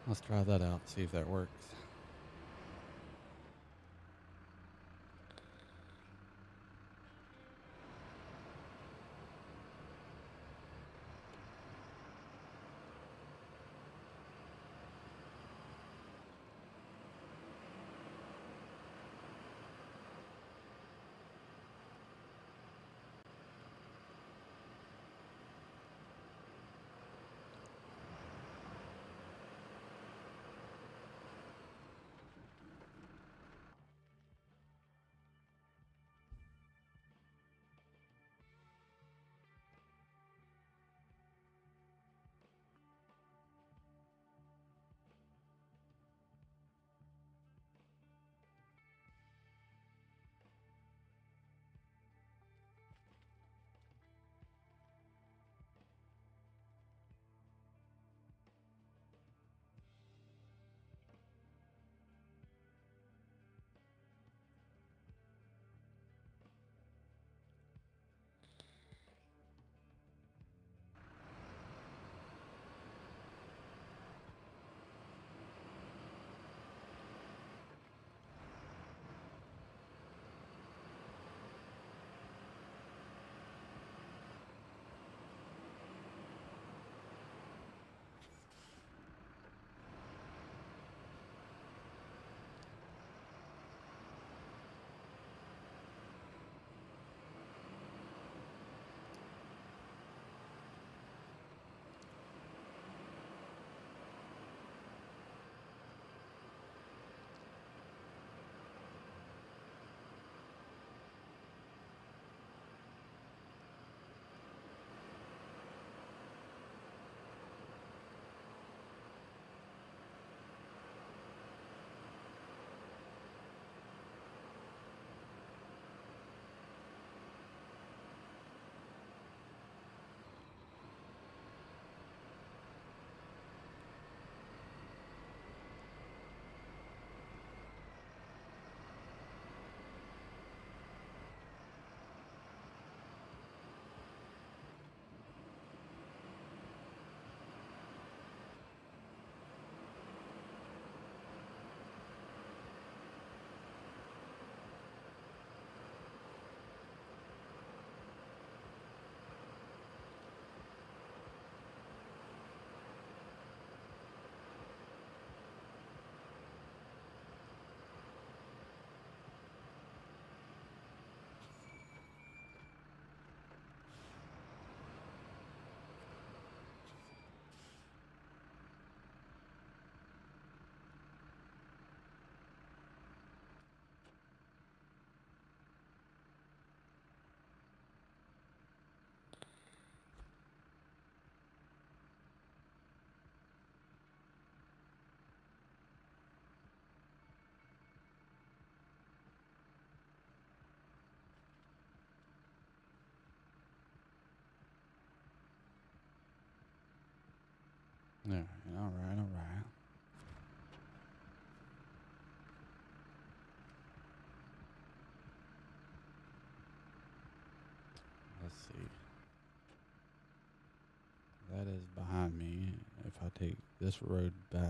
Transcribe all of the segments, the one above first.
Let's try that out, see if that works. All right. Let's see. That is behind me. If I take this road back,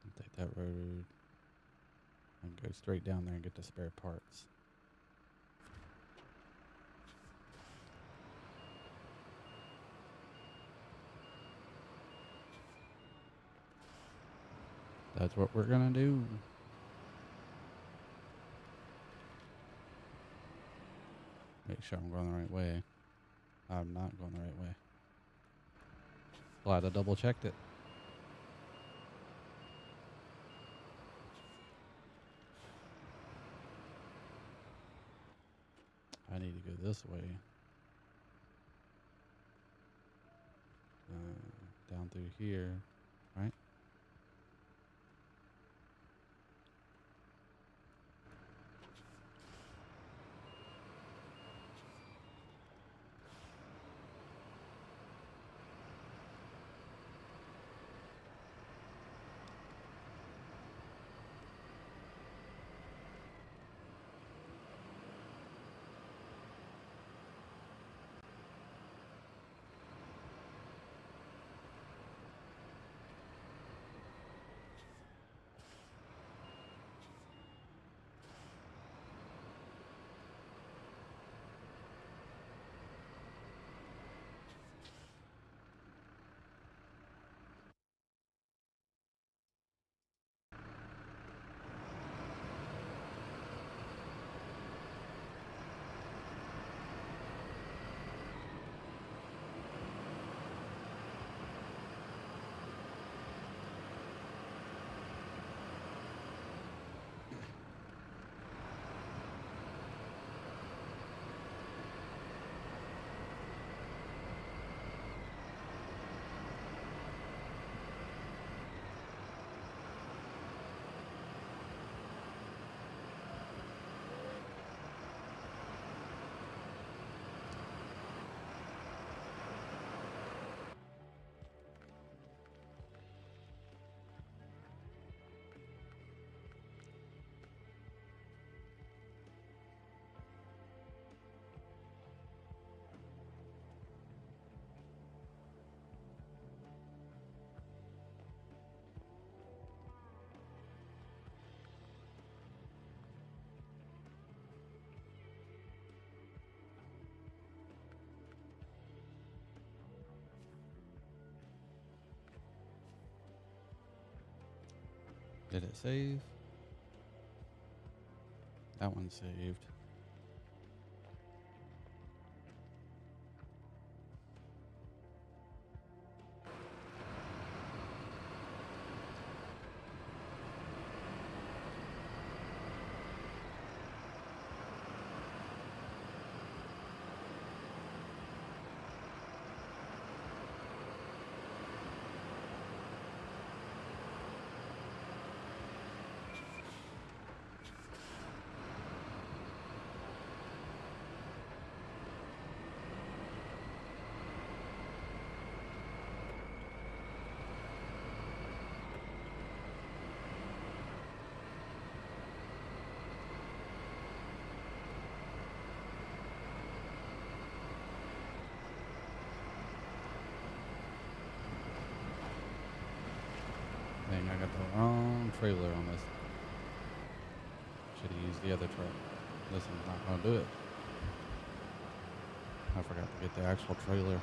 I'll take that road and go straight down there and get the spare parts. That's what we're gonna do. Make sure I'm going the right way. I'm not going the right way. Glad I double checked it. I need to go this way. Down through here, right? Did it save? That one saved. Dang, I got the wrong trailer on this. Should have used the other truck. This one's not gonna do it. I forgot to get the actual trailer.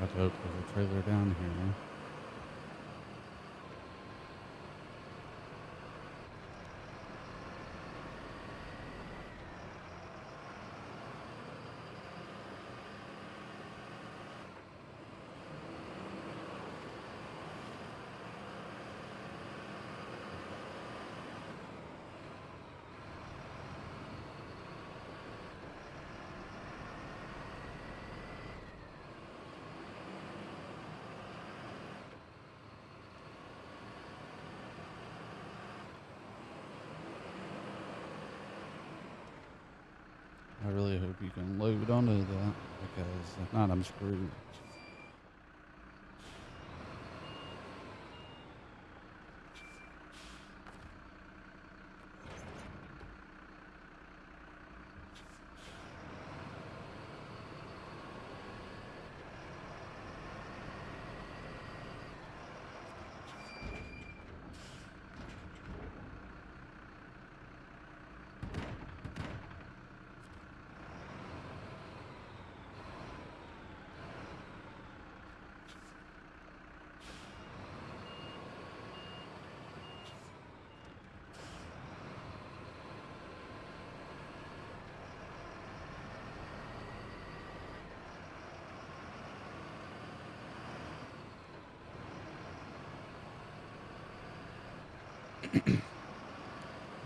I hope there's a trailer down here. I really hope you can load onto that, because if not, I'm screwed.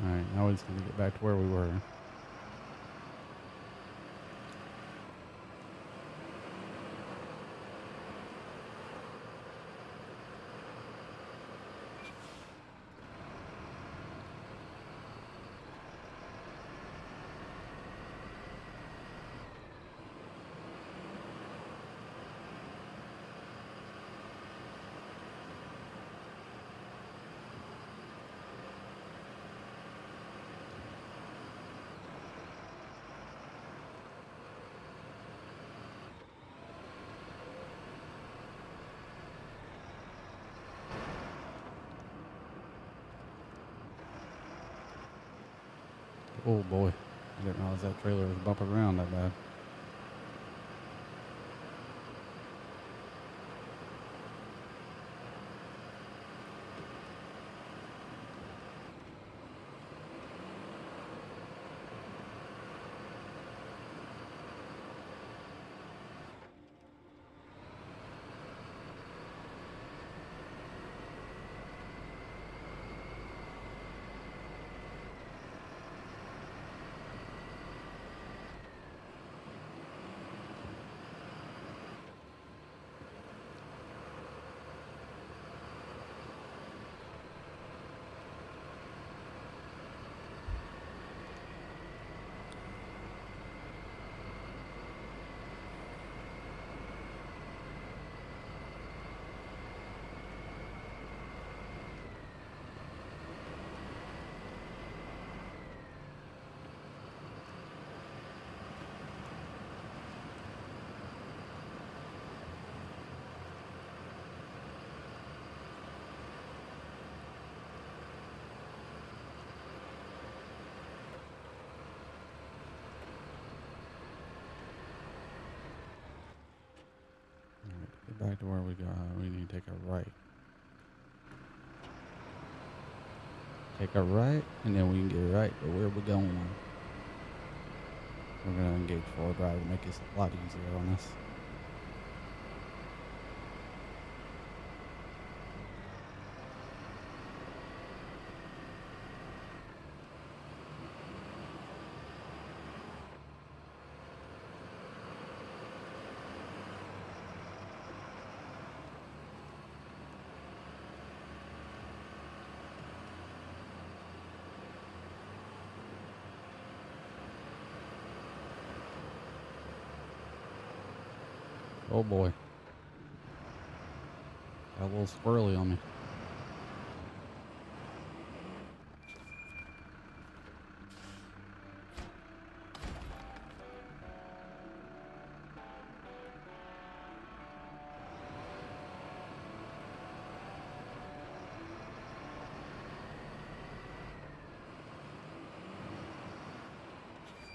Alright, now we're just going to get back to where we were. Oh boy, I didn't realize that trailer was bumping around that bad. back to where we go. We need to take a right. Take a right, and then we can get right to where we're going. We're going to engage forward drive to make this a lot easier on us. Oh boy. Got a little squirrely on me.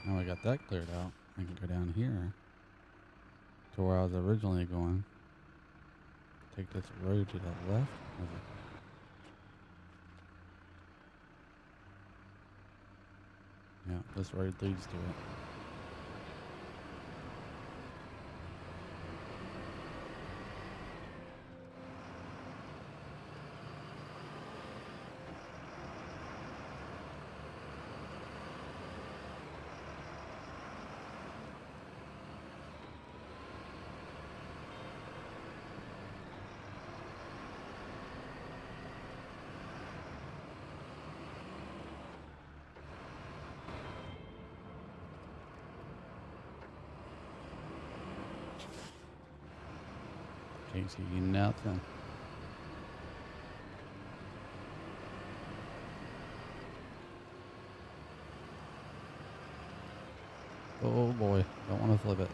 Now we got that cleared out. I can go down here to where I was originally going. Take this road to the left. Yeah, this road leads to it. Can't see nothing. Oh boy, don't want to flip it.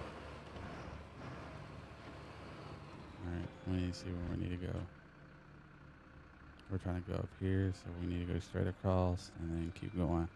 Alright, we need to see where we need to go. We're trying to go up here, so we need to go straight across and then keep going.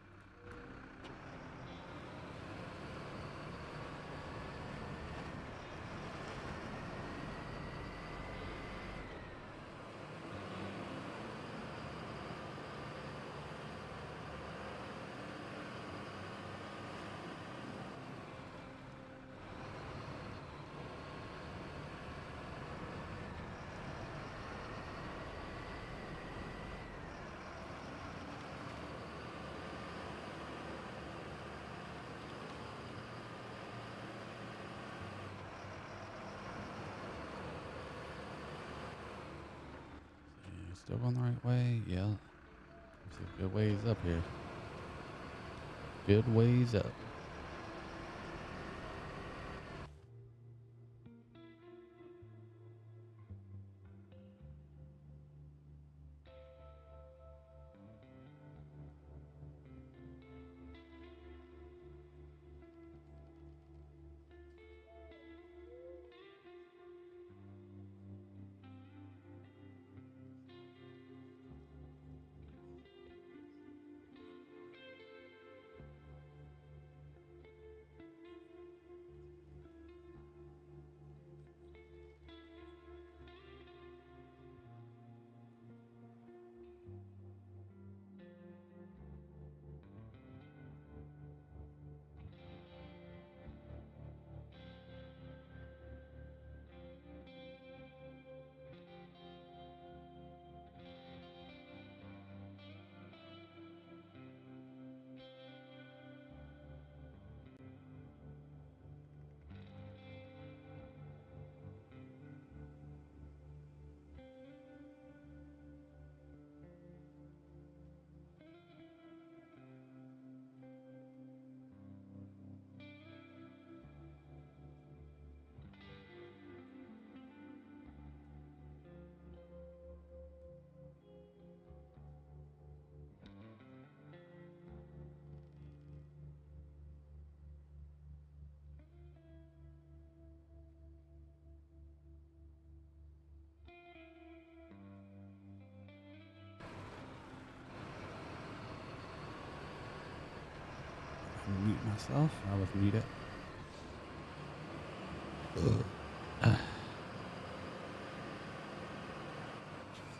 Still going the right way? Yeah. It's a good ways up here. Good ways up. Mute myself. I was muted.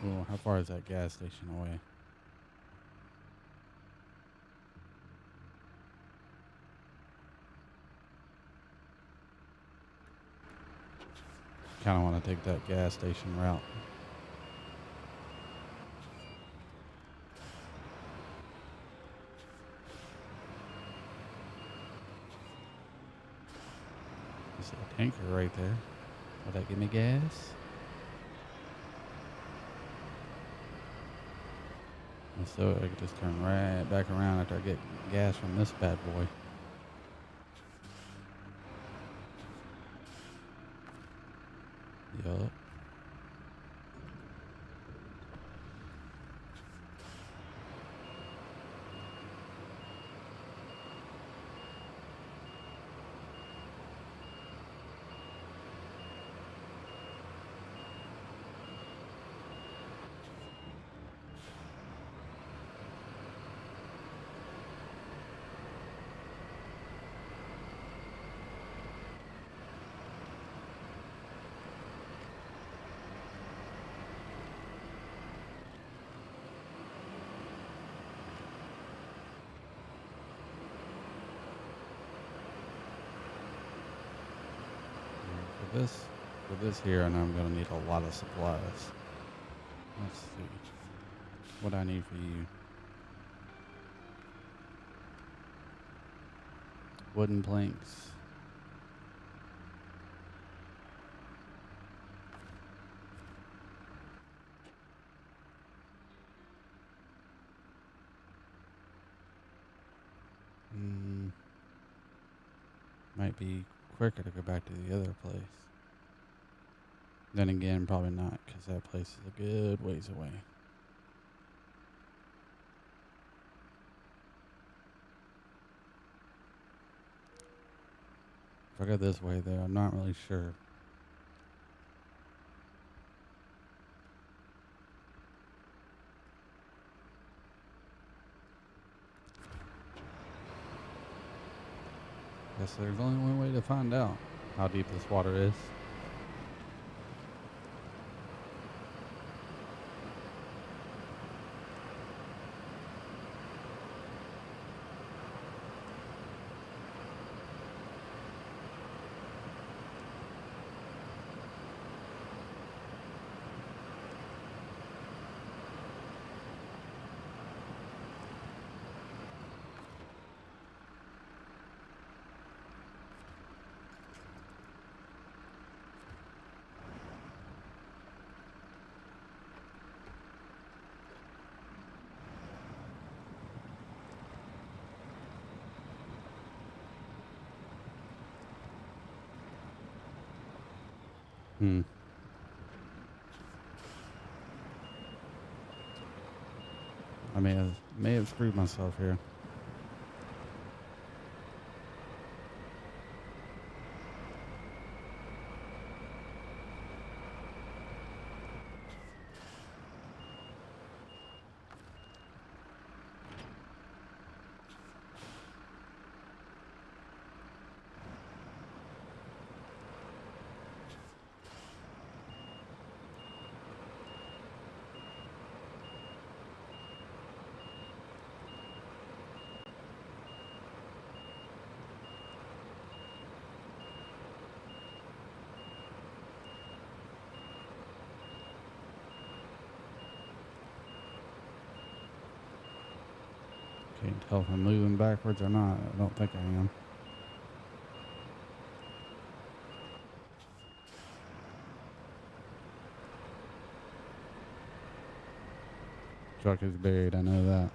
Oh, how far is that gas station away? Kind of want to take that gas station route. There's a tanker right there. Will that give me gas? And so I could just turn right back around after I get gas from this bad boy. Yup. For this here, I know I'm gonna need a lot of supplies. Let's see what I need for you. Wooden planks. Might be quicker to go back to the other place. Then again, probably not, because that place is a good ways away. If I go this way there, I'm not really sure. Guess there's only one way to find out how deep this water is. I may have screwed myself here. Can't tell if I'm moving backwards or not. I don't think I am. Truck is buried, I know that.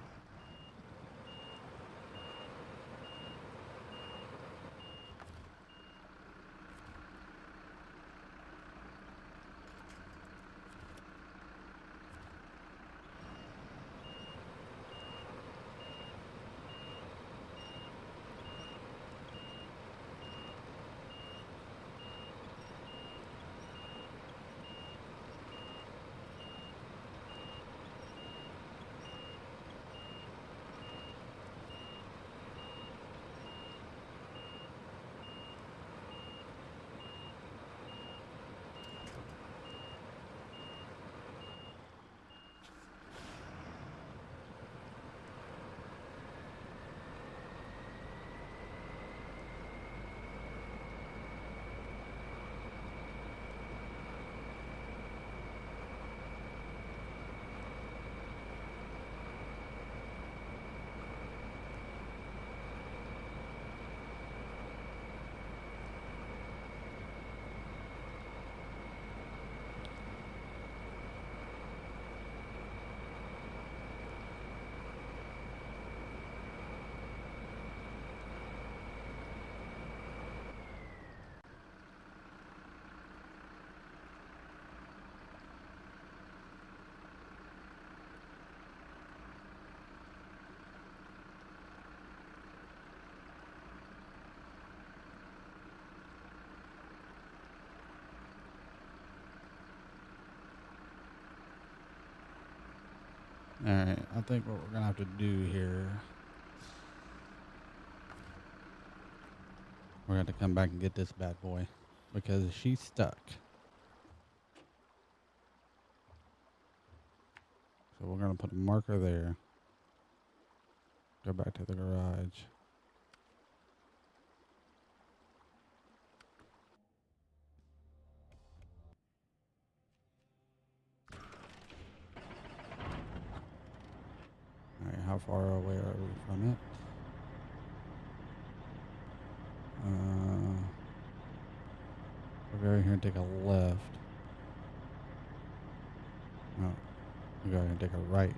Alright, I think what we're gonna have to do here, we're gonna have to come back and get this bad boy because she's stuck. So we're gonna put a marker there. Go back to the garage. Alright, how far away are we from it? We'll go here and take a left. No, we'll go here and take a right.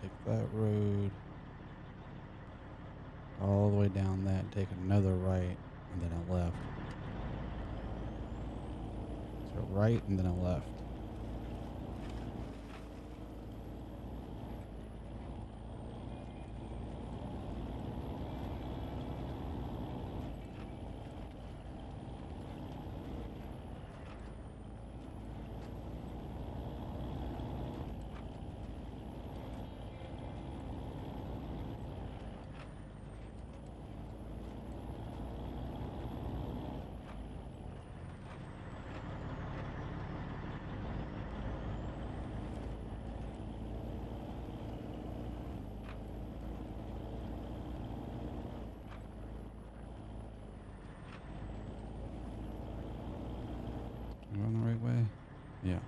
Take that road all the way down that, take another right, and then a left. So right and then a left. Going the right way? Yeah.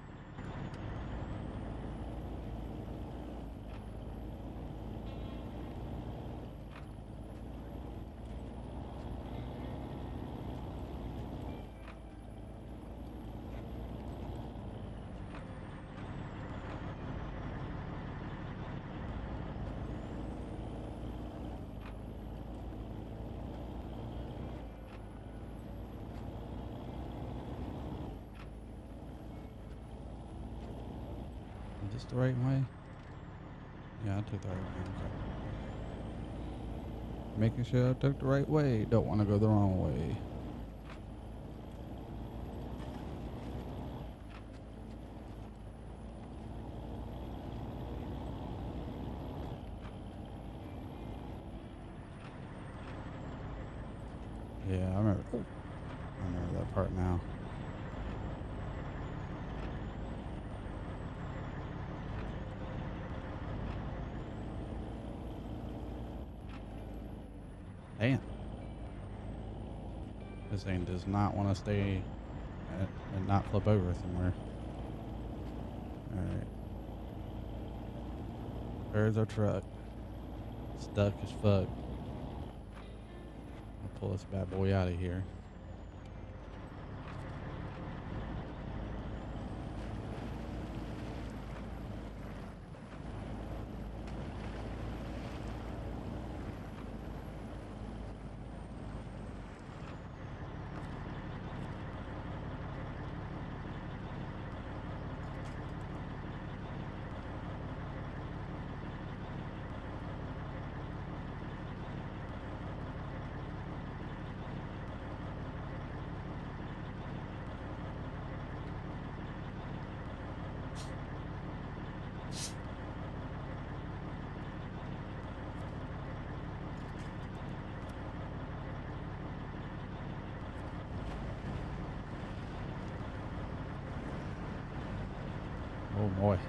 Is this the right way? Yeah, I took the right way. Okay. Making sure I took the right way. Don't want to go the wrong way. Yeah, I remember. I remember that part now. Damn. This thing does not want to stay and not flip over somewhere. Alright. There's our truck. Stuck as fuck. I'll pull this bad boy out of here. Oh boy.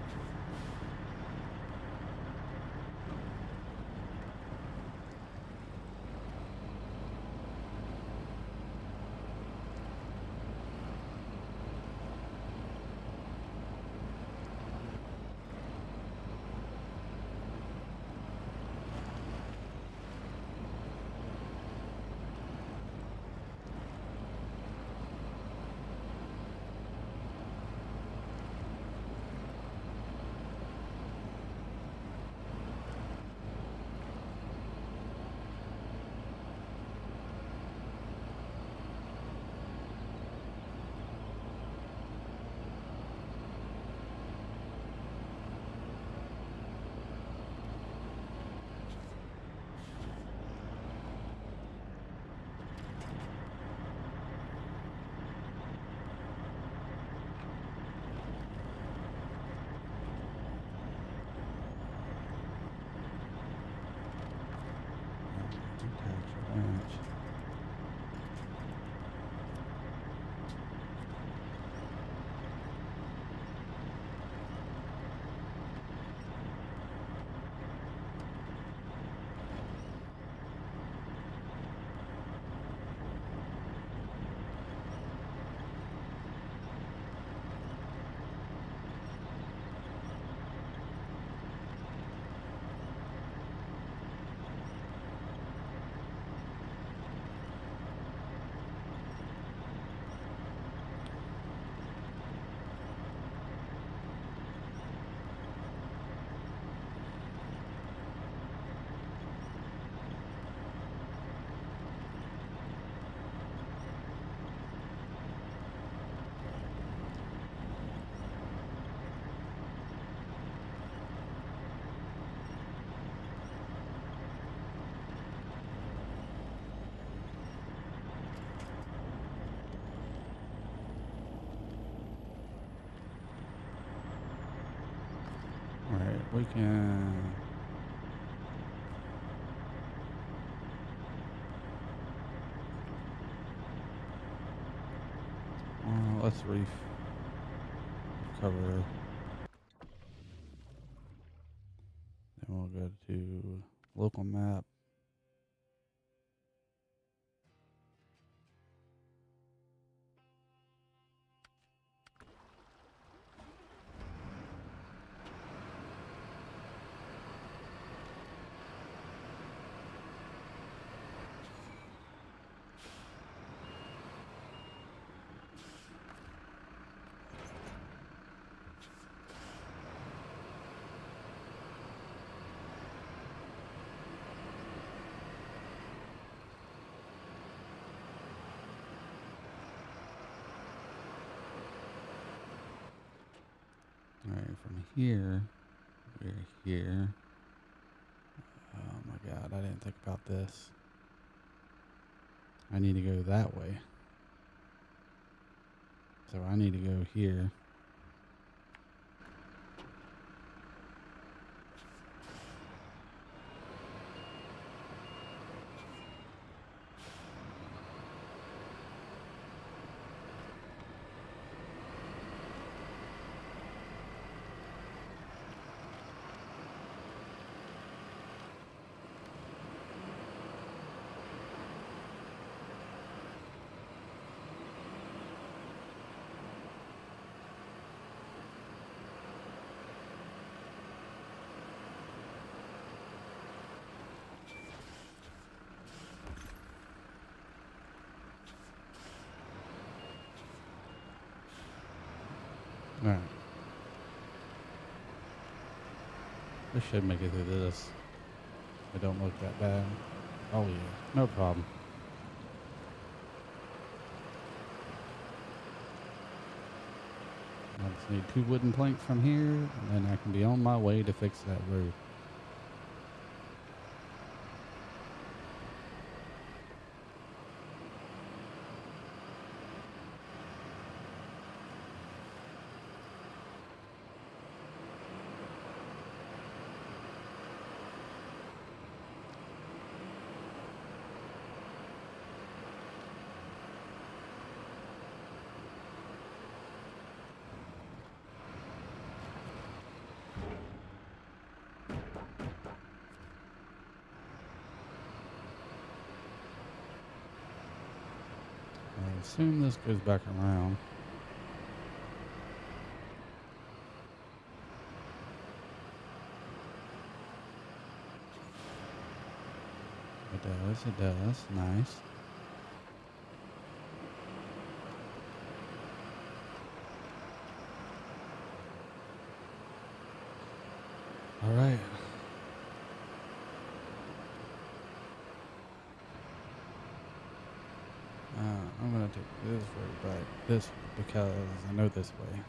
We can... let's recover. Then we'll go to local map. Alright, from here, we're here. Oh my god, I didn't think about this. I need to go that way. So I need to go here. Alright. We should make it through this. It don't look that bad. Oh yeah, no problem. I just need 2 wooden planks from here, and then I can be on my way to fix that road. I assume this goes back around. It does. Nice. Alright. I'm gonna take this road back this because I know this way.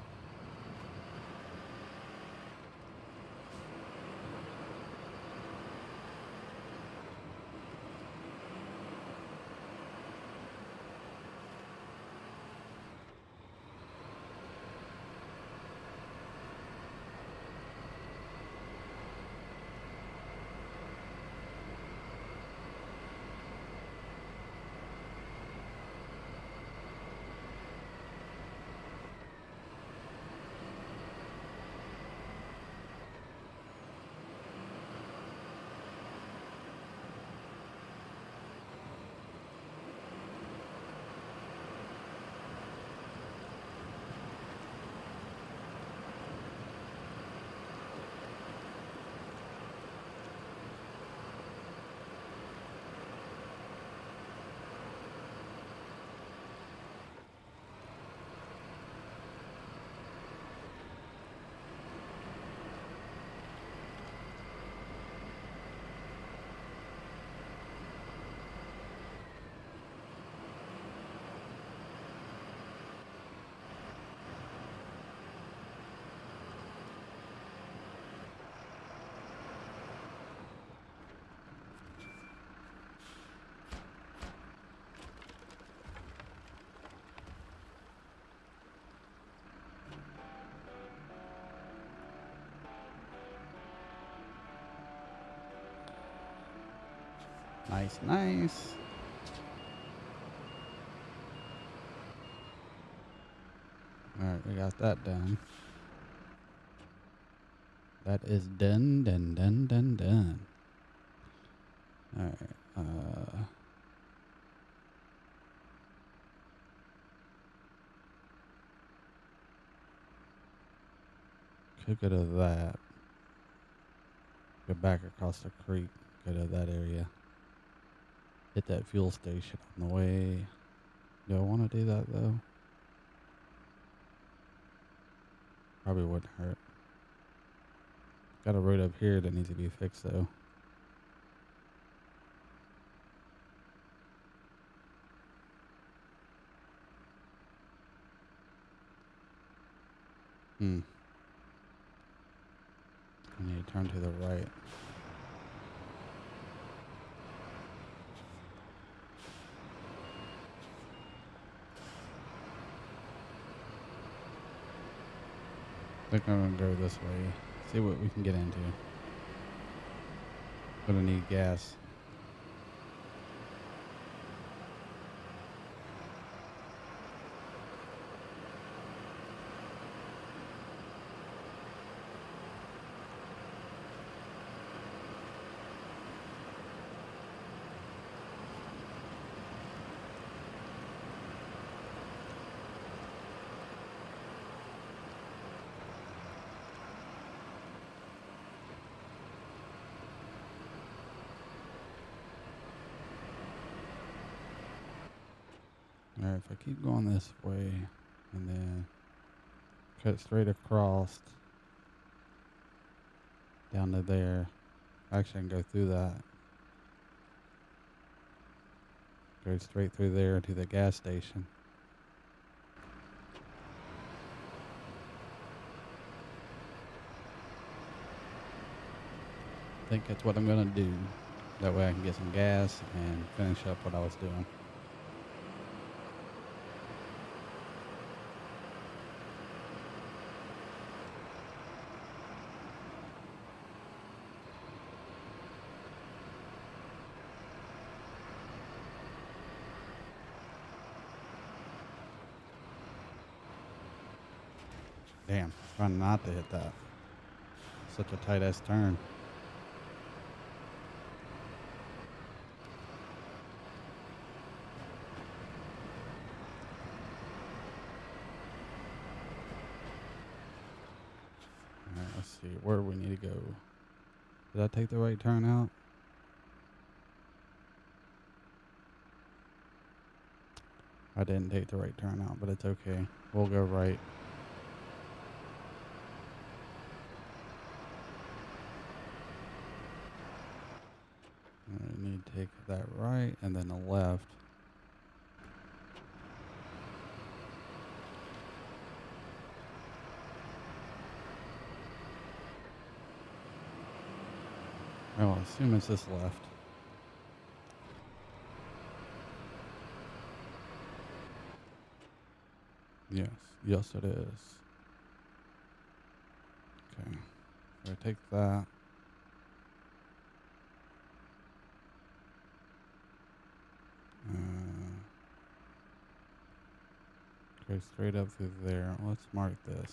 Nice, nice. Alright, we got that done. That is done, done, done, done, done. Alright, could go to that. Go back across the creek, go to that area. Hit that fuel station on the way. Do I want to do that though? Probably wouldn't hurt. Got a road up here that needs to be fixed though. I need to turn to the right. I think I'm gonna go this way. See what we can get into. Gonna need gas. Alright, if I keep going this way and then cut straight across down to there. Actually, I can go through that. Go straight through there to the gas station. I think that's what I'm gonna do. That way I can get some gas and finish up what I was doing. Damn, trying not to hit that. Such a tight ass turn. Alright, let's see where we need to go. Did I take the right turn out? I didn't take the right turn out, but it's okay. We'll go right. I need to take that right and then the left. I will assume it's this left. Yes, yes it is. Okay, so I take that. Go straight up through there. Let's mark this.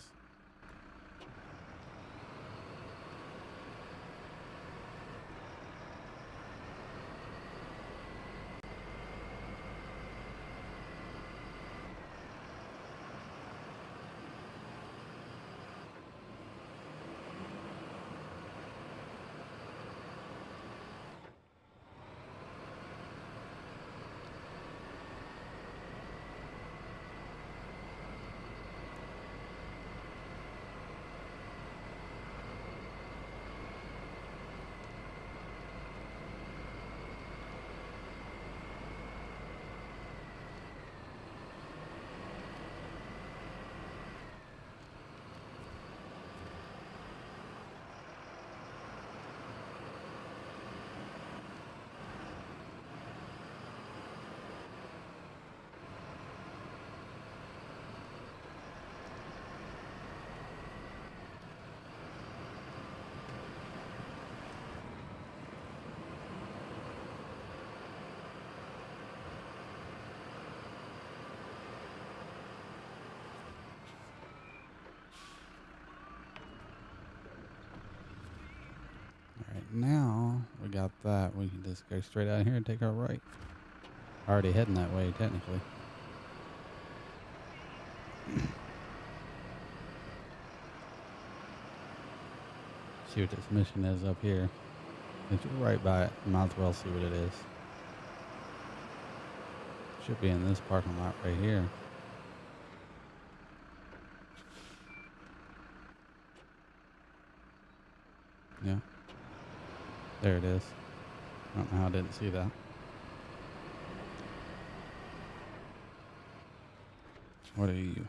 now we got that. We can just go straight out here and take our right. Already heading that way, technically. See what this mission is up here. Since you're right by it, might as well see what it is. Should be in this parking lot right here. Yeah. There it is. I don't know how I didn't see that. What are you?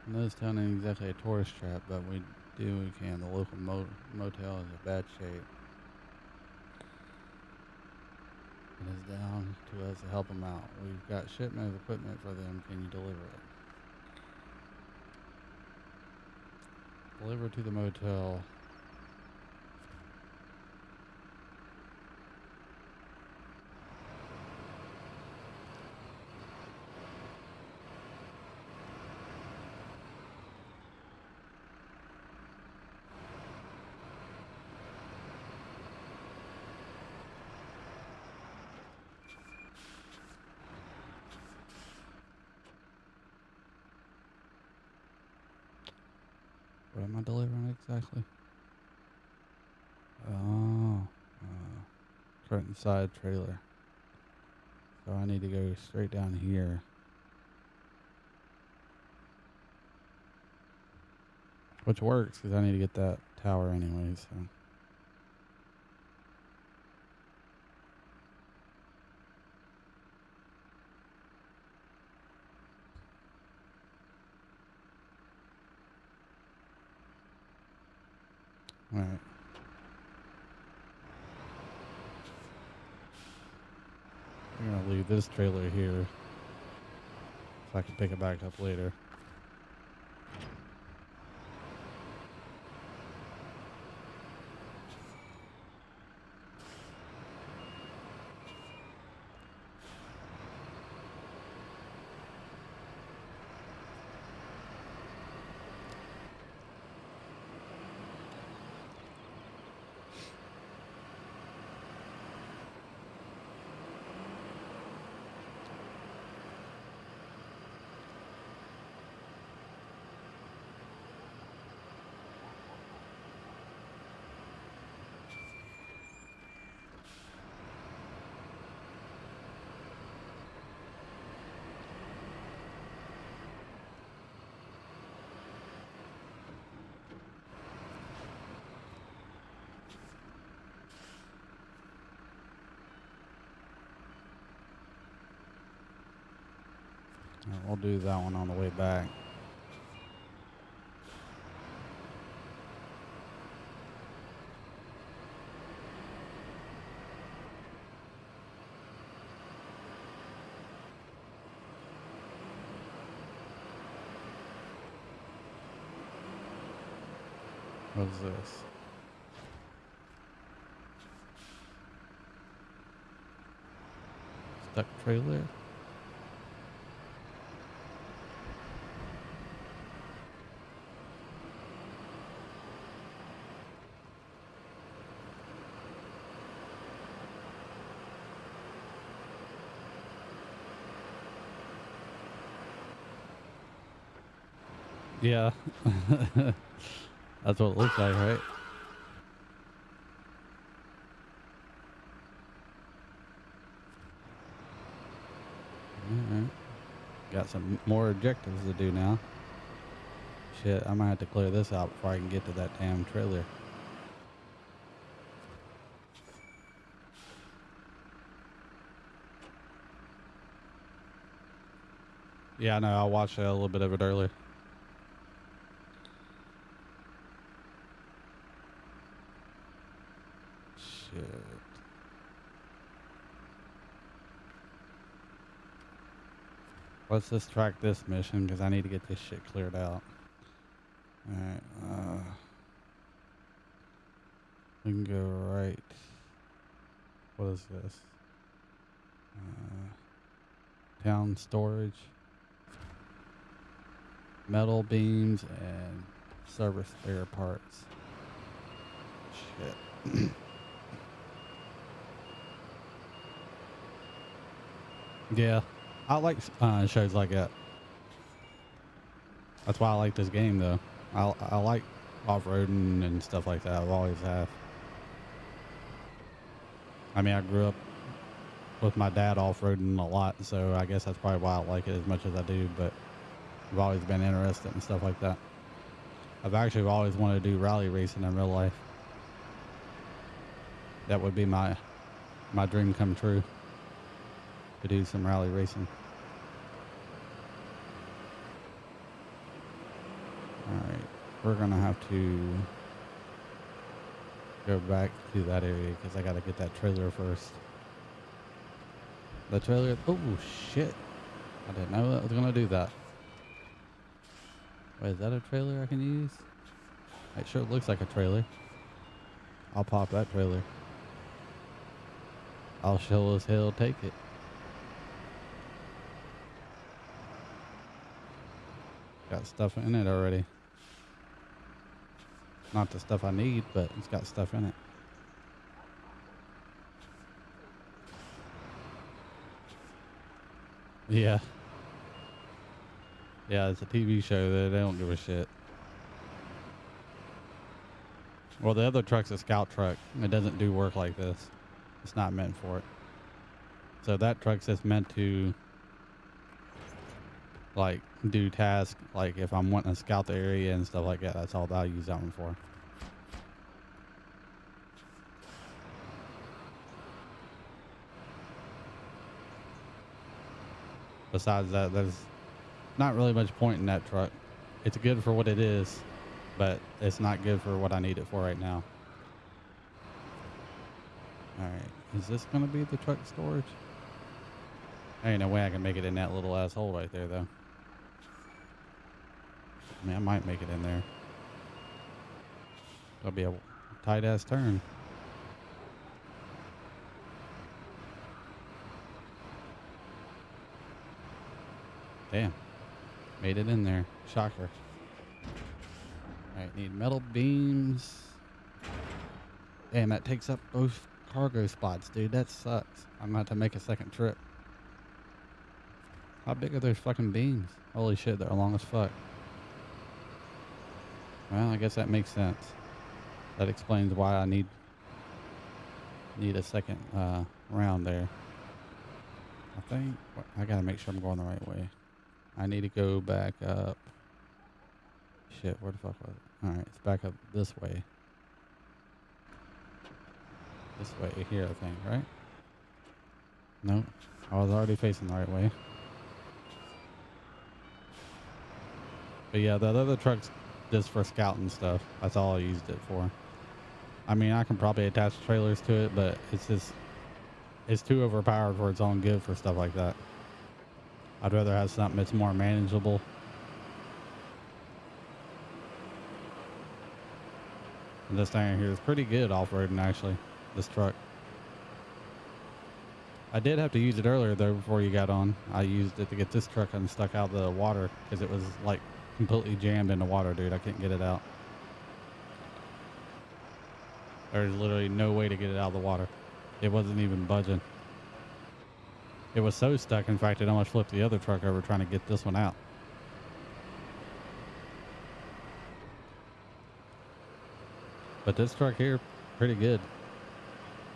I know this town ain't exactly a tourist trap, but we do what we can. The local motel is in bad shape. It is down to us to help them out. We've got shipment of equipment for them. Can you deliver it? Deliver to the motel. What am I delivering exactly? Oh, curtain side trailer. So I need to go straight down here. Which works, because I need to get that tower anyway, so. Alright. I'm going to leave this trailer here so I can pick it back up later. Alright, we'll do that one on the way back. What is this? Stuck trailer? Yeah. That's what it looks like, right? Alright. Got some more objectives to do now. Shit, I might have to clear this out before I can get to that damn trailer. Yeah, I know. I watched a little bit of it earlier. Shit. Let's just track this mission because I need to get this shit cleared out. Alright, we can go right. What is this? Town storage. Metal beams and service spare parts. Shit. Yeah, I like shows like that. That's why I like this game, though. I like off-roading and stuff like that. I've always have. I mean, I grew up with my dad off-roading a lot, so I guess that's probably why I like it as much as I do. But I've always been interested in stuff like that. I've actually always wanted to do rally racing in real life. That would be my dream come true, to do some rally racing. Alright, we're gonna have to go back to that area because I gotta get that trailer first. The trailer, oh shit. I didn't know I was gonna do that. Wait, is that a trailer I can use? It sure looks like a trailer. I'll pop that trailer. I'll sure as hell take it. Got stuff in it already. Not the stuff I need, but it's got stuff in it. Yeah. Yeah, it's a TV show that they don't give a shit. Well, the other truck's a scout truck. It doesn't do work like this. It's not meant for it. So that truck's just meant to, like, do tasks. Like, if I'm wanting to scout the area and stuff like that, that's all I'll use that one for. Besides that, there's not really much point in that truck. It's good for what it is, but it's not good for what I need it for right now. Alright, is this going to be the truck storage? There ain't no way I can make it in that little ass hole right there, though. I mean, I might make it in there. That'll be a tight ass turn. Damn. Made it in there. Shocker. Alright, need metal beams. Damn, that takes up both cargo spots, dude. That sucks. I'm gonna have to make a second trip. How big are those fucking beams? Holy shit, they're long as fuck. Well, I guess that makes sense. That explains why I need a second round there. I think I gotta make sure I'm going the right way. I need to go back up. Shit, where the fuck was it? Alright, it's back up this way. This way here, I think, right? Nope. I was already facing the right way. But yeah, that other truck's just for scouting stuff. That's all I used it for. I mean, I can probably attach trailers to it, but it's too overpowered for its own good for stuff like that. I'd rather have something that's more manageable. And this thing here is pretty good off-roading, actually, this truck. I did have to use it earlier, though, before you got on. I used it to get this truck unstuck out of the water because it was, like, completely jammed in the water, dude. I couldn't get it out. There's literally no way to get it out of the water. It wasn't even budging. It was so stuck, in fact, it almost flipped the other truck over trying to get this one out. But this truck here, pretty good.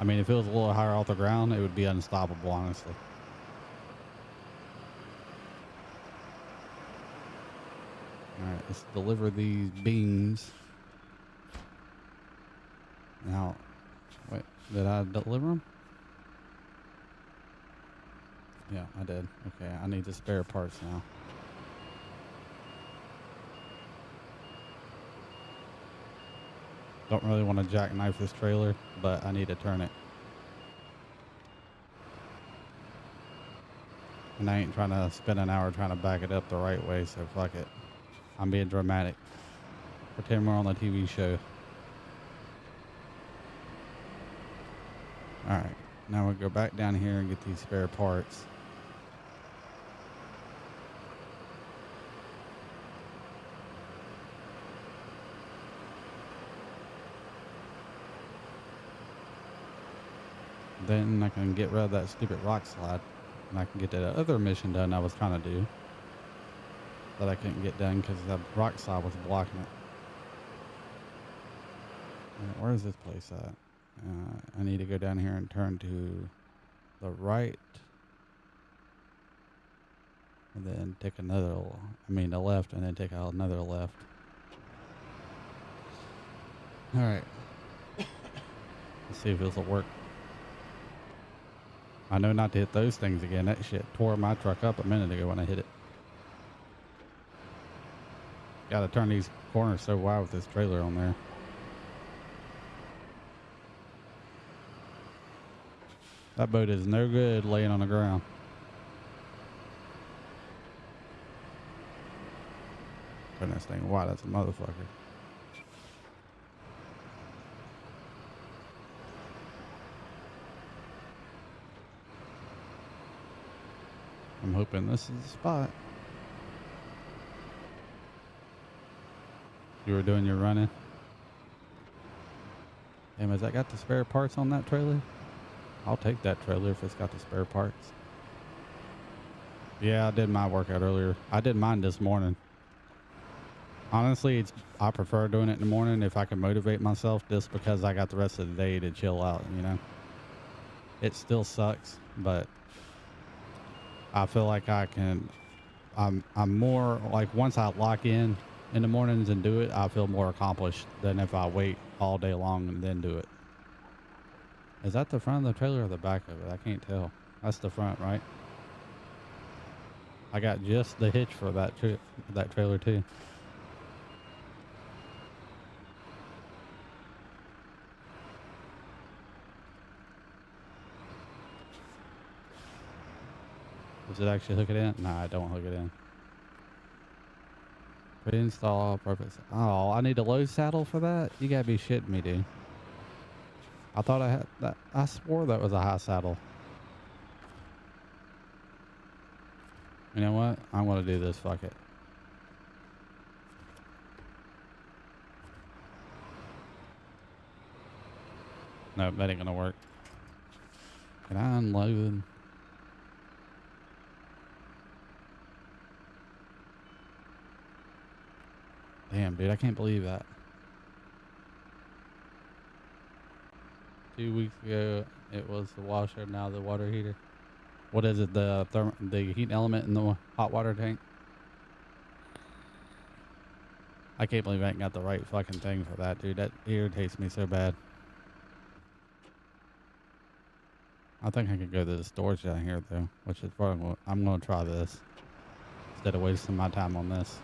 I mean, if it was a little higher off the ground, it would be unstoppable, honestly. Alright, let's deliver these beans. Now, wait, did I deliver them? Yeah, I did. Okay, I need the spare parts now. Don't really want to jackknife this trailer, but I need to turn it. And I ain't trying to spend an hour trying to back it up the right way, so fuck it. I'm being dramatic. Pretend we're on the TV show. Alright, now we'll go back down here and get these spare parts. Then I can get rid of that stupid rock slide. And I can get that other mission done I was trying to do. That I couldn't get done because the rock slide was blocking it. Where is this place at? I need to go down here and turn to the right. And then take another, the left, and then take out another left. Alright. Let's see if this will work. I know not to hit those things again. That shit tore my truck up a minute ago when I hit it. Gotta turn these corners so wide with this trailer on there. That boat is no good laying on the ground. Turn this thing wide, that's a motherfucker. I'm hoping this is the spot. You were doing your running? Damn, has that got the spare parts on that trailer? I'll take that trailer if it's got the spare parts. Yeah, I did my workout earlier. I did mine this morning. Honestly, I prefer doing it in the morning if I can motivate myself, just because I got the rest of the day to chill out, you know? It still sucks, but I feel like I'm more like, once I lock in the mornings and do it, I feel more accomplished than if I wait all day long and then do it. Is that the front of the trailer or the back of it? I can't tell. That's the front, right? I got just the hitch for that trailer too. Does it actually hook it in? Nah, I don't hook it in. Pre-install purpose. Oh, I need a low saddle for that? You gotta be shitting me, dude. I thought I had that. I swore that was a high saddle. You know what? I'm gonna do this. Fuck it. Nope, that ain't gonna work. Can I unload? Damn, dude, I can't believe that. 2 weeks ago, it was the washer, now the water heater. What is it? The heat element in the hot water tank? I can't believe I ain't got the right fucking thing for that, dude. That irritates me so bad. I think I could go to the storage down here, though, which is probably I'm going to try this instead of wasting my time on this.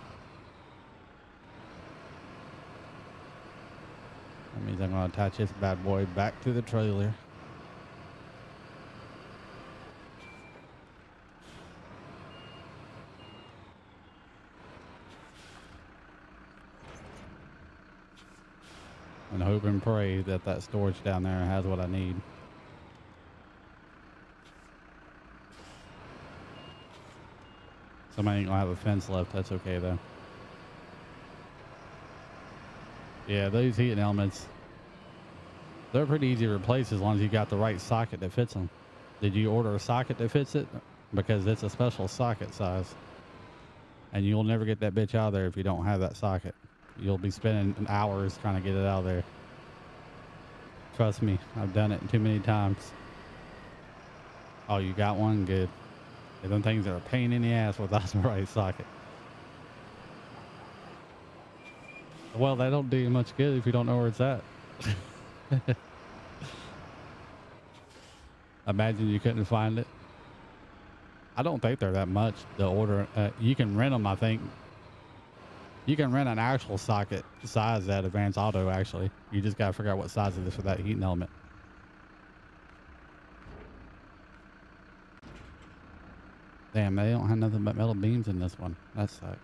That means I'm going to attach this bad boy back to the trailer. And hope and pray that that storage down there has what I need. Somebody ain't gonna have a fence left. That's okay though. Yeah, those heating elements, they're pretty easy to replace as long as you got the right socket that fits them. Did you order a socket that fits it? Because it's a special socket size. And you'll never get that bitch out of there if you don't have that socket. You'll be spending hours trying to get it out of there. Trust me, I've done it too many times. Oh, you got one? Good. Yeah, them things are a pain in the ass without the right socket. Well, that don't do you much good if you don't know where it's at. Imagine you couldn't find it. I don't think they're that much to order. You can rent them, I think. You can rent an actual socket size at Advanced Auto, actually. You just got to figure out what size it is for that heating element. Damn, they don't have nothing but metal beams in this one. That sucks.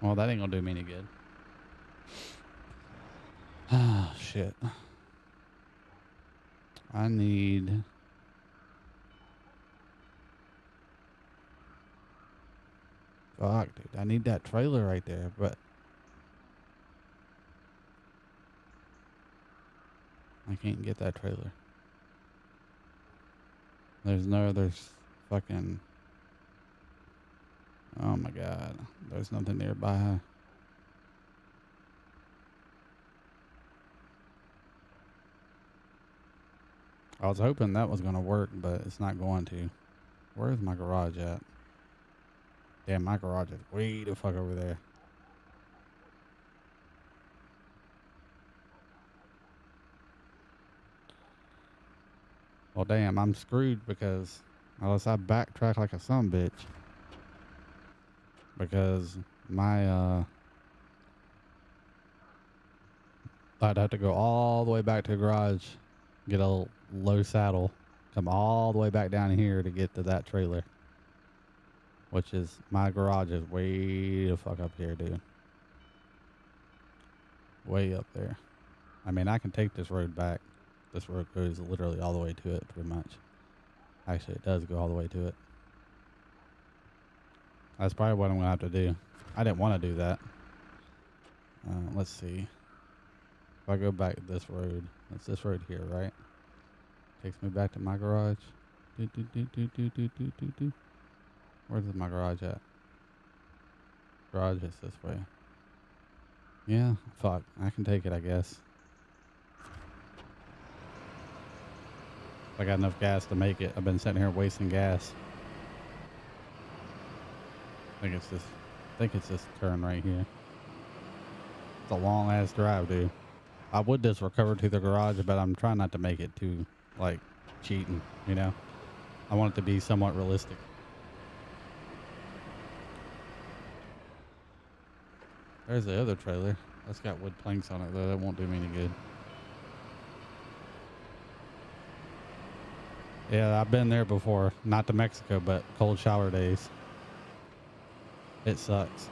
Well, that ain't gonna do me any good. Ah, shit. I need... Fuck, dude. I need that trailer right there, but... I can't get that trailer. There's fucking, oh my god. There's nothing nearby. I was hoping that was going to work, but it's not going to. Where's my garage at? Damn, my garage is way the fuck over there. Well, damn, I'm screwed because unless I backtrack like a sumbitch. Because my, I'd have to go all the way back to the garage, get a low saddle, come all the way back down here to get to that trailer. Which is, my garage is way the fuck up here, dude. Way up there. I mean, I can take this road back. This road goes literally all the way to it, pretty much. Actually, it does go all the way to it. That's probably what I'm going to have to do. I didn't want to do that. Let's see. If I go back this road, it's this road here, right? Takes me back to my garage. Where's my garage at? Garage is this way. Yeah, fuck. I can take it, I guess. If I got enough gas to make it. I've been sitting here wasting gas. I think it's this turn right here. It's a long ass drive, dude. I would just recover to the garage, but I'm trying not to make it too, like, cheating, you know? I want it to be somewhat realistic. There's the other trailer. That's got wood planks on it, though. That won't do me any good. Yeah, I've been there before. Not to Mexico, but cold shower days. It sucks.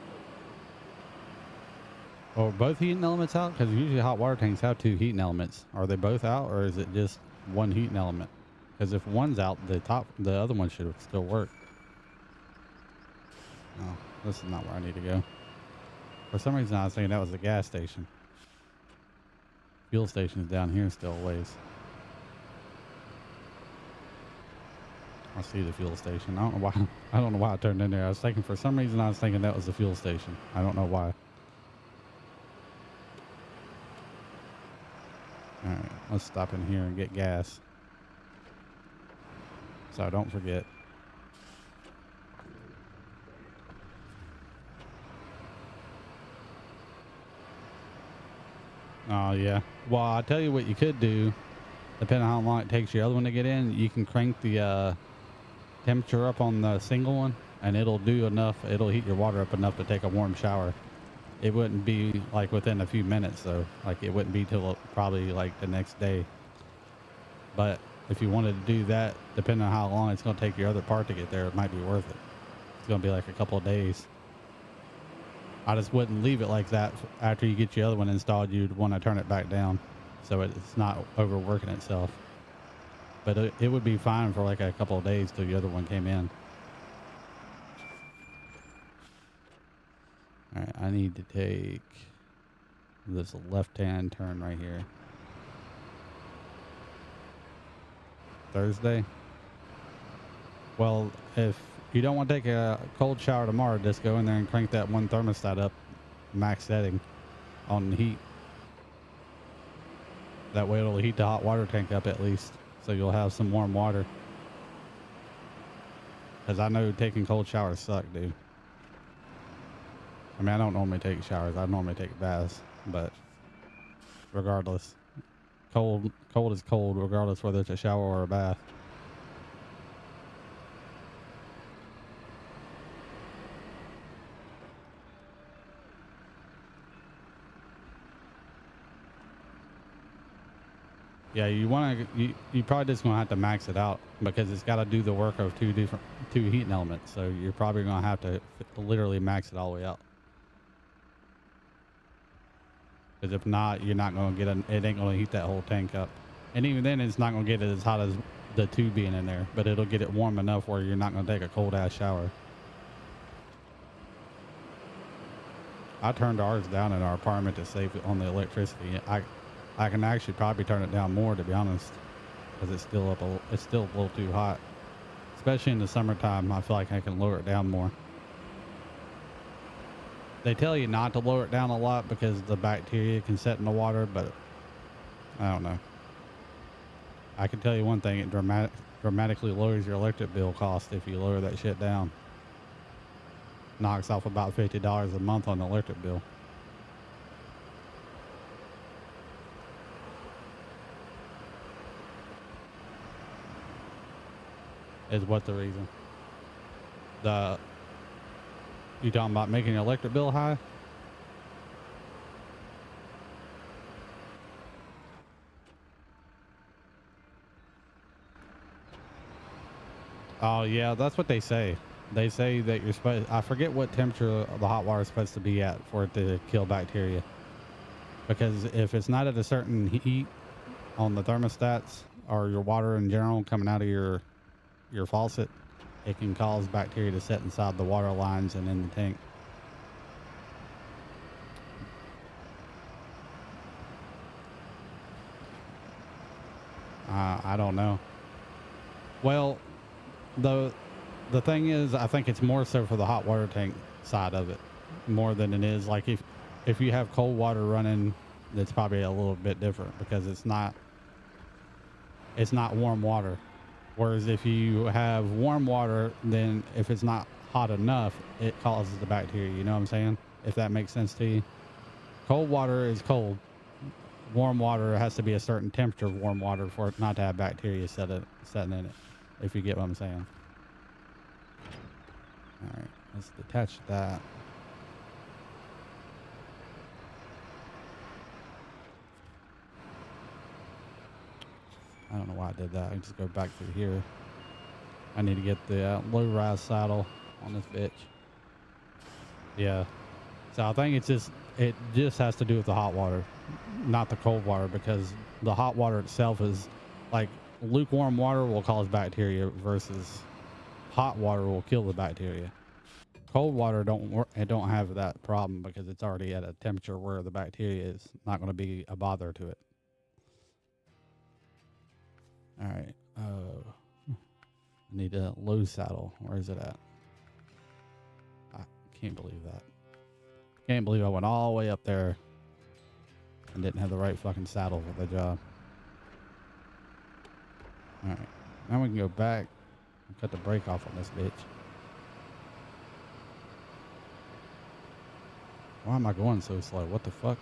Oh, are both heating elements out? Because usually hot water tanks have two heating elements. Are they both out, or is it just one heating element? Because if one's out, the other one should still work. Oh, this is not where I need to go. For some reason, I was thinking that was the gas station. Fuel station is down here still a ways. I see the fuel station. I don't know why. I don't know why I turned in there. I was thinking, for some reason, I was thinking that was the fuel station. I don't know why. All right, let's stop in here and get gas. So I don't forget. Oh, yeah. Well, I'll tell you what you could do. Depending on how long it takes your other one to get in, you can crank the temperature up on the single one, and it'll do enough. It'll heat your water up enough to take a warm shower. It wouldn't be like within a few minutes, though. Like, it wouldn't be till probably like the next day. But if you wanted to do that, depending on how long it's going to take your other part to get there, it might be worth it. It's going to be like a couple of days. I just wouldn't leave it like that. After you get your other one installed, you'd want to turn it back down so it's not overworking itself. But it would be fine for like a couple of days till the other one came in. All right, I need to take this left-hand turn right here. Thursday? Well, if you don't want to take a cold shower tomorrow, just go in there and crank that one thermostat up, max setting on heat. That way it'll heat the hot water tank up at least, so you'll have some warm water. Because I know taking cold showers suck, dude. I mean, I don't normally take showers. I normally take baths, but regardless, cold is cold, regardless whether it's a shower or a bath. Yeah, you probably just gonna have to max it out because it's got to do the work of two heating elements. So you're probably gonna have to literally max it all the way out. Because if not, you're not gonna get it ain't gonna heat that whole tank up. And even then, it's not gonna get it as hot as the two being in there, but it'll get it warm enough where you're not gonna take a cold ass shower. I turned ours down in our apartment to save on the electricity. I can actually probably turn it down more, to be honest, because it's still a little too hot. Especially in the summertime, I feel like I can lower it down more. They tell you not to lower it down a lot because the bacteria can set in the water, but I don't know. I can tell you one thing, it dramatically lowers your electric bill cost if you lower that shit down. Knocks off about $50 a month on the electric bill. Is what the reason? You talking about making your electric bill high? Oh yeah, that's what they say. They say that you're supposed, I forget what temperature the hot water is supposed to be at for it to kill bacteria. Because if it's not at a certain heat on the thermostats or your water in general coming out of your faucet, it can cause bacteria to set inside the water lines and in the tank. I don't know. Well, the thing is, I think it's more so for the hot water tank side of it, more than it is like if you have cold water running, it's probably a little bit different because it's not warm water. Whereas if you have warm water, then if it's not hot enough, it causes the bacteria. You know what I'm saying? If that makes sense to you. Cold water is cold. Warm water has to be a certain temperature of warm water for it not to have bacteria setting in it. If you get what I'm saying. All right, let's detach that. I don't know why I did that. I just go back through here. I need to get the low rise saddle on this bitch. Yeah. So I think it just has to do with the hot water, not the cold water, because the hot water itself is like lukewarm water will cause bacteria versus hot water will kill the bacteria. Cold water don't have that problem because it's already at a temperature where the bacteria is not going to be a bother to it. All right. I need a low saddle. Where is it at? I can't believe that. Can't believe I went all the way up there and didn't have the right fucking saddle for the job. All right. Now we can go back and cut the brake off on this bitch. Why am I going so slow? What the fuck?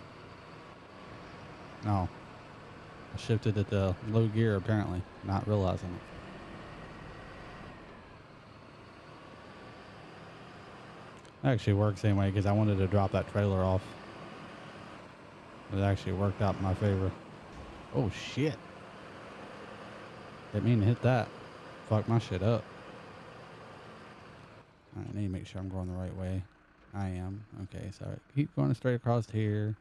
No. I shifted it to low gear apparently, not realizing it. It actually works anyway because I wanted to drop that trailer off. It actually worked out in my favor. Oh shit. Didn't mean to hit that. Fuck my shit up. I need to make sure I'm going the right way. I am. Okay, so keep going straight across here.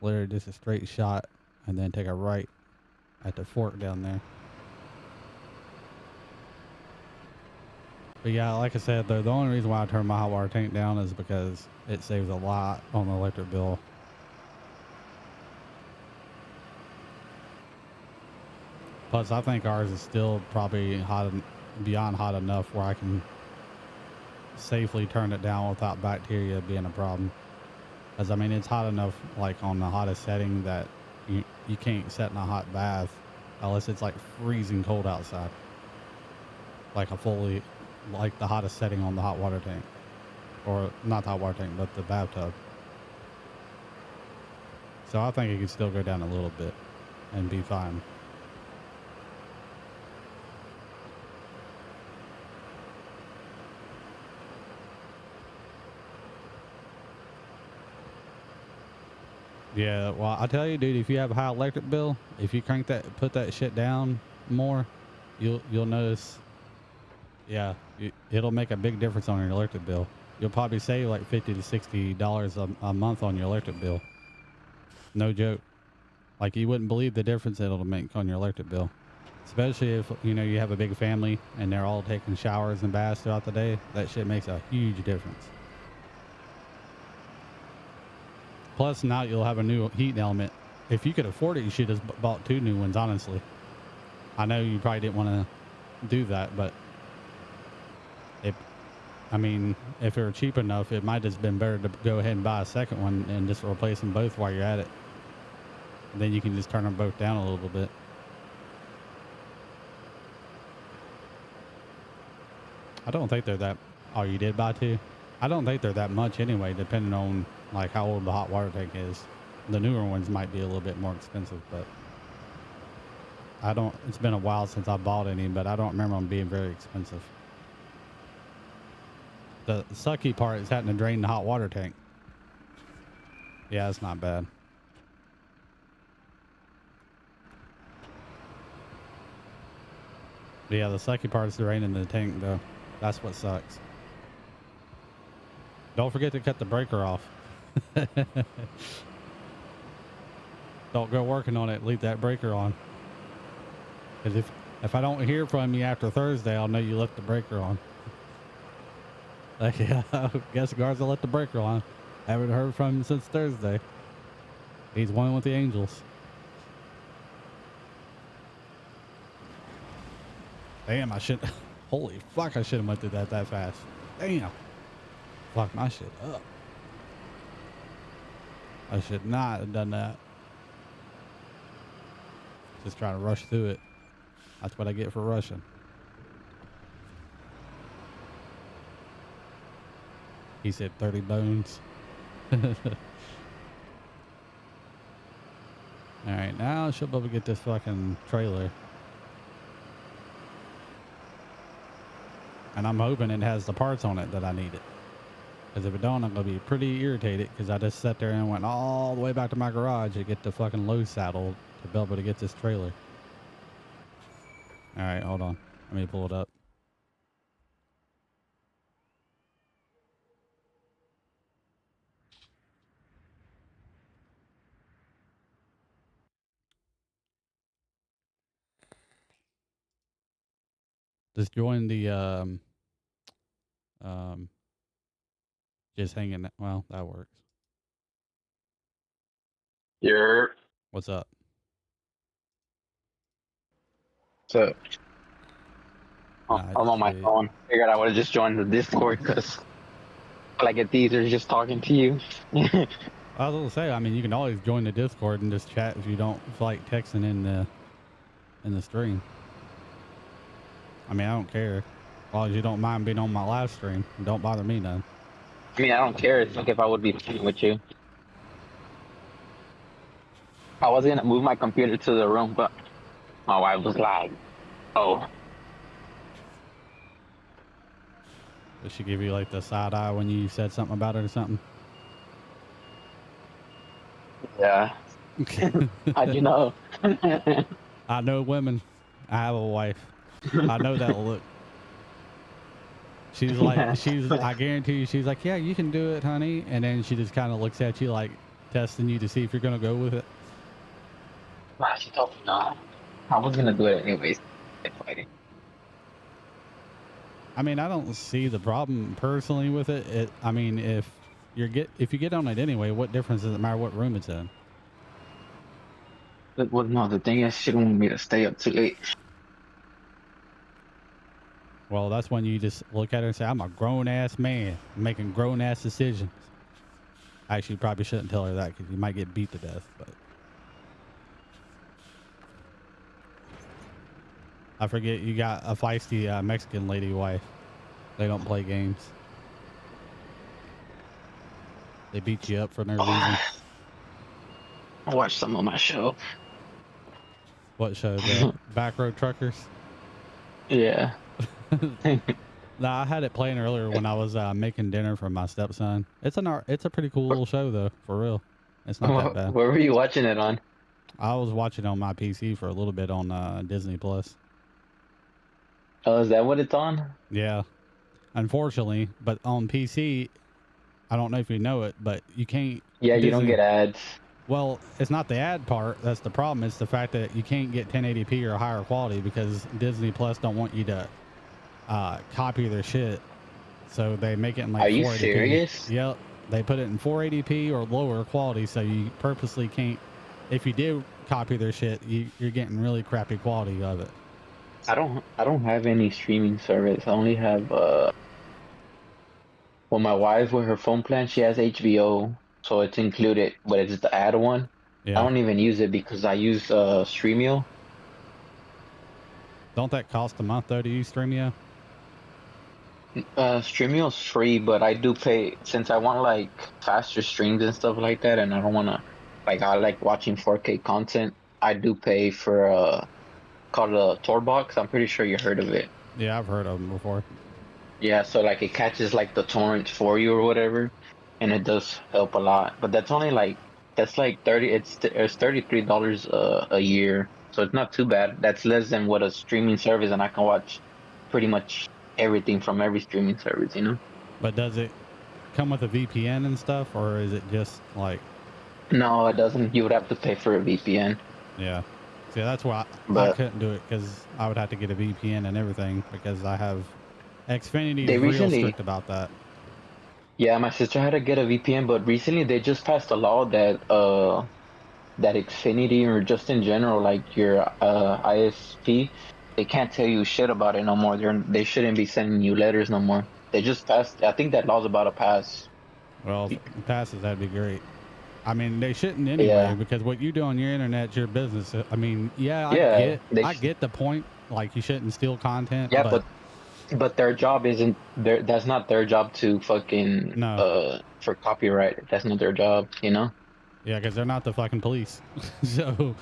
Literally just a straight shot and then take a right at the fork down there. But yeah, like I said, the only reason why I turned my hot water tank down is because it saves a lot on the electric bill. Plus, I think ours is still probably beyond hot enough where I can safely turn it down without bacteria being a problem. Because I mean, it's hot enough, like on the hottest setting, that you can't set in a hot bath unless it's like freezing cold outside. Like like the hottest setting on the hot water tank, or not the hot water tank, but the bathtub. So I think it can still go down a little bit and be fine. Yeah, well, I tell you, dude, if you have a high electric bill, if you put that shit down more, you'll notice. Yeah, it'll make a big difference on your electric bill. You'll probably save like $50 to $60 a month on your electric bill. No joke. Like you wouldn't believe the difference it'll make on your electric bill. Especially if, you have a big family and they're all taking showers and baths throughout the day. That shit makes a huge difference. Plus now you'll have a new heat element if you could afford it, you should have bought 2 new ones, honestly. I know you probably didn't want to do that, but I mean, if it were cheap enough, it might have been better to go ahead and buy a second one and just replace them both while you're at it. And then you can just turn them both down a little bit. I don't think they're that. Oh, you did buy 2? I don't think they're that much anyway, depending on like how old the hot water tank is. The newer ones might be a little bit more expensive, but I don't. It's been a while since I bought any, but I don't remember them being very expensive. The sucky part is having to drain the hot water tank. Yeah, it's not bad. But yeah, the sucky part is draining the tank, though. That's what sucks. Don't forget to cut the breaker off. Don't go working on it. Leave that breaker on. Because if I don't hear from you after Thursday, I'll know you left the breaker on. Like, yeah, I guess Garza left the breaker on. Haven't heard from him since Thursday. He's one with the Angels. Damn, I should. Holy fuck, I should have went through that fast. Damn. Fuck my shit up. I should not have done that. Just trying to rush through it. That's what I get for rushing. He said 30 bones. Alright, now I should be able to get this fucking trailer. And I'm hoping it has the parts on it that I need it. Because if it don't, I'm going to be pretty irritated because I just sat there and went all the way back to my garage to get the fucking low saddle to be able to get this trailer. Alright, hold on. Let me pull it up. Just join the just hanging. Well, that works. You're. What's up? So, I'm on my phone. Figured I would have just joined the Discord because I get these are just talking to you. I was gonna say, I mean, you can always join the Discord and just chat if you don't like texting in the stream. I mean, I don't care. As long as you don't mind being on my live stream, don't bother me none. I mean, I don't care. It's like if I would be playing with you. I was gonna move my computer to the room, but my wife was like, "Oh." Did she give you like the side eye when you said something about it or something? Yeah. How'd you know? I know women. I have a wife. I know that look. She's like, I guarantee you, she's like, yeah, you can do it, honey. And then she just kind of looks at you like testing you to see if you're going to go with it. Wow, she told me no. I was going to do it anyways. Fighting. I mean, I don't see the problem personally with it. I mean, if you get on it anyway, what difference does it matter what room it's in? Well, no, the thing is, she didn't want me to stay up too late. Well, that's when you just look at her and say, I'm a grown-ass man making grown-ass decisions. Actually, you probably shouldn't tell her that because you might get beat to death. But I forget you got a feisty Mexican lady wife. They don't play games. They beat you up for no reason. I watched some of my show. What show? The Back Road Truckers? Yeah. Nah, I had it playing earlier when I was making dinner for my stepson. It's a pretty cool little show though, for real. It's not that bad. Where were you watching it on? I was watching it on my PC for a little bit on Disney Plus. Oh, is that what it's on? Yeah, unfortunately, but on PC, I don't know if you know it, but you can't. Yeah, you don't get ads. Well, it's not the ad part. That's the problem. It's the fact that you can't get 1080p or higher quality because Disney Plus don't want you to copy their shit. So they make it in like 480p. Are you serious? Yep. They put it in 480p or lower quality, so you purposely can't if you do copy their shit, you're getting really crappy quality of it. I don't have any streaming service. I only have well, my wife with her phone plan, she has HBO, so it's included, but it's the add one. I Yeah. don't even use it because I use Streamio. Don't that cost a month though to use Streamio? Streamio's free, but I do pay since I want like faster streams and stuff like that, and I don't wanna like I like watching 4K content. I do pay for called a Tor box. I'm pretty sure you heard of it. Yeah, I've heard of them before. Yeah, so like it catches like the torrents for you or whatever, and it does help a lot. But that's only like that's like 30. It's $33 a year, so it's not too bad. That's less than what a streaming service, and I can watch pretty much everything from every streaming service. You know. But does it come with a VPN and stuff, or is it just like? No, it doesn't. You would have to pay for a VPN. Yeah. See, that's why I But couldn't do it, because I would have to get a VPN and everything, because I have Xfinity they is real recently, strict about that. yeah, my sister had to get a VPN, but recently they just passed a law that that Xfinity or just in general, like your ISP, they can't tell you shit about it no more. They shouldn't be sending you letters no more. They just passed. I think that law's about to pass. Well, if it passes, that'd be great. I mean, they shouldn't anyway, Yeah, because what you do on your internet's your business. I mean, yeah, yeah, I get the point. Like, you shouldn't steal content, yeah, but but their job isn't their. That's not their job to fucking no. for copyright. That's not their job. You know. Yeah, because they're not the fucking police. So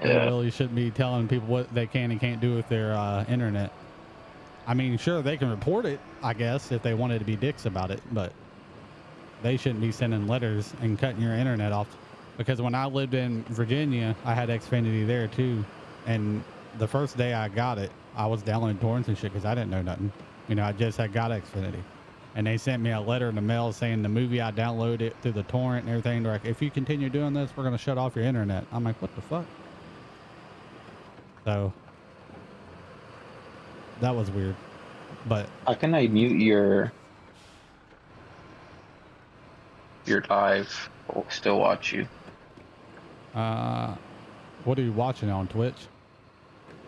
they Yeah. really shouldn't be telling people what they can and can't do with their internet. I mean, sure, they can report it, I guess, if they wanted to be dicks about it, but they shouldn't be sending letters and cutting your internet off. Because when I lived in Virginia, I had Xfinity there too. And the first day I got it, I was downloading torrents and shit because I didn't know nothing. You know, I just had got Xfinity. And they sent me a letter in the mail saying the movie I downloaded through the torrent and everything. They're like, if you continue doing this, we're going to shut off your internet. I'm like, what the fuck? So that was weird. But How can I mute your live or still watch you? what are you watching on Twitch?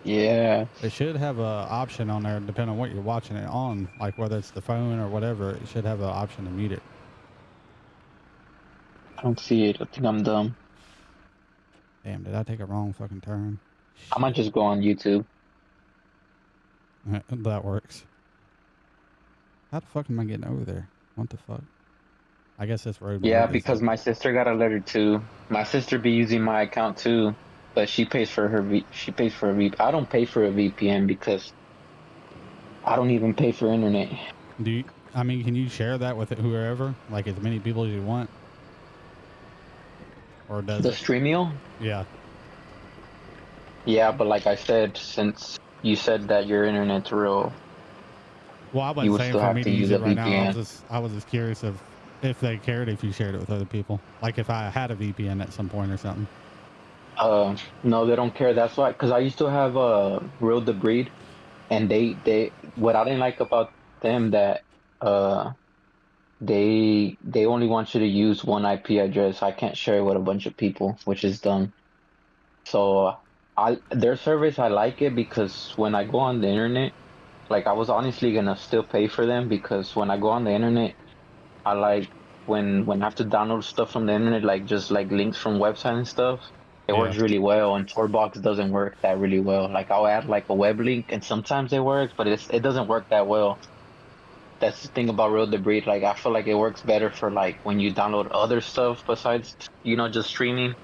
Yeah, It should have a option on there, depending on what you're watching it on, like whether it's the phone or whatever. It should have an option to mute it. I don't see it. I think I'm dumb. Damn, did I take a wrong fucking turn? I might just go on YouTube. That works. How the fuck am I getting over there? What the fuck? I guess this road. Yeah, because my sister got a letter too. My sister be using my account too, but she pays for she pays for a I don't pay for a VPN because I don't even pay for internet. Do you? I mean, can you share that with whoever, like as many people as you want, or does The it? Streamio? Yeah. Yeah, but like I said, since you said that your internet's real, Well, I you wasn't would saying still for have me to to use use a it right now. VPN. I was just curious if they cared if you shared it with other people, like if I had a VPN at some point or something. No, they don't care. That's why, because I used to have Real the Breed, and they what I didn't like about them that uh they only want you to use one IP address. I can't share it with a bunch of people, which is dumb. So I their service I like it because when I go on the internet, like I was honestly gonna still pay for them because when I go on the internet, I like when I have to download stuff from the internet, like just like links from website and stuff. It Yeah. works really well, and Torbox doesn't work that really well. Like I'll add like a web link, and sometimes it works, but it doesn't work that well. That's the thing about Real the Breed. Like I feel like it works better for like when you download other stuff besides just streaming.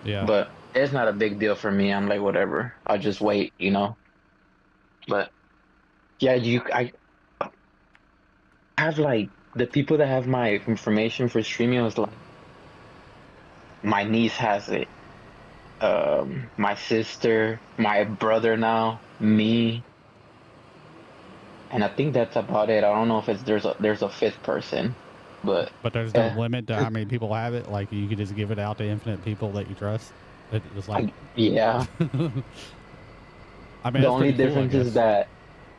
Yeah. But it's not a big deal for me. I'm like whatever. I'll just wait. But yeah, I have like the people that have my information for streaming is like my niece has it, my sister, my brother now, me, and I think that's about it. I don't know if there's a fifth person, but But there's no yeah, limit to how many people have it. Like you could just give it out to infinite people that you trust. It was like, yeah. I mean, The that's only pretty cool, I difference is guess. that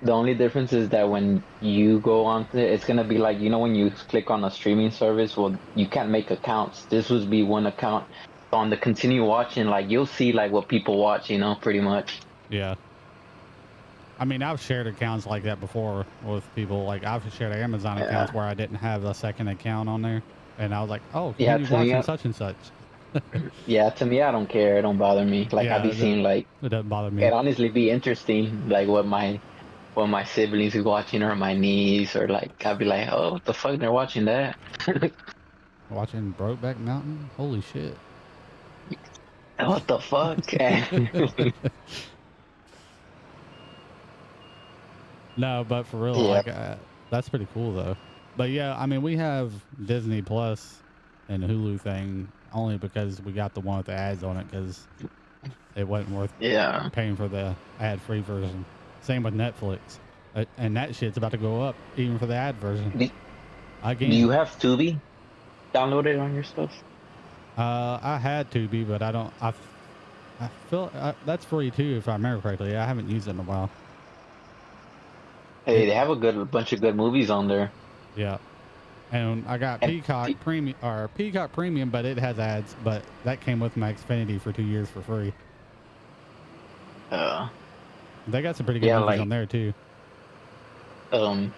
the only difference is that when you go on to it, it's gonna be like when you click on a streaming service, well, you can't make accounts. This would be one account. on the continue watching, like you'll see like what people watch, pretty much. Yeah. I mean, I've shared accounts like that before with people. Like I've shared Amazon accounts Yeah, where I didn't have a second account on there, and I was like, "Oh, yeah. continue To me, watching such and such." yeah, to me, I don't care. It don't bother me. Like I Yeah, be seeing like it doesn't bother me. it honestly be interesting, like what my siblings be watching or my niece or like I'd be like, oh, what the fuck, they're watching that. Watching Brokeback Mountain. Holy shit. What the fuck? No, but for real, Yeah. like that's pretty cool though. But yeah, I mean, we have Disney Plus and Hulu thing only because we got the one with the ads on it because it wasn't worth Yeah. paying for the ad-free version. Same with Netflix, and that shit's about to go up even for the ad version Do, do again. you have Tubi downloaded on your stuff? I had Tubi, but I don't. I feel that's free too, if I remember correctly. I haven't used it in a while. Hey, It they have a bunch of good movies on there. Yeah, and I got And Peacock Premium, but it has ads. But that came with my Xfinity for 2 years for free. uh, They got some pretty good yeah, movies on like there too. um,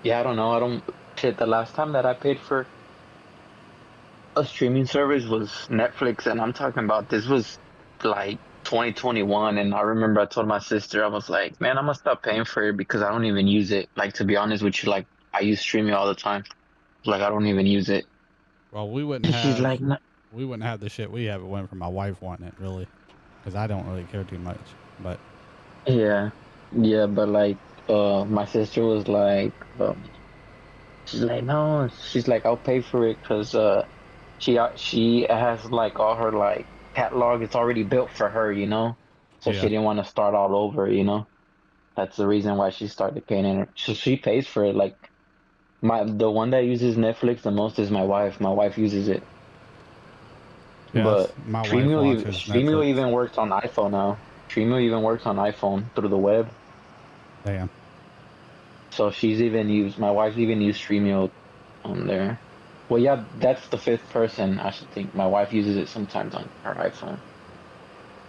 yeah, I don't know. I don't shit. The last time that I paid for a streaming service was Netflix, and I'm talking about this was like 2021. And I remember I told my sister, I was like, man, I'm gonna stop paying for it because I don't even use it. Like, to be honest with you, like I use streaming all the time. Like I don't even use it. Well, we wouldn't And she's have like, "No." the shit we have. It went from my wife wanting it really, because I don't really care too much. But Yeah, yeah, but like, my sister was like, she's like, no, she's like, I'll pay for it because she has like all her like catalog. It's already built for her, so she yeah, didn't want to start all over. That's the reason why she started paying it. So she pays for it. Like the one that uses Netflix the most is my wife. My wife uses it, yes, but my wife watches Streamio Netflix. even works on iPhone now. Streamio even works on iPhone through the web. Damn. So my wife's even used Streamio on there. Well, yeah, that's the fifth person, I should think. My wife uses it sometimes on her iPhone.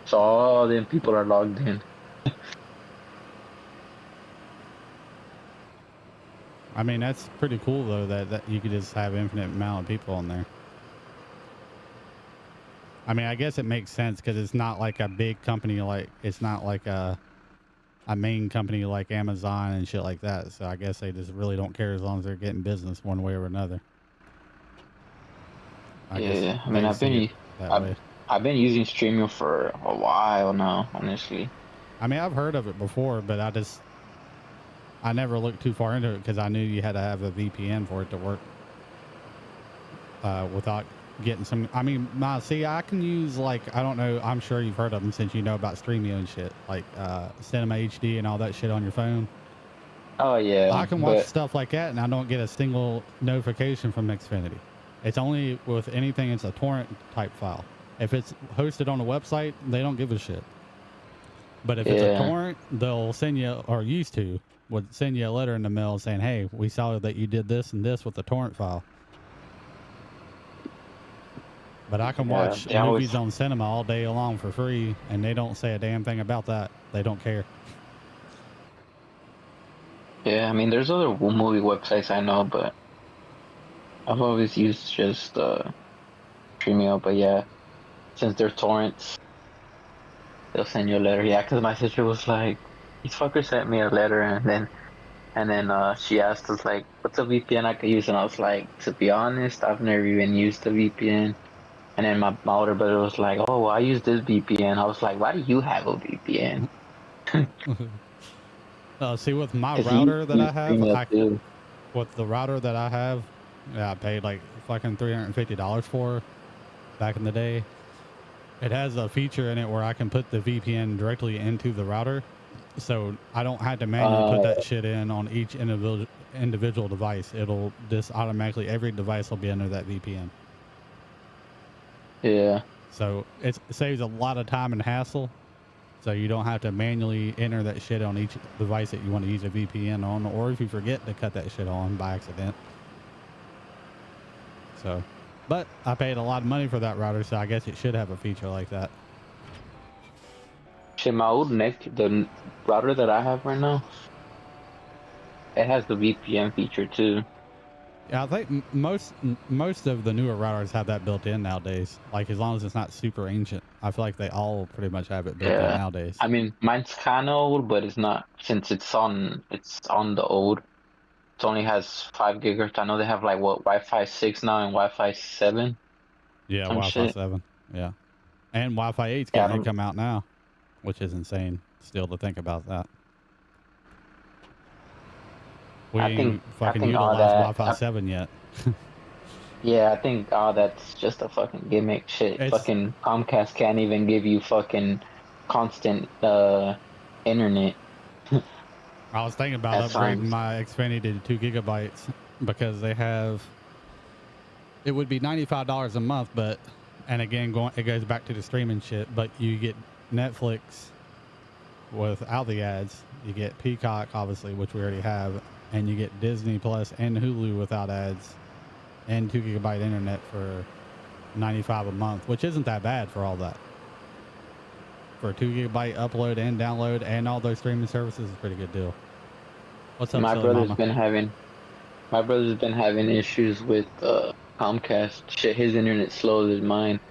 So all them people are logged in. I mean, that's pretty cool though that you could just have infinite amount of people on there. I mean, I guess it makes sense because it's not like a big company, like it's not like a main company like Amazon and shit like that. So I guess they just really don't care as long as they're getting business one way or another. I guess Yeah, I mean, they see it that I've, way. I've been using Streamio for a while now, honestly. I mean, I've heard of it before, but I never looked too far into it because I knew you had to have a VPN for it to work without getting some. I mean, see, I can use like, I don't know. I'm sure you've heard of them since you know about Streamio and shit, like Cinema HD and all that shit on your phone. Oh I yeah, can watch but stuff like that and I don't get a single notification from Xfinity. It's only with anything, it's a torrent type file. If it's hosted on a website, they don't give a shit. But if it's a yeah, torrent, they'll send you, or used to, would send you a letter in the mail saying, hey, we saw that you did this and this with the torrent file. But I can yeah, watch they always, movies on cinema all day long for free and they don't say a damn thing about that. They don't care. yeah. I mean, there's other movie websites I know, but I've always used just Streamio. But yeah, since they're torrents, they'll send you a letter. Yeah, because my sister was like, these fuckers sent me a letter, and then she asked us like, what's a VPN I could use? And I was like, to be honest, I've never even used a VPN. And then my older brother was like, oh, well, I use this VPN. I was like, why do you have a VPN? See, with my Because he router that I used have, Streamio too. with the router that I have, yeah, I paid like fucking $350 for back in the day. It has a feature in it where I can put the VPN directly into the router, so I don't have to manually put that Uh, shit in on each individual device. It'll just automatically, every device will be under that VPN. yeah, So it saves a lot of time and hassle. So you don't have to manually enter that shit on each device that you want to use a VPN on, or if you forget to cut that shit on by accident. So But I paid a lot of money for that router, so I guess it should have a feature like that. Shit, my old Nick, the router that I have right now, it has the VPN feature too. Yeah, I think most of the newer routers have that built in nowadays. Like, as long as it's not super ancient, I feel like they all pretty much have it built in Yeah. nowadays. I mean, mine's kind of old, but it's not since it's on the old. It only has 5 gigahertz. I know they have like what Wi-Fi 6 now and Wi-Fi 7, Yeah, some Wi-Fi shit. 7. Yeah, and Wi-Fi 8's Yeah, I getting ready to don't. come out now, which is insane. Still to think about that. We I think ain't I fucking think all utilized that. Wi-Fi 7 yet. Yeah, I think all that's just a fucking gimmick shit. It's Fucking Comcast can't even give you fucking constant internet I was thinking about at upgrading times. my Xfinity to 2 gigabytes because they have. It would be $95 a month, but and again, it goes back to the streaming shit. But you get Netflix without the ads. You get Peacock, obviously, which we already have, and you get Disney Plus and Hulu without ads, and 2 gigabyte internet for 95 a month, which isn't that bad for all that. For a 2 gigabyte upload and download and all those streaming services is a pretty good deal. What's up, My silly brother's mama? been having my brother's been having issues with Comcast. Shit, his internet's slower than mine.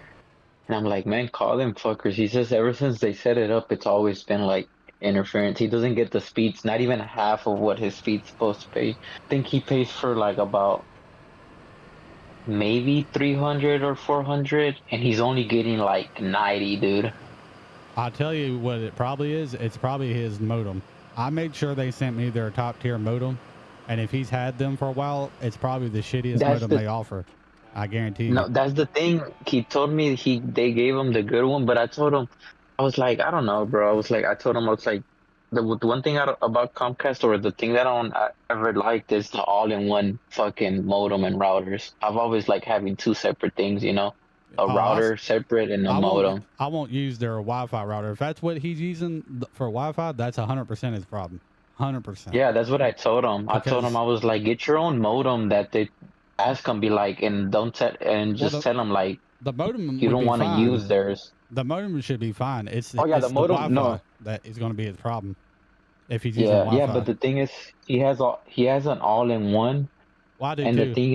And I'm like, man, call them fuckers. He says ever since they set it up, it's always been like interference. He doesn't get the speeds, not even half of what his speed's supposed to pay. I think he pays for like about maybe 300 or 400, and he's only getting like 90, dude. I'll tell you what it probably is. It's probably his modem. I made sure they sent me their top tier modem. And if he's had them for a while, it's probably the shittiest That's modem the they offer. I guarantee you. No, that's the thing. He told me they gave him the good one, but I told him I was like, I don't know, bro. I told him I was like the one thing about Comcast, or the thing that I ever liked, is the all-in-one fucking modem and routers. I've always liked having two separate things, a Oh, router separate and a modem. I won't use their Wi-Fi router. If that's what he's using for Wi-Fi, that's 100% his problem. 100%. Yeah, that's what I told him. I told him Because I was like, get your own modem that they ask can be like, and don't set and well, just tell them like the modem you would don't be want to fine. use theirs. The modem should be fine. Oh yeah, the It's the modem. Wi-Fi No. that is going to be his problem if he's using Yeah, but Wi-Fi. the thing is, he has an all-in-one, Well, I do and the too. thing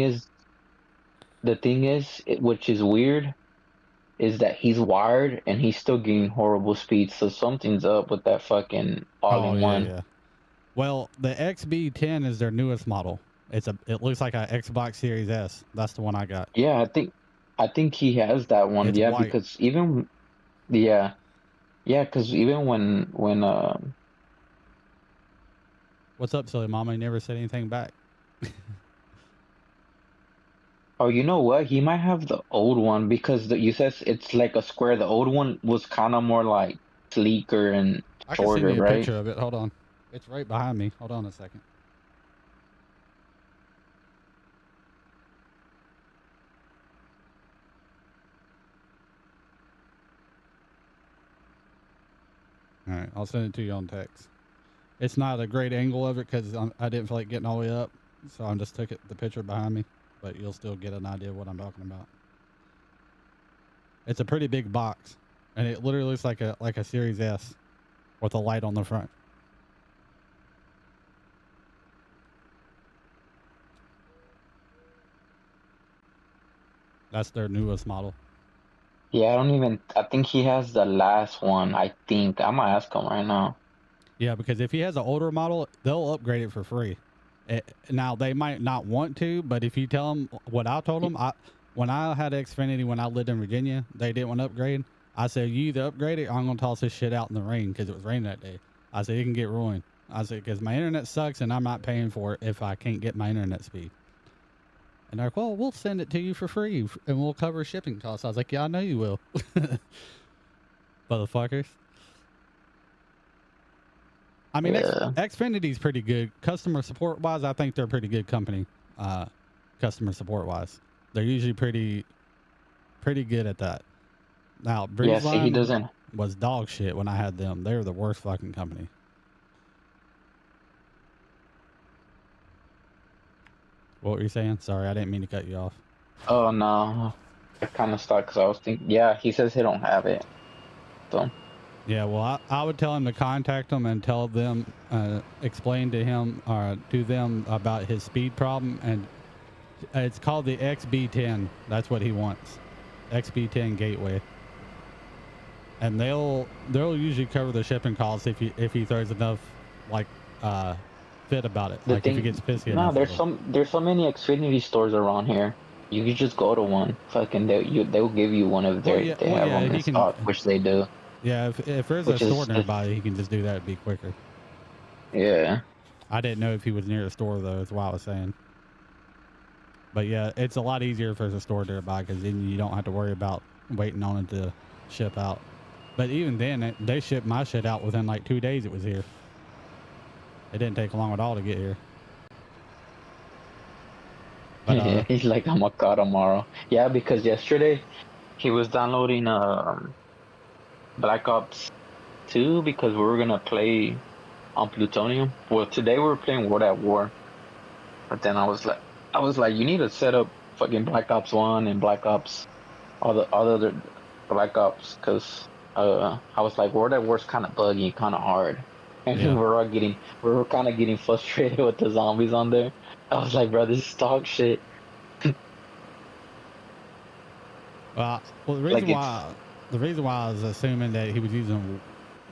is, which is weird, is that he's wired and he's still getting horrible speeds. So something's up with that fucking Oh yeah, all-in-one. yeah. Well, the XB10 is their newest model. It looks like a Xbox Series S. That's the one I got. Yeah, I think he has that one. It's Yeah, white. because even yeah, yeah, because even when What's up, silly mama? You never said anything back. oh, you know what? He might have the old one because you says it's like a square. The old one was kind of more like sleeker and I can send shorter, you a right? picture of it. Hold on. It's right behind me. Hold on a second. All right, I'll send it to you on text. It's not a great angle of it because I didn't feel like getting all the way up, so I just took the picture behind me. But you'll still get an idea of what I'm talking about. It's a pretty big box, and it literally looks like a Series S with a light on the front. That's their newest model. Yeah, I think he has the last one. I think. I'm gonna ask him right now. Yeah, because if he has an older model, they'll upgrade it for free. Now they might not want to, but if you tell them what I told them, when I had Xfinity when I lived in Virginia, they didn't want to upgrade. I said, you either upgrade it or I'm gonna toss this shit out in the rain because it was raining that day. I said it can get ruined. I said because my internet sucks and I'm not paying for it if I can't get my internet speed. And they're like, well, we'll send it to you for free and we'll cover shipping costs. I was like, yeah, I know you will, motherfuckers. I mean, Yeah. Xfinity's pretty good. Customer support wise, I think they're a pretty good company. Customer support wise, they're usually pretty good at that. Now, Yeah, see, he Breezeline doesn't. was dog shit when I had them. They were the worst fucking company. What were you saying? Sorry, I didn't mean to cut you off. Oh no, I kind of stopped because I was thinking. Yeah, he says he don't have it. So Yeah, well, I would tell him to contact them and tell them, explain to him or to them about his speed problem, and it's called the XB10. That's what he wants, XB10 gateway, and they'll usually cover the shipping costs if he throws enough like uh fit about it, the like if he thing, gets pissy no, enough with them. there's so many Xfinity stores around here. You could just go to one. Fucking they'll give you one if they Well, have yeah, them in he can. stock, which they do. Yeah, if there's a Which store is just nearby, he can just do that. It'd be quicker. yeah. I didn't know if he was near a store though. That's why I was saying. But yeah, it's a lot easier if there's a store nearby because then you don't have to worry about waiting on it to ship out. But even then, they shipped my shit out within like 2 days. It was here. It didn't take long at all to get here. But Yeah, he's like, I'm a car tomorrow. Yeah, because yesterday he was downloading Black Ops 2 because we were gonna play on Plutonium. Well, today we were playing World at War, but then I was like, you need to set up fucking Black Ops 1 and Black Ops all the other Black Ops because I was like, World at War's kind of buggy, kind of hard, and yeah. we were kind of getting frustrated with the zombies on there. I was like, bro, this is dog shit. Well, Like it's the reason why I was assuming that he was using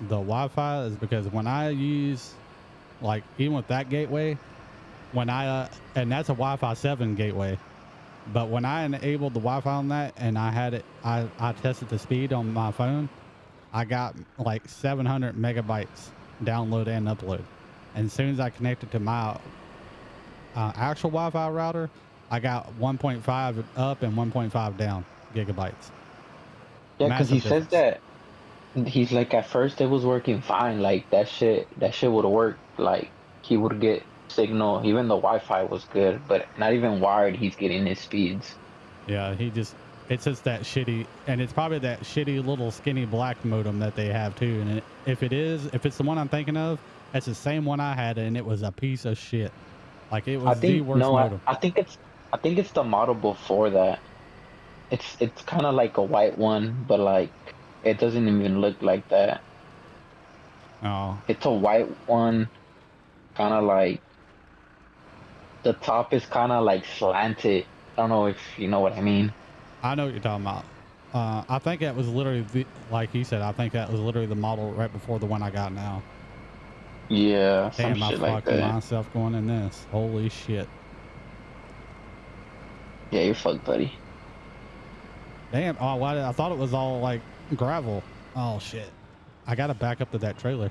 the Wi-Fi is because when I use, like, even with that gateway, when and that's a Wi-Fi 7 gateway, but when I enabled the Wi-Fi on that and I tested the speed on my phone, I got like 700 megabytes download and upload. And as soon as I connected to my actual Wi-Fi router, I got 1.5 up and 1.5 down gigabytes. yeah, because he Massive says difference. that he's like at first it was working fine, like that shit would work, like he would get signal, even the Wi-Fi was good, but not even wired, he's getting his speeds. Yeah, it's just that shitty, and it's probably that shitty little skinny black modem that they have too. And if it's the one I'm thinking of, it's the same one I had, and it was a piece of shit. Like it I was the think worst no, modem. I think it's the model before that. It's kind of like a white one, but like it doesn't even look like that. Oh, It's a white one, kind of like the top is kind of like slanted. I don't know if you know what I mean. I know what you're talking about. I think that was literally like you said. I think that was literally the model right before the one I got now. Yeah, some Damn, I shit like fucked that. myself going in this. Holy shit. Yeah, you're fucked, buddy. Damn. Oh, why I thought it was all like gravel. Oh shit. I gotta back up to that trailer.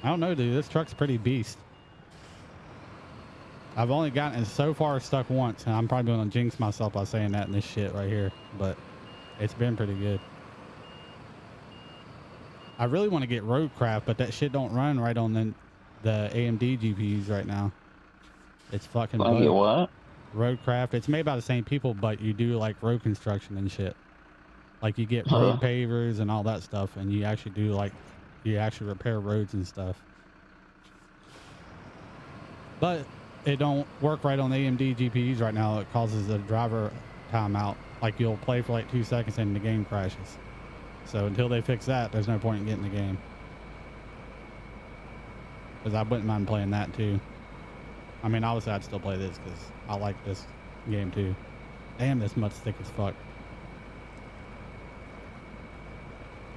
I don't know, dude. This truck's pretty beast. I've only gotten it so far stuck once, and I'm probably gonna jinx myself by saying that in this shit right here. But it's been pretty good. I really want to get Roadcraft, but that shit don't run right on the AMD GPUs right now. It's fucking Wanna get bugged. what? Roadcraft. It's made by the same people, but you do like road construction and shit. Like you get road Uh, pavers and all that stuff, and you actually do like you actually repair roads and stuff. But it don't work right on the AMD GPUs right now. It causes the driver timeout. Like you'll play for like 2 seconds and the game crashes. So until they fix that, there's no point in getting the game. Because I wouldn't mind playing that too. I mean, obviously I'd still play this because I like this game too. Damn, this mud's thick as fuck.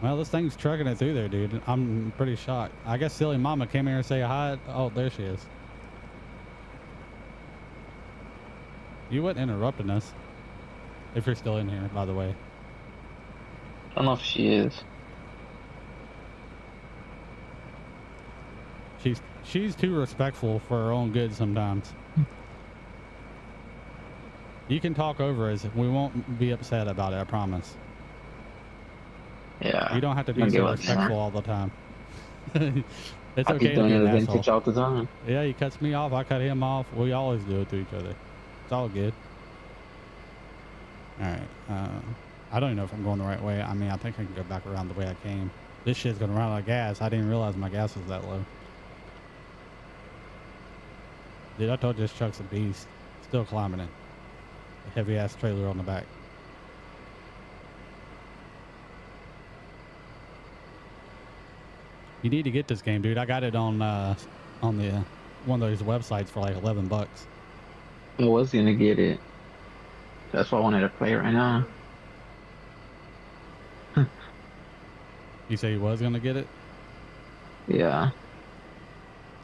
Well, this thing's trucking it through there, dude. I'm pretty shocked. I guess Silly Mama came here and say hi. Oh, there she is. You weren't interrupting us. If you're still in here, by the way. I don't know if she is. She's too respectful for her own good sometimes. You can talk over us. We won't be upset about it, I promise. Yeah, You don't have to I'm be gonna give so up respectful there. all the time. It's I keep okay to doing be it an the asshole. vintage all the time. Yeah, he cuts me off. I cut him off. We always do it to each other. It's all good. All right. I don't even know if I'm going the right way. I mean, I think I can go back around the way I came. This shit's gonna run out of gas. I didn't realize my gas was that low. Dude, I told you this truck's a beast. It's Still climbing it. A heavy ass trailer on the back. You need to get this game, dude. I got it on the one of those websites for like $11. I was gonna get it. That's why I wanted to play right now. You say you was gonna get it? Yeah.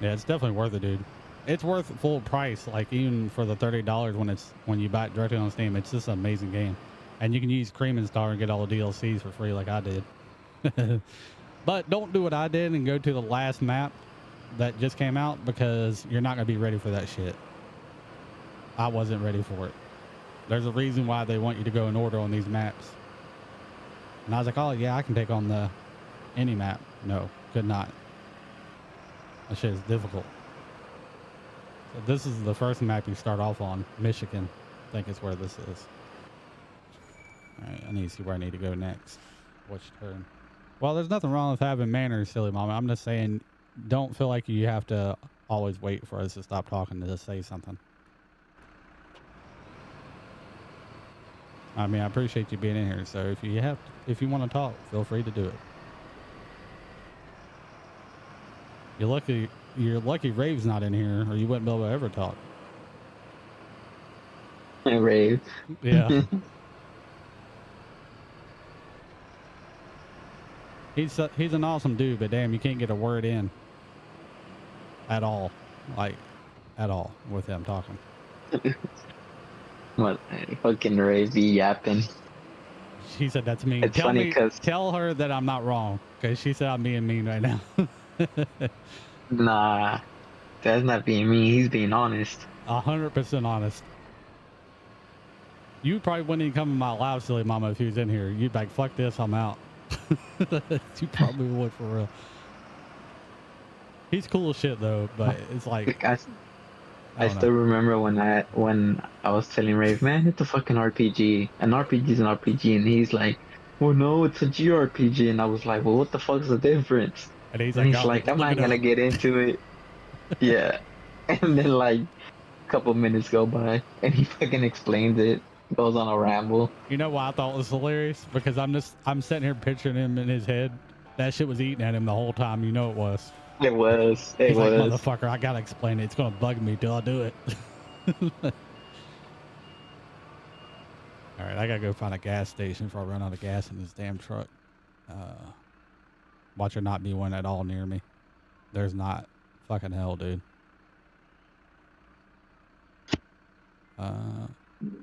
Yeah, it's definitely worth it, dude. It's worth full price, like even for the $30 when you buy it directly on Steam. It's just an amazing game, and you can use Cream Install and get all the DLCs for free, like I did. But don't do what I did and go to the last map that just came out, because you're not gonna be ready for that shit. I wasn't ready for it. There's a reason why they want you to go in order on these maps. And I was like, oh yeah, I can take on any map. No, could not. That shit is difficult. So this is the first map you start off on, Michigan. I think is where this is. Alright, I need to see where I need to go next. Which turn? Well, there's nothing wrong with having manners, silly mama. I'm just saying, don't feel like you have to always wait for us to stop talking to just say something. I mean, I appreciate you being in here, so if you want to talk, feel free to do it. You're lucky Rave's not in here, or you wouldn't be able to ever talk. Rave. Yeah. He's an awesome dude, but damn, you can't get a word in at all, like at all, with him talking. What fucking Rave be yapping? She said that's mean. It's funny because tell her that I'm not wrong, because she said I'm being mean right now. nah, that's not being mean. He's being honest. 100% honest. You probably wouldn't even come in my live, silly mama, if he was in here. You'd be like, fuck this, I'm out. You probably would, for real. He's cool as shit though, but it's like I still remember when I was telling Rave, man, it's a fucking RPG. An RPG is an RPG, and he's like, well, no, it's a GRPG, and I was like, well, what the fuck's the difference? And he's like, I'm not gonna get into it. Yeah, and then like a couple minutes go by, and he fucking explains it. Goes on a ramble. You know why I thought it was hilarious? Because I'm sitting here picturing him in his head. That shit was eating at him the whole time. You know it was. It was. He's like, motherfucker, I gotta explain it. It's gonna bug me till I do it. All right, I gotta go find a gas station before I run out of gas in this damn truck. Watch there not be one at all near me. There's not. Fucking hell, dude.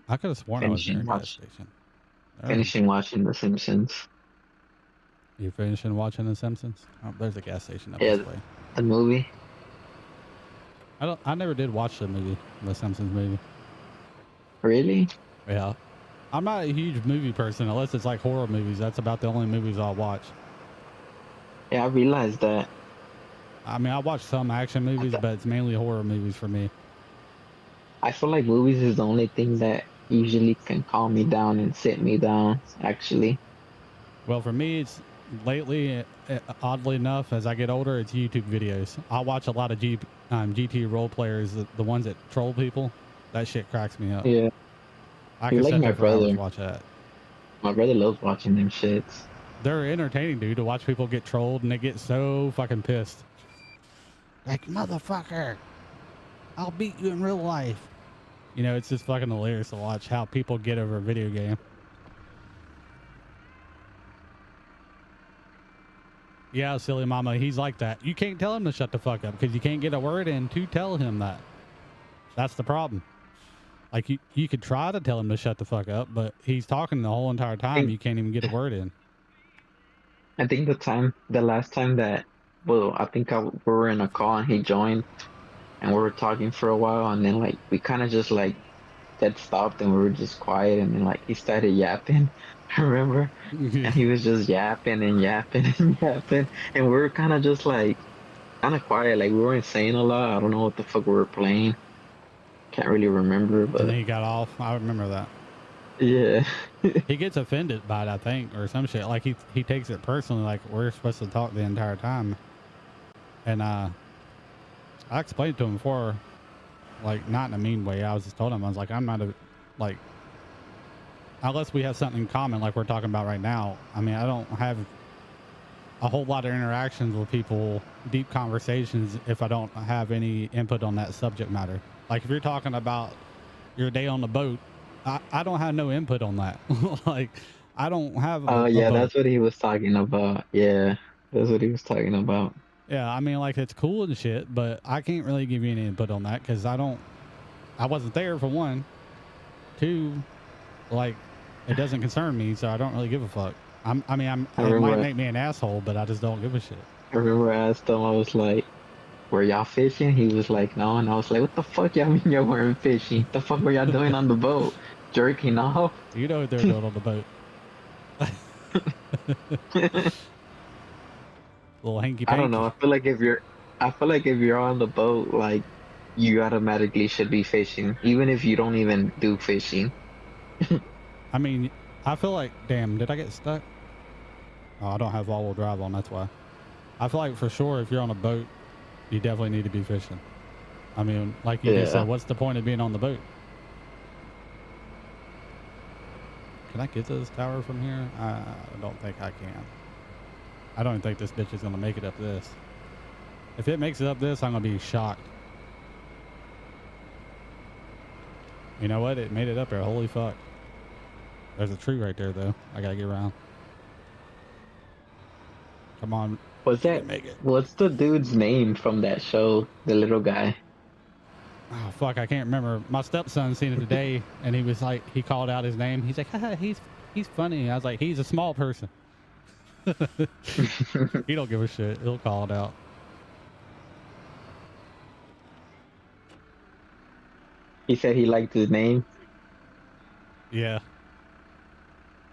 I could have sworn I was near a gas station. Finishing watching The Simpsons. You finishing watching The Simpsons? Oh, there's a gas station up this way. The movie. I never did watch the movie, The Simpsons movie. Really? Yeah. I'm not a huge movie person unless it's like horror movies. That's about the only movies I'll watch. Yeah, I realized that. I mean, I watch some action movies, but it's mainly horror movies for me. I feel like movies is the only thing that usually can calm me down and sit me down, actually. Well, for me, it's lately, oddly enough, as I get older, it's YouTube videos. I watch a lot of GT role players, the ones that troll people. That shit cracks me up. Yeah. I can sit there for hours and watch that. My brother loves watching them shits. They're entertaining, dude, to watch people get trolled, and they get so fucking pissed. Like, motherfucker, I'll beat you in real life. You know, it's just fucking hilarious to watch how people get over a video game. Yeah, silly mama, he's like that. You can't tell him to shut the fuck up because you can't get a word in to tell him that. That's the problem. Like, you could try to tell him to shut the fuck up, but he's talking the whole entire time. You can't even get a word in. I think the last time that, well, I think we were in a call and he joined and we were talking for a while, and then like we kind of just like dead stopped and we were just quiet, and then like he started yapping. I remember, and he was just yapping and yapping and yapping, and we were kind of just like kind of quiet, like we weren't saying a lot. I don't know what the fuck we were playing. Can't really remember, but and then he got off. I remember that. Yeah. He gets offended by it, I think, or some shit. Like he takes it personally, like we're supposed to talk the entire time. And I explained to him before, Like, not in a mean way. I was just told him, I was like, I'm not like, unless we have something in common, like we're talking about right now. I mean, I don't have a whole lot of interactions with people, deep conversations, if I don't have any input on that subject matter. Like, if you're talking about your day on the boat, I don't have no input on that. Like, I don't have Oh a yeah, boat. that's what he was talking about. Yeah, that's what he was talking about. Yeah, I mean, like, it's cool and shit, but I can't really give you any input on that because I wasn't there for one. Two, like, it doesn't concern me, so I don't really give a fuck. I It might remember, make me an asshole, but I just don't give a shit. I remember I asked him, I was like, "Were y'all fishing?" He was like, "No," and I was like, "What the fuck y'all mean y'all weren't fishing? The fuck were y'all doing on the boat? Jerking off?" You know what they're doing on the boat. Little hanky I don't know. panky. I feel like if you're on the boat, like you automatically should be fishing, even if you don't even do fishing. I mean, I feel like, damn, did I get stuck? Oh, I don't have all-wheel drive on, that's why. I feel like for sure if you're on a boat, you definitely need to be fishing. I mean, like you just said, Yeah. what's the point of being on the boat? Can I get to this tower from here? I don't think I can. I don't even think this bitch is going to make it up this. If it makes it up this, I'm going to be shocked. You know what? It made it up there. Holy fuck. There's a tree right there, though. I got to get around. Come on. Was You that can make it. what's the dude's name from that show? The little guy. Oh, fuck. I can't remember. My stepson seen it today, and he was like, he called out his name. He's like, haha, he's funny. I was like, he's a small person. He don't give a shit. He'll call it out. He said he liked his name Yeah.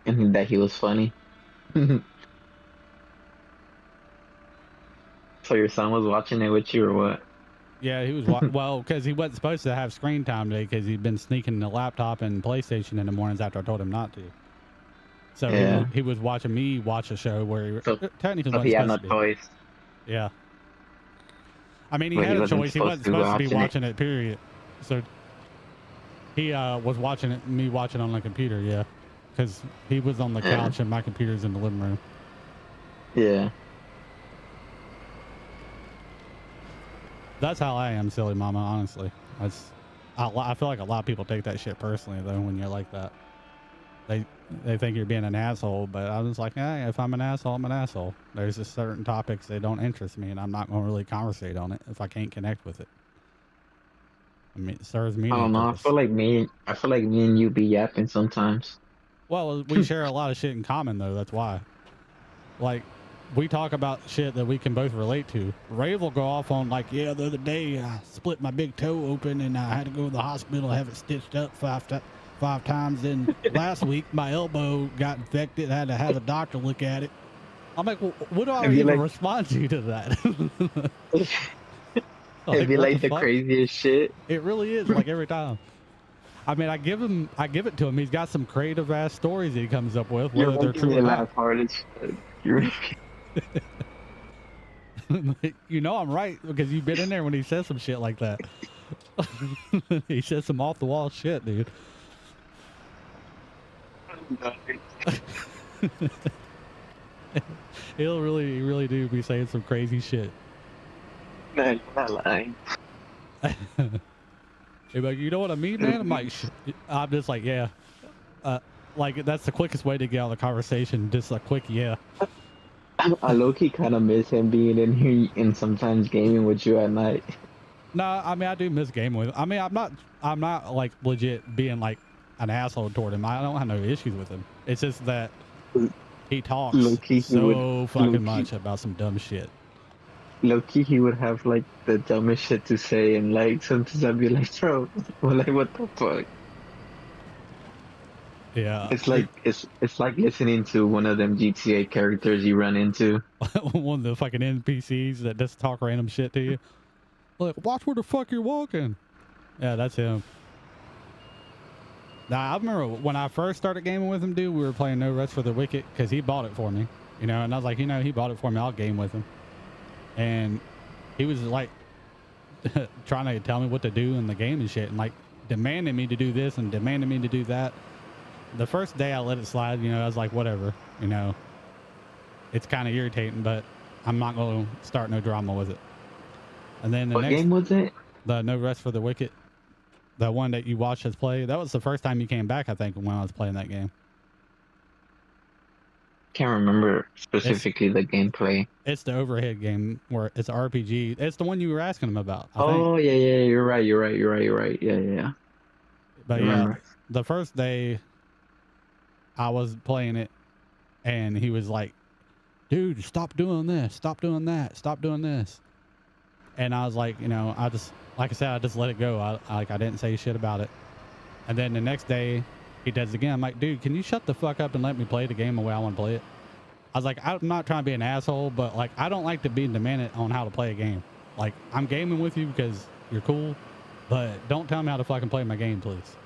and that he was funny. So your son was watching it with you or what? Yeah, he was well because he wasn't supposed to have screen time today because he'd been sneaking the laptop and PlayStation in the mornings after I told him not to. So Yeah. he was watching me watch a show where So he technically so he wasn't had supposed no to be. choice, Yeah, I mean he but he had a wasn't choice. He supposed wasn't to be supposed to be watching it. watching it. Period. So he was watching it, me watching on the computer. Yeah, because he was on the Yeah. couch and my computer's in the living room. Yeah. That's how I am, silly mama. Honestly, I feel like a lot of people take that shit personally though when you're like that. They they think you're being an asshole, but I was like, hey, if I'm an asshole, I'm an asshole. There's just certain topics that don't interest me, and I'm not going to really conversate on it if I can't connect with it. I mean, it serves me I no don't know. purpose. I feel like me and you be yapping sometimes. Well, we share a lot of shit in common, though. That's why. Like, we talk about shit that we can both relate to. Ray will go off on like, yeah, the other day I split my big toe open and I had to go to the hospital, have it stitched up five times. Then last week my elbow got infected, I had to have a doctor look at it. I'm like, well, what do I It'd be even like respond to that? it'd Like, be what the like the fuck? craziest shit. It really is like every time. I mean, I give it to him. He's got some creative ass stories that he comes up with, You're whether they're making true me or not. laugh hard as shit. You're You know I'm right because you've been in there when he says some shit like that. He says some off the wall shit, dude. He really do be saying some crazy shit. Man, you're not lying. He's like, you know what I mean, man? I'm like, I'm just like, yeah. Uh, like that's the quickest way to get out of the conversation. Just a quick, yeah. I low key kind of miss him being in here and sometimes gaming with you at night. No, I mean I do miss gaming with him. I mean I'm not like legit being like an asshole toward him. I don't have no issues with him. It's just that he Low talks key, so low fucking key, much about some dumb shit. low key, he would have like the dumbest shit to say, and like sometimes I'd be like, bro, well, like what the fuck? Yeah, It's like listening to one of them GTA characters you run into. one of the fucking NPCs that just talk random shit to you. Like, watch where the fuck you're walking. Yeah, that's him. Now I remember when I first started gaming with him, dude. We were playing No Rest for the Wicked because he bought it for me, you know. And I was like, you know, he bought it for me. I'll game with him. And he was like, trying to tell me what to do in the game and shit, and like demanding me to do this and demanding me to do that. The first day I let it slide, you know, I was like, whatever, you know, it's kind of irritating, but I'm not going to start no drama with it. And then the What next, game was it? the No Rest for the Wicked, the one that you watched us play, that was the first time you came back, I think, when I was playing that game. Can't remember specifically the gameplay. It's the overhead game where it's an RPG. It's the one you were asking him about, I think. Oh yeah, you're right. Yeah. But yeah, Remember. the first day I was playing it, and he was like, dude, stop doing this, stop doing that, stop doing this. And I was like, you know, I just, like I said, I just let it go. I didn't say shit about it. And then the next day he does it again. I'm like, dude, can you shut the fuck up and let me play the game the way I want to play it? I was like, I'm not trying to be an asshole, but like, I don't like to be demanded on how to play a game. Like, I'm gaming with you because you're cool, but don't tell me how to fucking play my game, please.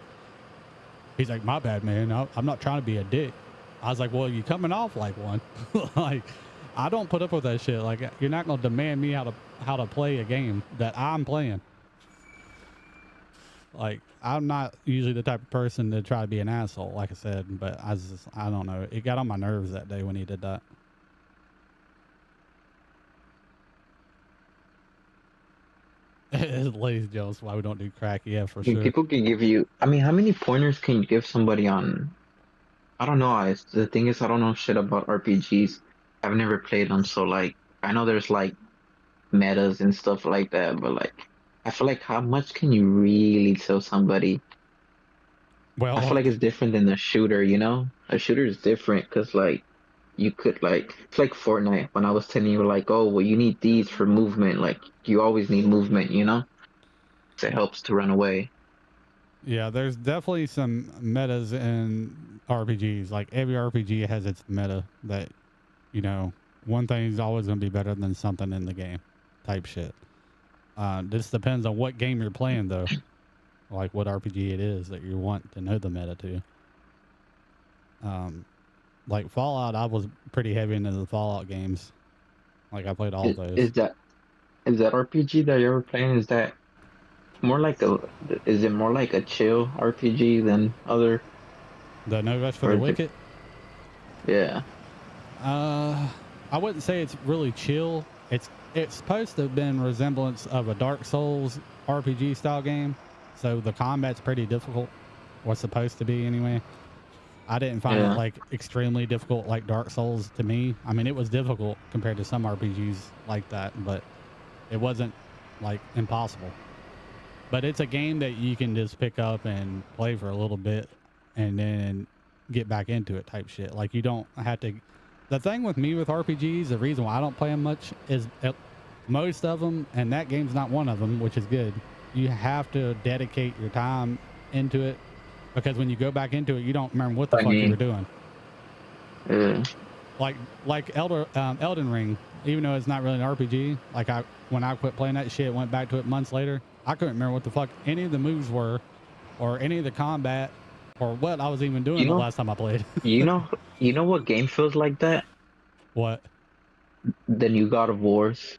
He's like, my bad, man. I'm not trying to be a dick. I was like, well, you coming off like one. Like, I don't put up with that shit. Like, you're not gonna demand me how to play a game that I'm playing. Like, I'm not usually the type of person to try to be an asshole, like I said, but I don't know. It got on my nerves that day when he did that. Ladies Jones, why we don't do crack? Yeah, for sure. People can give you. I mean, how many pointers can you give somebody on? I don't know. The thing is, I don't know shit about RPGs. I've never played them, so like, I know there's like metas and stuff like that, but like, I feel like how much can you really tell somebody? I feel Well, like it's different than a shooter, you know? A shooter is different because like you could like it's like Fortnite when I was telling you like, oh well you need these for movement, like you always need movement, you know? 'Cause it helps to run away. yeah, there's definitely some metas in RPGs. Like every RPG has its meta that, you know, one thing is always going to be better than something in the game type shit. This depends on what game you're playing though. Like what RPG it is that you want to know the meta to. Um, like Fallout, I was pretty heavy into the Fallout games. Like I played all Is, those. is that is that RPG that you're playing? Is that more like a is it more like a chill RPG than other The No Rest for or the is it Wicked. yeah. Uh, I wouldn't say it's really chill. It's supposed to have been resemblance of a Dark Souls RPG style game, so the combat's pretty difficult. What's supposed to be anyway. I didn't find it Yeah. like extremely difficult like Dark Souls to me. I mean, it was difficult compared to some RPGs like that, but it wasn't like impossible. But it's a game that you can just pick up and play for a little bit and then get back into it type shit. Like you don't have to. The thing with me with RPGs, the reason why I don't play them much is most of them, and that game's not one of them, which is good. You have to dedicate your time into it because when you go back into it, you don't remember what the I fuck you were mean, doing. yeah. Like Elden Ring, even though it's not really an RPG. Like when I quit playing that shit, went back to it months later, I couldn't remember what the fuck any of the moves were, or any of the combat, or what I was even doing You the know, last time I played. you know, you know what game feels like that? What? The new God of Wars.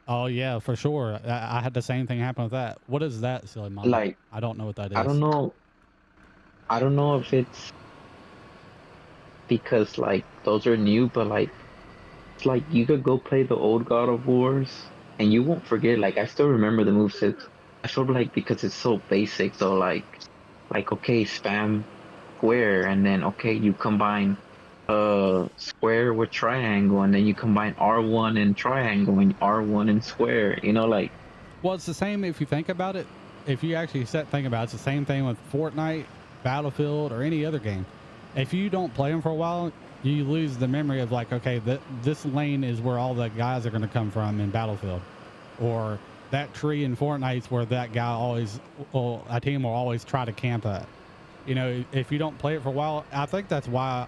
Oh yeah, for sure. I had the same thing happen with that. What is that, silly mama? Like, I don't know what that I don't is. know, I don't know if it's because like those are new, but like it's like you could go play the old God of Wars and you won't forget. Like I still remember the movesets. I feel like because it's so basic, so like okay, spam square and then okay, you combine square with triangle and then you combine R1 and triangle and R1 and square, you know, like Well, it's the same if you think about it. If you actually think about it, it's the same thing with Fortnite, Battlefield, or any other game. If you don't play them for a while, you lose the memory of like, okay, this lane is where all the guys are going to come from in Battlefield, or that tree in Fortnite's where that guy always, well, a team will always try to camp at. You know, if you don't play it for a while, I think that's why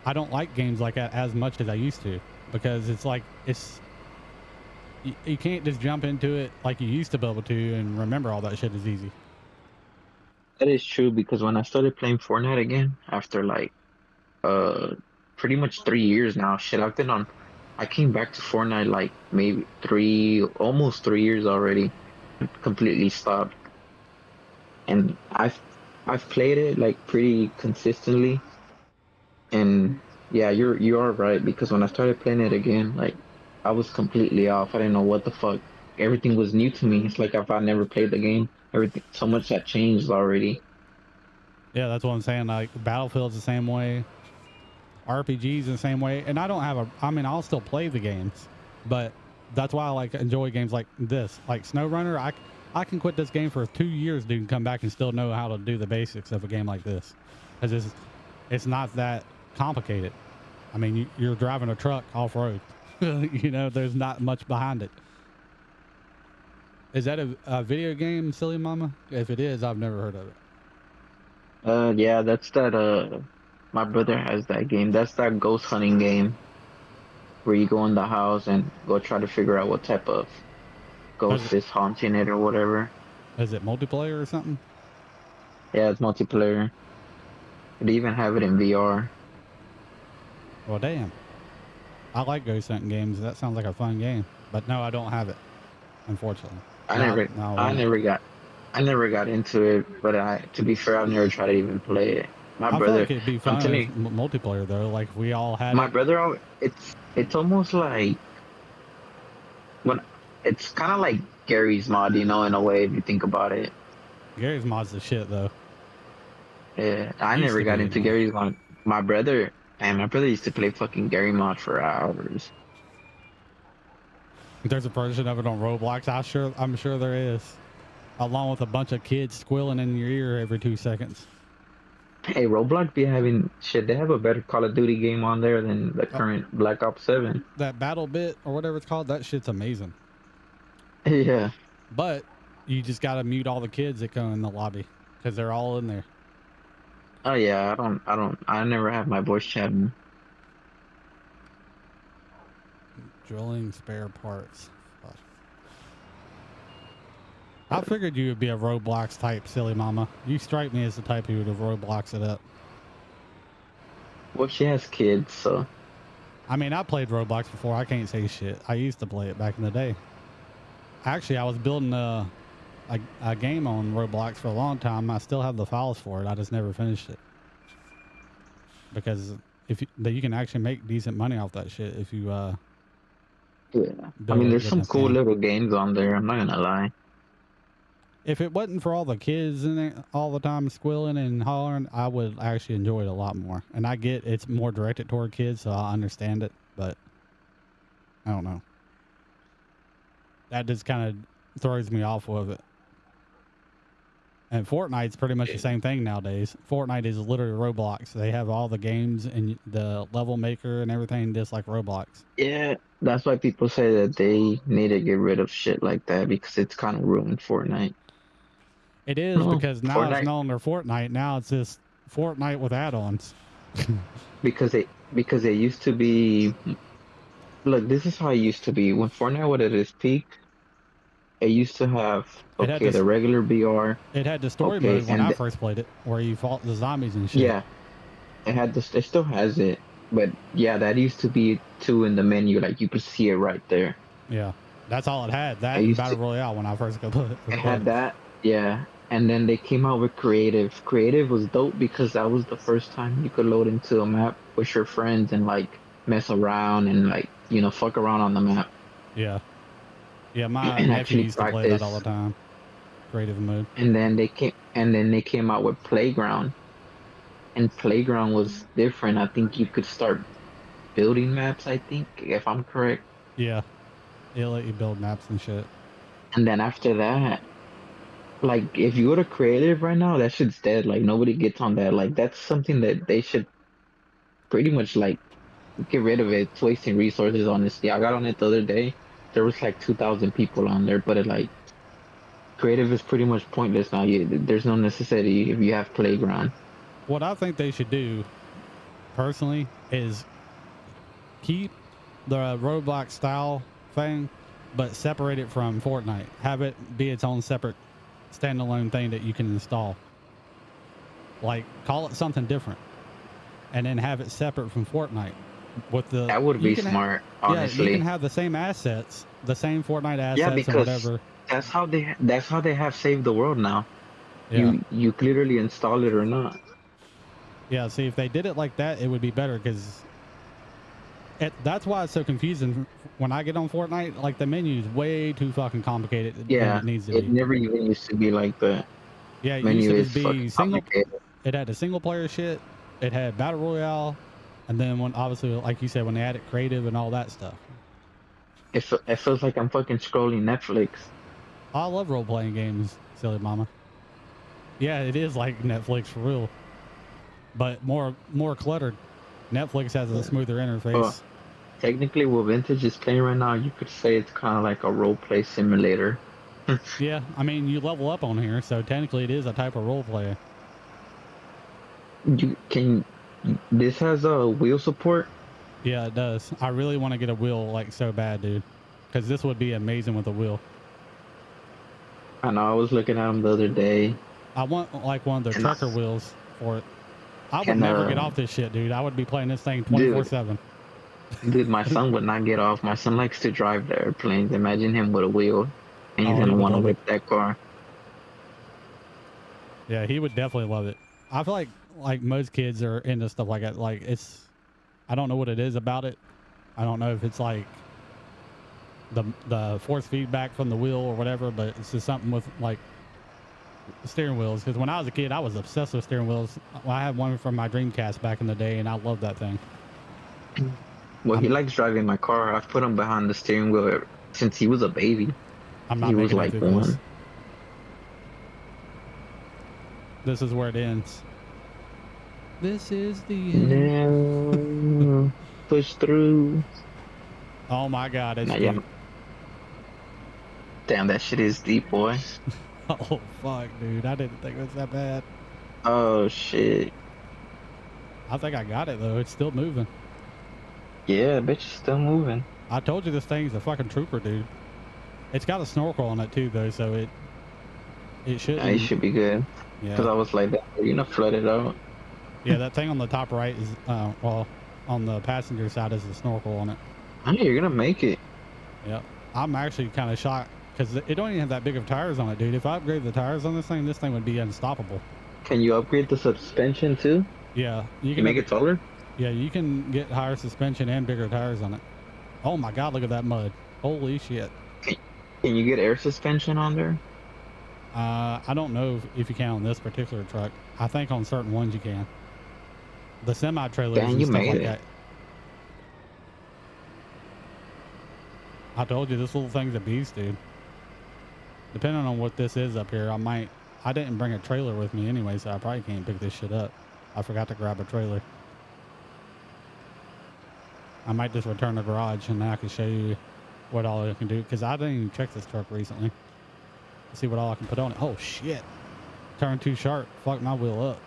I don't like games like that as much as I used to, because it's like you can't just jump into it like you used to be able to and remember all that shit is easy. that is true because when I started playing Fortnite again after like uh pretty much 3 years now, shit, I've been on. I came back to Fortnite like maybe almost 3 years already. Completely stopped, and I've played it like pretty consistently. And yeah, you are right because when I started playing it again, like I was completely off. I didn't know what the fuck. Everything was new to me. It's like if I never played the game, everything so much had changed already. Yeah, that's what I'm saying. Like Battlefield's the same way, RPGs the same way, and I don't have a. I mean, I'll still play the games, but that's why I like enjoy games like this, like SnowRunner. I can quit this game for 2 years, dude, and come back and still know how to do the basics of a game like this, because it's not that complicated. I mean, you're driving a truck off road. You know, there's not much behind it. Is that a video game, Silly Mama? If it is, I've never heard of it. Yeah, that's that. My brother has that game. That's that ghost hunting game where you go in the house and go try to figure out what type of Is ghost is haunting it or whatever. is it multiplayer or something? Yeah, it's multiplayer. They even have it in VR. Well, damn. I like ghost hunting games. That sounds like a fun game. But no, I don't have it, unfortunately. I Now, never, now I I want it. never got, I never got into it. But to be fair, I've never tried to even play it. My I feel like brother, it'd be I'm fun telling if you, multiplayer though. Like if we all had my it. brother, it's almost like when it's kind of like Gary's mod, in a way if you think about it. Gary's mod's the shit though. Yeah, I Used never to got be into anyway. Gary's mod. My brother, and my brother used to play fucking Gary mod for hours. If there's a version of it on Roblox, I'm sure there is. Along with a bunch of kids squealing in your ear every 2 seconds. Hey, Roblox be having shit. They have a better Call of Duty game on there than the Uh, current Black Ops 7. that battle bit or whatever it's called, that shit's amazing. Yeah. But you just gotta mute all the kids that come in the lobby because they're all in there. Oh yeah. I never have my voice chatting. Drilling spare parts. Fuck. I figured you would be a Roblox type, silly mama. You strike me as the type who would have Roblox it up. Well, she has kids, so I mean, I played Roblox before. I can't say shit. I used to play it back in the day. Actually, I was building a game on Roblox for a long time. I still have the files for it. I just never finished it because you can actually make decent money off that shit if you yeah. I build mean, a there's good some enough cool game. little games on there. I'm not gonna lie. If it wasn't for all the kids in it all the time squealing and hollering, I would actually enjoy it a lot more. And I get it's more directed toward kids, so I understand it, but I don't know. That just kind of throws me off of it. And Fortnite's pretty much the same thing nowadays. Fortnite is literally Roblox. They have all the games and the level maker and everything just like Roblox. Yeah, that's why people say that they need to get rid of shit like that because it's kind of ruined Fortnite. It is No, because now it's Fortnite no longer Fortnite. Now it's just Fortnite with add-ons. because it used to be. Look, this is how it used to be when Fortnite was at its peak. It used to have It had okay this. the regular BR, It had the story okay, mode when I first played it, where you fought the zombies and shit. yeah, it had this. It still has it, but yeah, that used to be two in the menu. Like you could see it right there. Yeah, that's all it had. It That and used Battle to. Royale when I first got It played had it. that. Yeah, and then they came out with creative. Creative was dope because that was the first time you could load into a map with your friends and like mess around and like fuck around on the map Yeah, yeah. My and nephew actually used to play that all the practice. time. Creative mode. And then they came out with Playground, and Playground was different. I think you could start building maps, I think, if I'm correct. Yeah, it'll let you build maps and shit. And then after that, like if you go to creative right now, that shit's dead. Like nobody gets on that. Like that's something that they should pretty much like get rid of it. It's wasting resources, honestly. I got on it the other day. There was like 2,000 people on there, but creative is pretty much pointless now. There's no necessity if you have playground. What I think they should do, personally, is keep the Roblox style thing, but separate it from Fortnite. Have it be its own separate standalone thing that you can install. Like, call it something different, and then have it separate from Fortnite. with the That would you be can smart, yeah, you can honestly. have the same assets, the same Fortnite Yeah, assets and because whatever. that's how they have saved the world now. Yeah. You clearly install it or not. Yeah, see, if they did it like that, it would be better because that's why it's so confusing when I get on Fortnite. Like the menu is way too fucking complicated than Yeah, it needs to it be. never even used to be like that. Yeah, it used Menu to is just fucking be single. complicated. It had a single player shit. It had battle royale, and then when obviously, like you said, when they added creative and all that stuff. It feels like I'm fucking scrolling Netflix. I love role playing games, silly mama. Yeah, it is like Netflix for real, but more cluttered. Netflix has a Yeah. smoother Well, interface. technically, what Vintage is playing right now, you could say it's kind of like a role play simulator. Yeah, I mean you level up on here, so technically it is a type of role play. You can. This has a wheel support. Yeah, it does. I really want to get a wheel like so bad, dude, because this would be amazing with a wheel. I know. I was looking at them the other day, I want like one of the and I, trucker wheels for it. I would and never get off this shit, dude. I would be playing this thing 24 dude, 7. dude, my son would not get off. My son likes to drive the airplanes. Imagine him with a wheel, and he's Oh, he gonna would want to love it. whip that car. Yeah, he would definitely love it. I feel like most kids are into stuff like that. Like I don't know what it is about it. I don't know if it's like the force feedback from the wheel or whatever, but it's just something with like steering wheels. Because when I was a kid, I was obsessed with steering wheels. Well, I had one from my Dreamcast back in the day, and I loved that thing. Well, he I'm likes driving my car. I've put him behind the steering wheel since he was a baby. I'm not He was making it like through this. one. This is where it ends. This is the end. No, push through. Oh my god, it's Nah, yeah, deep. damn, that shit is deep, boy. Oh fuck, dude. I didn't think it was that bad. Oh shit. I think I got it though. It's still moving. Yeah, bitch is still moving. I told you this thing's a fucking trooper, dude. It's got a snorkel on it too though, so it Yeah, it shouldn't. should be good. Cause Yeah. I was like, that, you know, flood it out. Yeah, that thing on the top right is well, on the passenger side is a snorkel on it. I know you're gonna make it. Yeah. I'm actually kind of shocked because it don't even have that big of tires on it, dude. If I upgrade the tires on this thing would be unstoppable. Can you upgrade the suspension too? Yeah, you You can. make it taller? Yeah, you can get higher suspension and bigger tires on it. Oh my god, look at that mud! Holy shit! Can you get air suspension on there? I don't know if you can on this particular truck. I think on certain ones you can. The semi trailers Dang, and you stuff made like it. that. I told you this little thing's a beast, dude. Depending on what this is up here, I might. I didn't bring a trailer with me anyway, so I probably can't pick this shit up. I forgot to grab a trailer. I might just return the garage and then I can show you what all I can do. Because I didn't even check this truck recently. See what all I can put on it. Oh shit. Turned too sharp. Fucked my wheel up.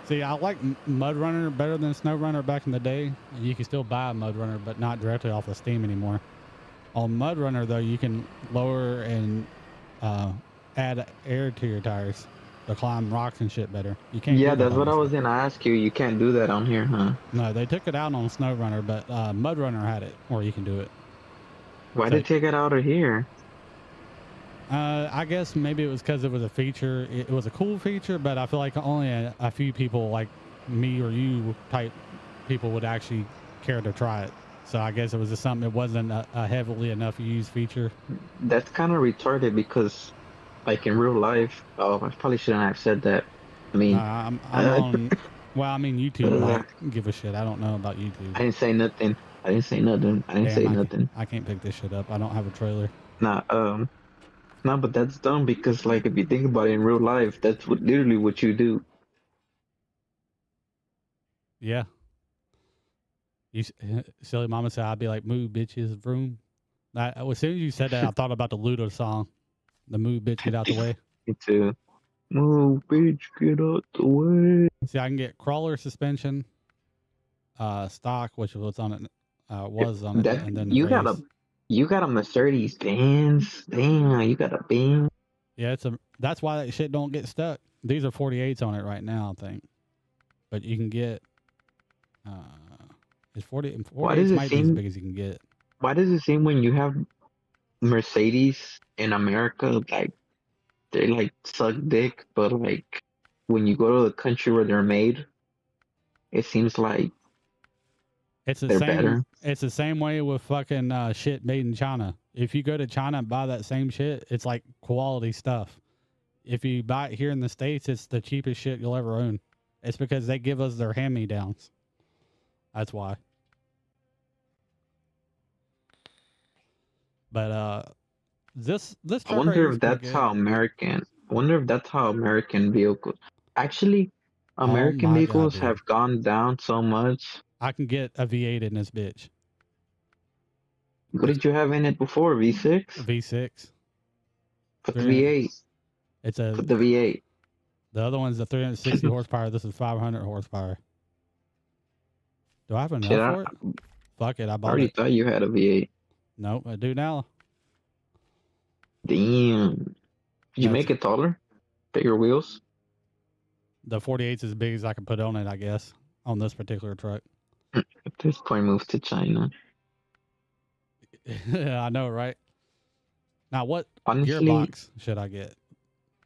See, I like Mud Runner better than Snow Runner back in the day. You can still buy a Mud Runner, but not directly off of Steam anymore. On Mud Runner, though, you can lower and add air to your tires to climb rocks and shit better. You can't Yeah, do that that's on what I this was one. gonna ask you. You can't do that on here, huh? No, they took it out on Snow Runner, but Mud Runner had it where you can do it. Why So did they take it out of here? I guess maybe it was because it was a feature. It was a cool feature, but I feel like only a few people like me or you type people would actually care to try it. So I guess it was just something. It wasn't a heavily enough used feature. That's kind of retarded because, like in real life, oh, I probably shouldn't have said that. I mean, I'm uh, on. Well, I mean YouTube uh, might give a shit. I don't know about YouTube. I didn't say nothing. I didn't say nothing. I didn't Damn, say nothing. I can't pick this shit up. I don't have a trailer. Nah, no, but that's dumb because, like, if you think about it in real life, that's what literally what you do. Yeah, silly mama said I'd be like move bitches vroom. As soon as you said that, I thought about the Ludo song, the move bitch get out the way. Me too. Move, bitch, get out the way. See, I can get crawler suspension, stock, which was on it, That and then the race. you got a Mercedes Benz. Damn, you got a Benz. Yeah, that's why that shit don't get stuck. These are 48s on it right now, I think. But you can get It's 40. Why 48 does it might be as seem? big as you can get. Why does it seem when you have Mercedes in America, like they like suck dick, but like when you go to the country where they're made, it seems like It's the they're same. better. It's the same way with fucking shit made in China. If you go to China and buy that same shit, it's like quality stuff. If you buy it here in the States, it's the cheapest shit you'll ever own. It's because they give us their hand me downs. That's why. But this I truck right here wonder is if pretty that's good. how American. I wonder if that's how American vehicles. Actually, Oh American my god, vehicles dude! have gone down so much. I can get a V8 in this bitch. What It's did you have in it before? a V6? V6. Put the Three. V8. It's a Put the V8. the other one's a 360 horsepower. This is 500 horsepower. Do I have Shit, enough I for it? Fuck it, I bought already it. thought you had a V8. Nope, I do now. Damn. Did you That's make it taller? Bigger wheels? the 48's as big as I can put on it, I guess, on this particular truck. At this point, move to China. I know, right? Now, what Honestly, gearbox should I get?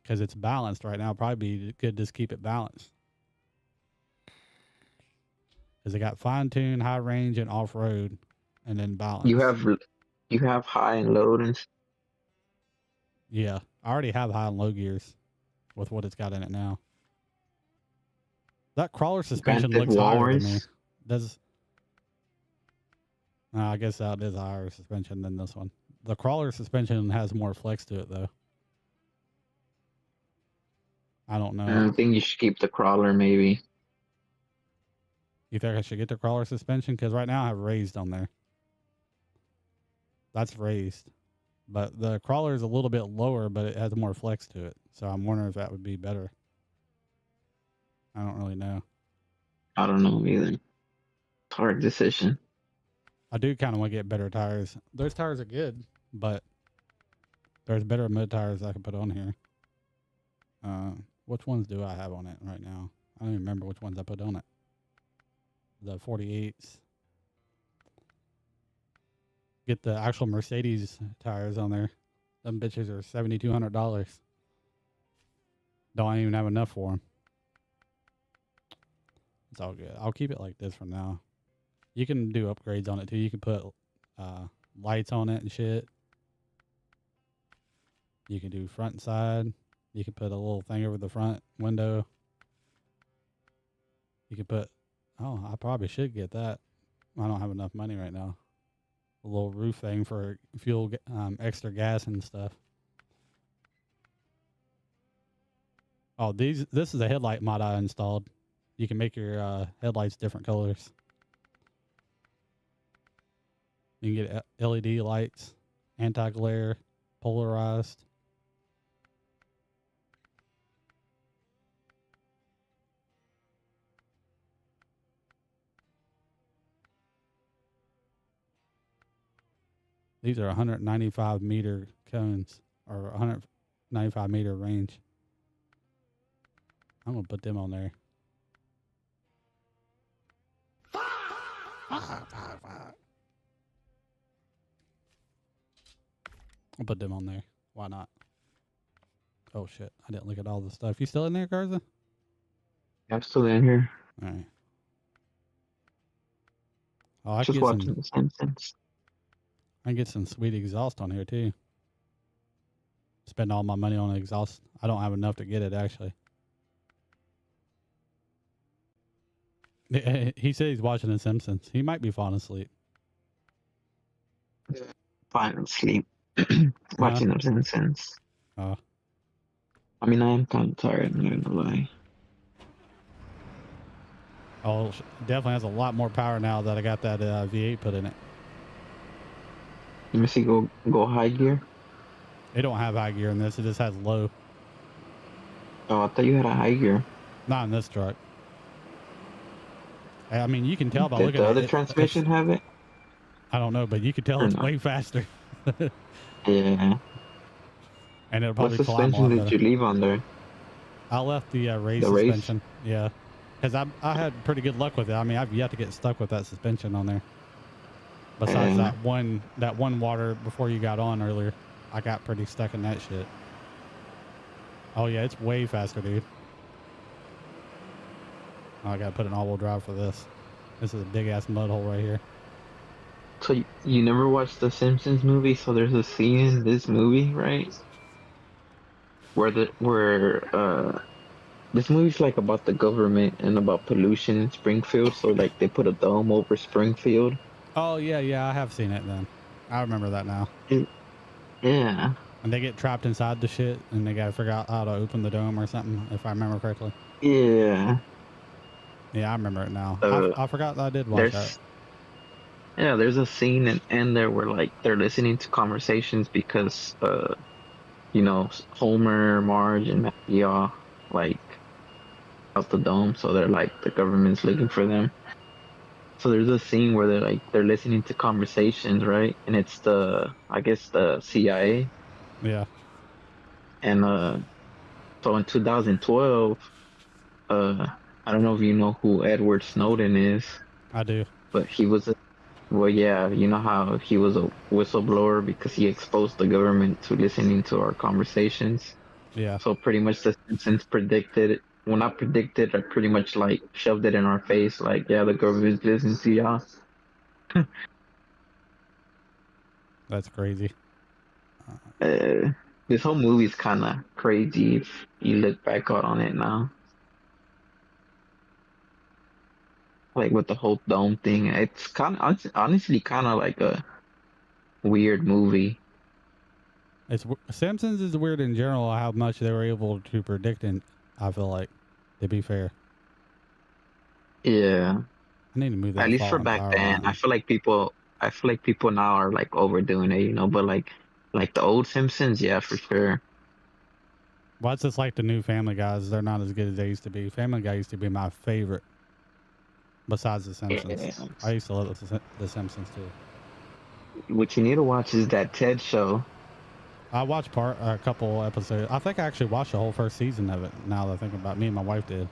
Because it's balanced right now. Probably be good to just keep it balanced. Because it got fine tune, high range, and off road, and then you balance. have you have high and low and Yeah, I already have high and low gears with what it's got in it now. That crawler Grand suspension Theft looks higher to me. Wars. Does I guess that is a higher suspension than this one. The crawler suspension has more flex to it, though. I don't know. I think you should keep the crawler, maybe. You think I should get the crawler suspension? Because right now I have raised on there. That's raised. But the crawler is a little bit lower, but it has more flex to it. So I'm wondering if that would be better. I don't really know. I don't know either. It's a hard decision. I do kind of want to get better tires. Those tires are good, but there's better mud tires I can put on here. Which ones do I have on it right now? I don't even remember which ones I put on it. The 48s. Get the actual Mercedes tires on there. Them bitches are $7,200. Don't even have enough for them. It's all good. I'll keep it like this for now. You can do upgrades on it too. You can put lights on it and shit. You can do front and side. You can put a little thing over the front window. You can put, oh, I probably should get that. I don't have enough money right now. A little roof thing for fuel, extra gas and stuff. Oh, this is a headlight mod I installed. You can make your headlights different colors. You can get LED lights, anti-glare, polarized. These are 195 meter cones or 195 meter range. I'm going to put them on there. I'll put them on there. Why not? Oh shit! I didn't look at all the stuff. You still in there, Garza? I'm still in here. All right. Oh, I can Just get watching some. The Simpsons. I can get some sweet exhaust on here too. Spend all my money on exhaust. I don't have enough to get it actually. He said he's watching The Simpsons. He might be falling asleep. Falling asleep. Huh? Watching The Simpsons. Oh. I mean, I am kind of tired, I'm not gonna lie. Oh, definitely has a lot more power now that I got that V8 put in it. Let me see, go high gear. It don't have high gear in this. It just has low. Oh, I thought you had a high gear. Not in this truck. I mean, you can tell by Did looking the at other it. transmission have it? I don't know, but you can tell Or it's no? way faster. Yeah. And it'll What probably climb a lot suspension did better. you leave on there? I left the raised The race? suspension. Yeah. Because I had pretty good luck with it. I mean, I've yet to get stuck with that suspension on there. Besides And that one water before you got on earlier, I got pretty stuck in that shit. Oh yeah, it's way faster, dude. Oh, I gotta put an all-wheel drive for this. This is a big ass mud hole right here. so you never watched the Simpsons movie? So there's a scene in this movie, right, where this movie's like about the government and about pollution in Springfield. So like they put a dome over Springfield. Oh yeah, yeah, I have seen it then. I remember that now. And, yeah, And they get trapped inside the shit, and they gotta figure out how to open the dome or something, if I remember correctly. yeah. Yeah, I remember it now. Uh, I forgot that I did watch that. there's there's a scene in there where like they're listening to conversations because Homer, Marge, and Maggie all like out the dome, so they're like the government's looking for them. So there's a scene where they're listening to conversations, right? And it's I guess the CIA. Yeah, And so in 2012, uh I don't know if you know who Edward Snowden is, I do. but well, yeah, you know how he was a whistleblower because he exposed the government to listening to our conversations. Yeah, So pretty much the Simpsons predicted, well, not predicted, I pretty much like shoved it in our face, like, yeah, the government's listening to y'all. that's crazy. Uh, this whole movie is kind of crazy if you look back on it now. Like with the whole dome thing, it's kind of honestly kind of like a weird movie. Simpsons is weird in general how much they were able to predict, and I feel like, to be fair, Yeah, I need to move at that least for fallen back power then. line. I feel like people now are like overdoing it, but like the old Simpsons, yeah, for sure. Well, it's just like the new Family Guys. They're not as good as they used to be. Family Guy used to be my favorite, besides The Simpsons. Yeah. I used to love The Simpsons too. What you need to watch is that TED show. I watched a couple episodes. I think I actually watched the whole first season of it. Now that I think about it, me and my wife did.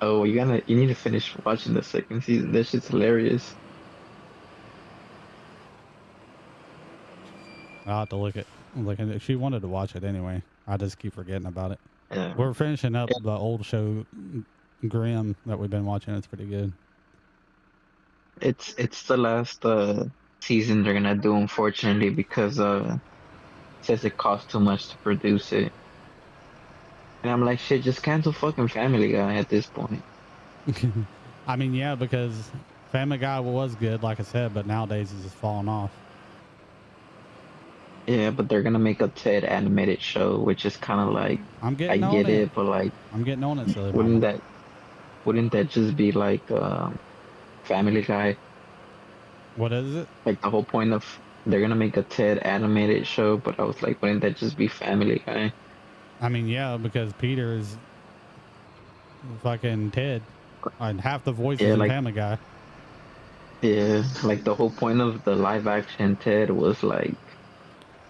Oh, you need to finish watching the second season. That shit's hilarious. I'll have to look at it. She wanted to watch it anyway. I just keep forgetting about it. Yeah. We're finishing up Yeah. the old show, Grimm, that we've been watching. It's pretty good. It's the last season they're gonna do, unfortunately, because it says it costs too much to produce it. And I'm like, shit, just cancel fucking Family Guy at this point. I mean, yeah, because Family Guy was good, like I said, but nowadays it's just falling off. Yeah, but they're gonna make a Ted animated show, which is kind of like, I'm I getting on get it. it, but like, I'm getting on it, silly wouldn't mama. that wouldn't that just be like Family Guy? What is it? Like the whole point of they're gonna make a Ted animated show, but I was like, wouldn't that just be Family Guy? I mean, yeah, because Peter is fucking Ted, and half the voices Yeah, in like Family Guy. yeah, like the whole point of the live action Ted was like,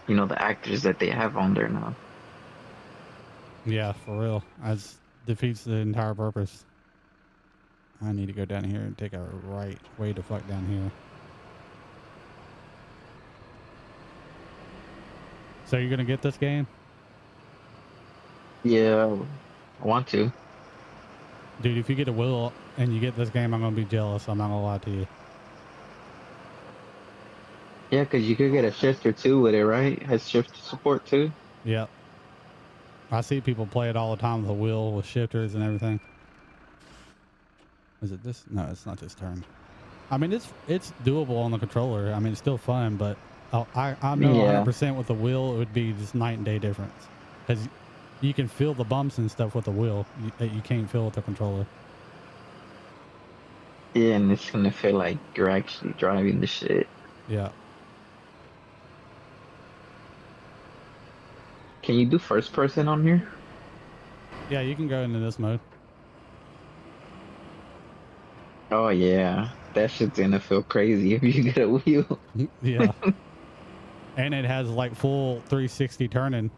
the actors that they have on there now. Yeah, for real. That defeats the entire purpose. I need to go down here and take a right way to fuck down here. So you're gonna get this game? Yeah, I want to. Dude, if you get a wheel and you get this game, I'm gonna be jealous. I'm not gonna lie to you. Yeah, because you could get a shifter too with it, right? Has shifter support too. Yep. I see people play it all the time with a wheel with shifters and everything. Is it this? No, it's not this turn. I mean, it's doable on the controller. I mean, it's still fun, but I know Yeah, 100% with the wheel, it would be just night and day difference. Because you can feel the bumps and stuff with the wheel that you can't feel with the controller. yeah, and it's gonna feel like you're actually driving the shit. Yeah. Can you do first person on here? Yeah, you can go into this mode. Oh yeah, that shit's gonna feel crazy if you get a wheel. Yeah. And it has like full 360 turning,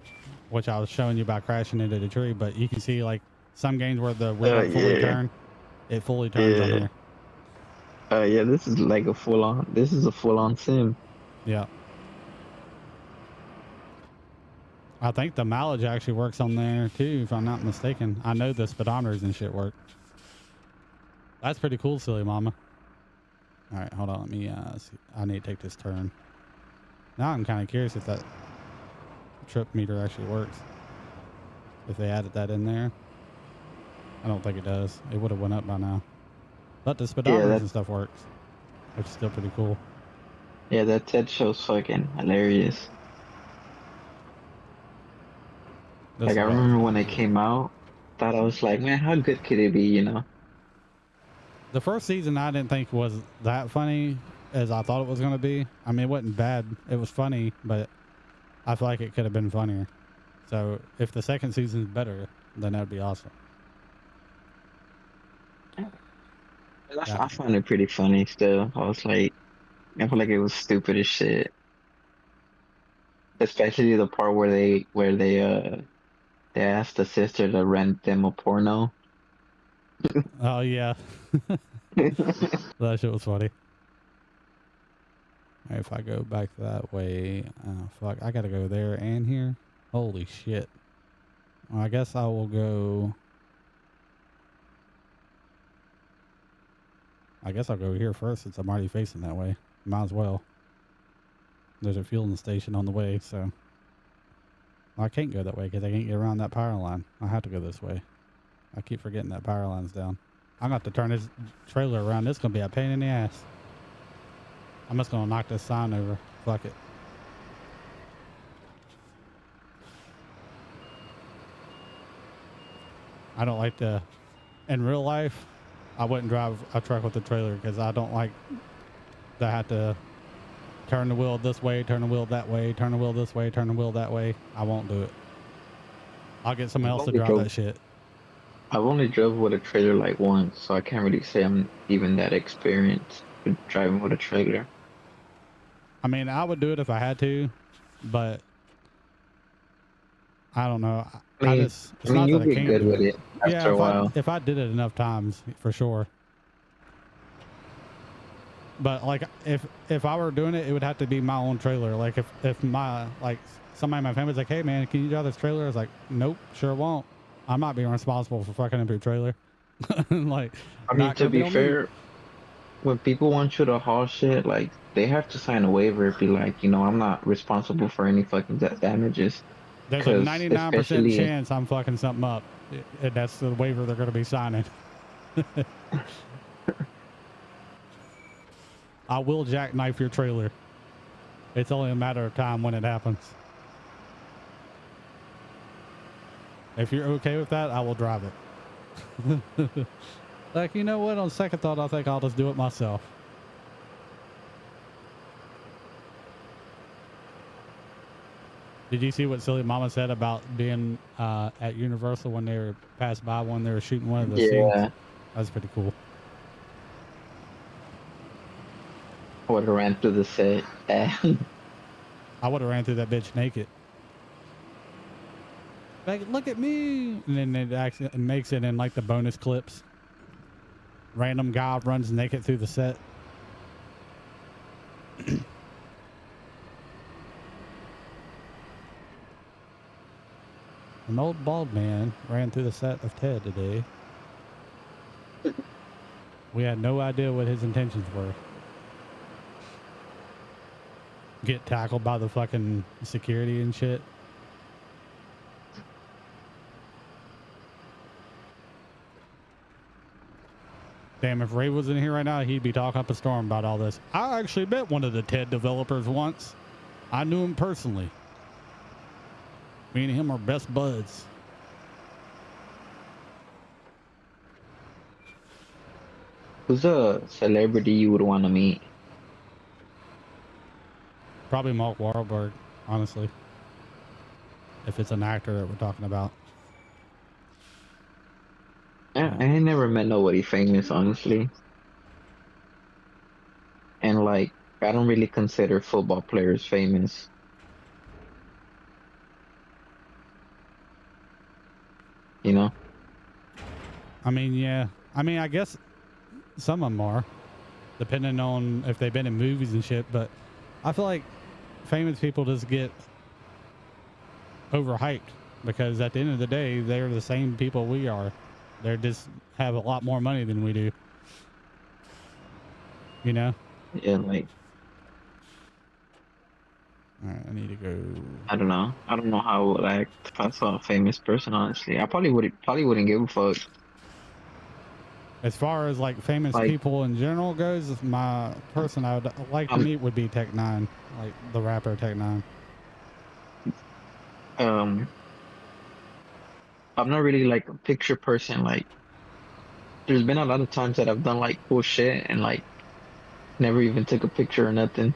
which I was showing you about crashing into the tree, but you can see like some games where the wheel don't fully Yeah. turn. It fully turns on Yeah. here. Yeah, this is like a full on. This is a full on sim. Yeah. I think the mileage actually works on there too, if I'm not mistaken. I know the speedometers and shit work. That's pretty cool, silly mama. All right, hold on. Let me see. I need to take this turn. Now I'm kind of curious if that trip meter actually works. If they added that in there. I don't think it does. It would have went up by now. But the Yeah, speedometers that and stuff works, which is still pretty cool. yeah, that TED show's fucking hilarious. This Like is I what I was remember gonna when it do. came out, thought I was like, man, how good could it be, you know? The first season I didn't think was that funny as I thought it was gonna be. I mean, it wasn't bad. It was funny, but I feel like it could have been funnier. So if the second season's better, then that'd be awesome. That's, Yeah. I found it pretty funny still. I was like, I feel like it was stupid as shit. Especially the part where they asked the sister to rent them a porno. Oh yeah, that shit was funny. All right, if I go back that way, fuck, I gotta go there and here. Holy shit. Well, I guess I will go. I guess I'll go here first since I'm already facing that way. Might as well. There's a fueling station on the way, so well, I can't go that way because I can't get around that power line. I have to go this way. I keep forgetting that power line's down. I'm gonna have to turn this trailer around. This is gonna be a pain in the ass. I'm just gonna knock this sign over. Fuck it. I don't like to. In real life, I wouldn't drive a truck with a trailer because I don't like to have to turn the wheel this way, turn the wheel that way, turn the wheel this way, turn the wheel that way. I won't do it. I'll get someone I've else to only drive drove that shit. I've only drove with a trailer like once, so I can't really say I'm even that experienced with driving with a trailer. I mean, I would do it if I had to, but I don't know. I I mean, just, I it's mean, not that you'll I get can't good do with it. it Yeah, after a while. if I did it enough times, for sure. But like if I were doing it, it would have to be my own trailer. Like if my like somebody in my family's like, hey man, can you drive this trailer? I was like, nope, sure won't. I'm not being responsible for fucking up your trailer. Like, I mean, not to gonna be be on me. fair, when people want you to haul shit, like they have to sign a waiver, be like, I'm not responsible for any fucking damages. There's a Because 99% especially, chance I'm fucking something up. That's the waiver they're gonna be signing. I will jackknife your trailer. It's only a matter of time when it happens. If you're okay with that, I will drive it. Like, you know what? On second thought, I think I'll just do it myself. Did you see what Silly Mama said about being at Universal when they were passed by when they were shooting one of the scenes? yeah, That's pretty cool. I would have ran through the set. I would have ran through that bitch naked. Like, look at me! And then it actually makes it in like the bonus clips. Random guy runs naked through the set. An old bald man ran through the set of Ted today. We had no idea what his intentions were. Get tackled by the fucking security and shit. Damn, if Ray was in here right now, he'd be talking up a storm about all this. I actually met one of the TED developers once. I knew him personally. Me and him are best buds. Who's a celebrity you would want to meet? Probably Mark Wahlberg, honestly. If it's an actor that we're talking about. I ain't never met nobody famous, honestly. And like, I don't really consider football players famous. You know? I mean, yeah. I mean, I guess some of them are, depending on if they've been in movies and shit. But I feel like famous people just get overhyped because at the end of the day, they're the same people we are. They just have a lot more money than we do. You know? Yeah, like All right, I need to go. I don't know. I don't know how I would act if I saw a famous person. Honestly, I probably wouldn't give a fuck. As far as like famous Like, people in general goes, my person I would like to I'm meet would be Tech Nine, like the rapper Tech Nine. um I'm not really like a picture person. Like, there's been a lot of times that I've done like cool shit and like never even took a picture or nothing.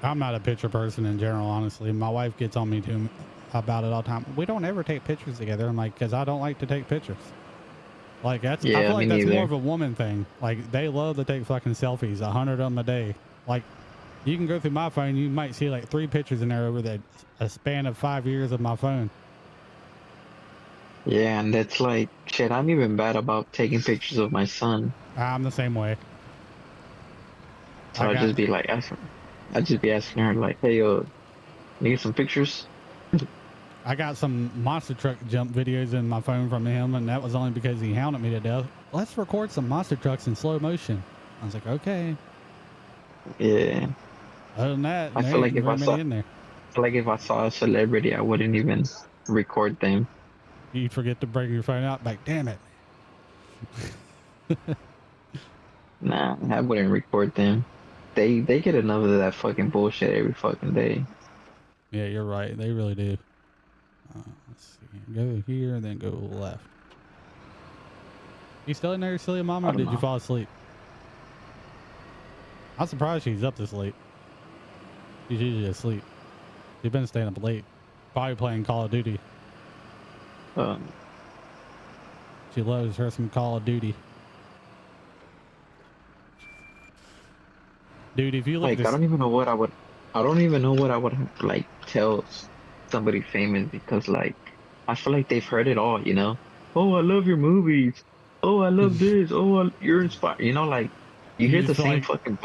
I'm not a picture person in general, honestly. My wife gets on me too about it all the time. We don't ever take pictures together. I'm like, because I don't like to take pictures. Like I Yeah, feel me like that's more neither. of a woman thing. Like they love to take fucking selfies, 100 of them a day. Like you can go through my phone, you might see like 3 pictures in there over a span of 5 years of my phone. Yeah, and that's like shit. I'm even bad about taking pictures of my son. I'm the same way. So I got I'd just be asking her like, "Hey, need some pictures?" I got some monster truck jump videos in my phone from him, and that was only because he hounded me to death. Let's record some monster trucks in slow motion. I was like, okay. Yeah, Other than that, I there feel like ain't if I very saw, many in there. feel like if I saw a celebrity, I wouldn't even record them. You forget to bring your phone out, like, damn it. Nah, I wouldn't record them. They get enough of that fucking bullshit every fucking day. Yeah, you're right. They really do. Let's see. Go here, then go left. You still in there, silly mama, I or don't did you know. fall asleep? I'm surprised she's up this late. She's usually asleep. She's been staying up late. Probably playing Call of Duty. Um, She loves her some Call of Duty. Dude, if you look at like this, I don't even know what I would like tell somebody famous because like I feel like they've heard it all, you know? Oh, I love your movies. Oh, I love this. Oh, you're inspired. You know, like you you hear just the feel same like fucking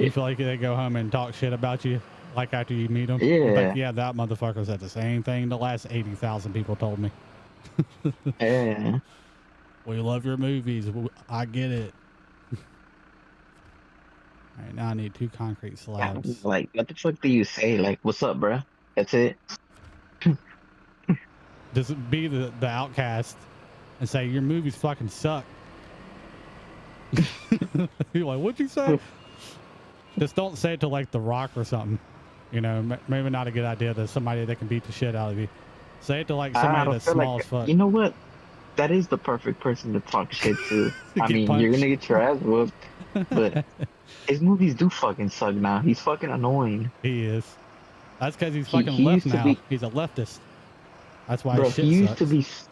you bullshit. feel like they go home and talk shit about you, like after you meet them. Like, Yeah. yeah, that motherfucker said the same thing the last 80,000 people told me. Yeah. We love your movies. I get it. All right, now I need 2 concrete Yeah, slabs. like what the fuck do you say? Like, what's up, bruh? That's it. Just be the outcast and say your movies fucking suck. You're like, what'd you say? Just don't say it to like The Rock or something. You know, maybe not a good idea to somebody that can beat the shit out of you. Say it to like I somebody don't that's feel like small as fuck. you know what? That is the perfect person to talk shit to. I Get mean, you're punched. gonna get your ass whooped, but his movies do fucking suck now. He's fucking annoying. He is. That's because he's He fucking he left used to now. be, He's a leftist. That's why his bro. shit sucks.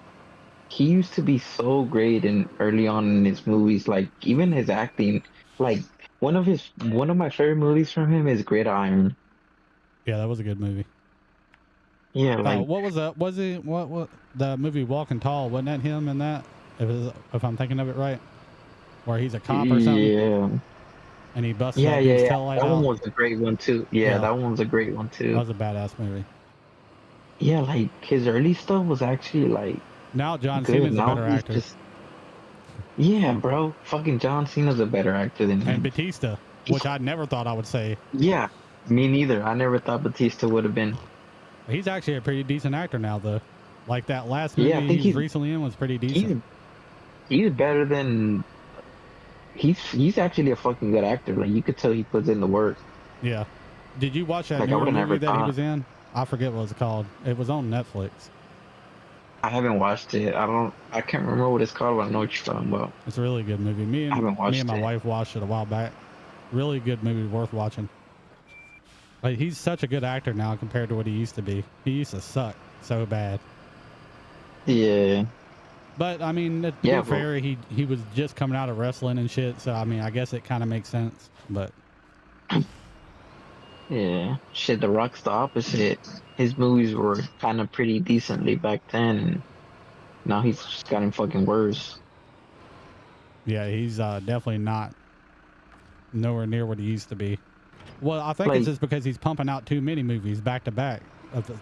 He used to be so great in early on in his movies. Like even his acting. Like one of my favorite movies from him is Gridiron. Yeah, that was a good movie. Yeah, Oh, like what was that? Was he what the movie Walking Tall? Wasn't that him in that? If I'm thinking of it right, where he's a cop or something yeah, and he busts yeah, that yeah, dude's yeah. tail light That one out. was a great one too. Yeah, Yeah, that one was a great one that too. was a badass movie. Yeah, like his early stuff was actually like Now John good. Cena's a Now better he's actor, just yeah, bro. Fucking John Cena's a better actor than and him. Batista, which He's I never thought I would say. yeah, me neither. I never thought Batista would have been. He's actually a pretty decent actor now, though. Like that last Yeah, I movie he think was recently in was pretty decent. he's he's better than he's actually a fucking good actor. Like you could tell he puts in the work. Yeah. Did you watch that Like I would newer have movie never that he thought. was in? I forget what it's called. It was on Netflix. I haven't watched it. I can't remember what it's called, but I know what you're talking about. It's a really good movie. I haven't Me and watched my it. wife watched it a while back. Really good movie, worth watching. Like he's such a good actor now compared to what he used to be. He used to suck so bad. Yeah. But I mean, to be Yeah, but fair, he was just coming out of wrestling and shit. So I mean, I guess it kind of makes sense. But yeah. Shit, The Rock's the opposite. His movies were kind of pretty decently back then, and now he's just gotten fucking worse. Yeah, he's definitely not nowhere near what he used to be. Well, I think it's Like just because he's pumping out too many movies back to back of the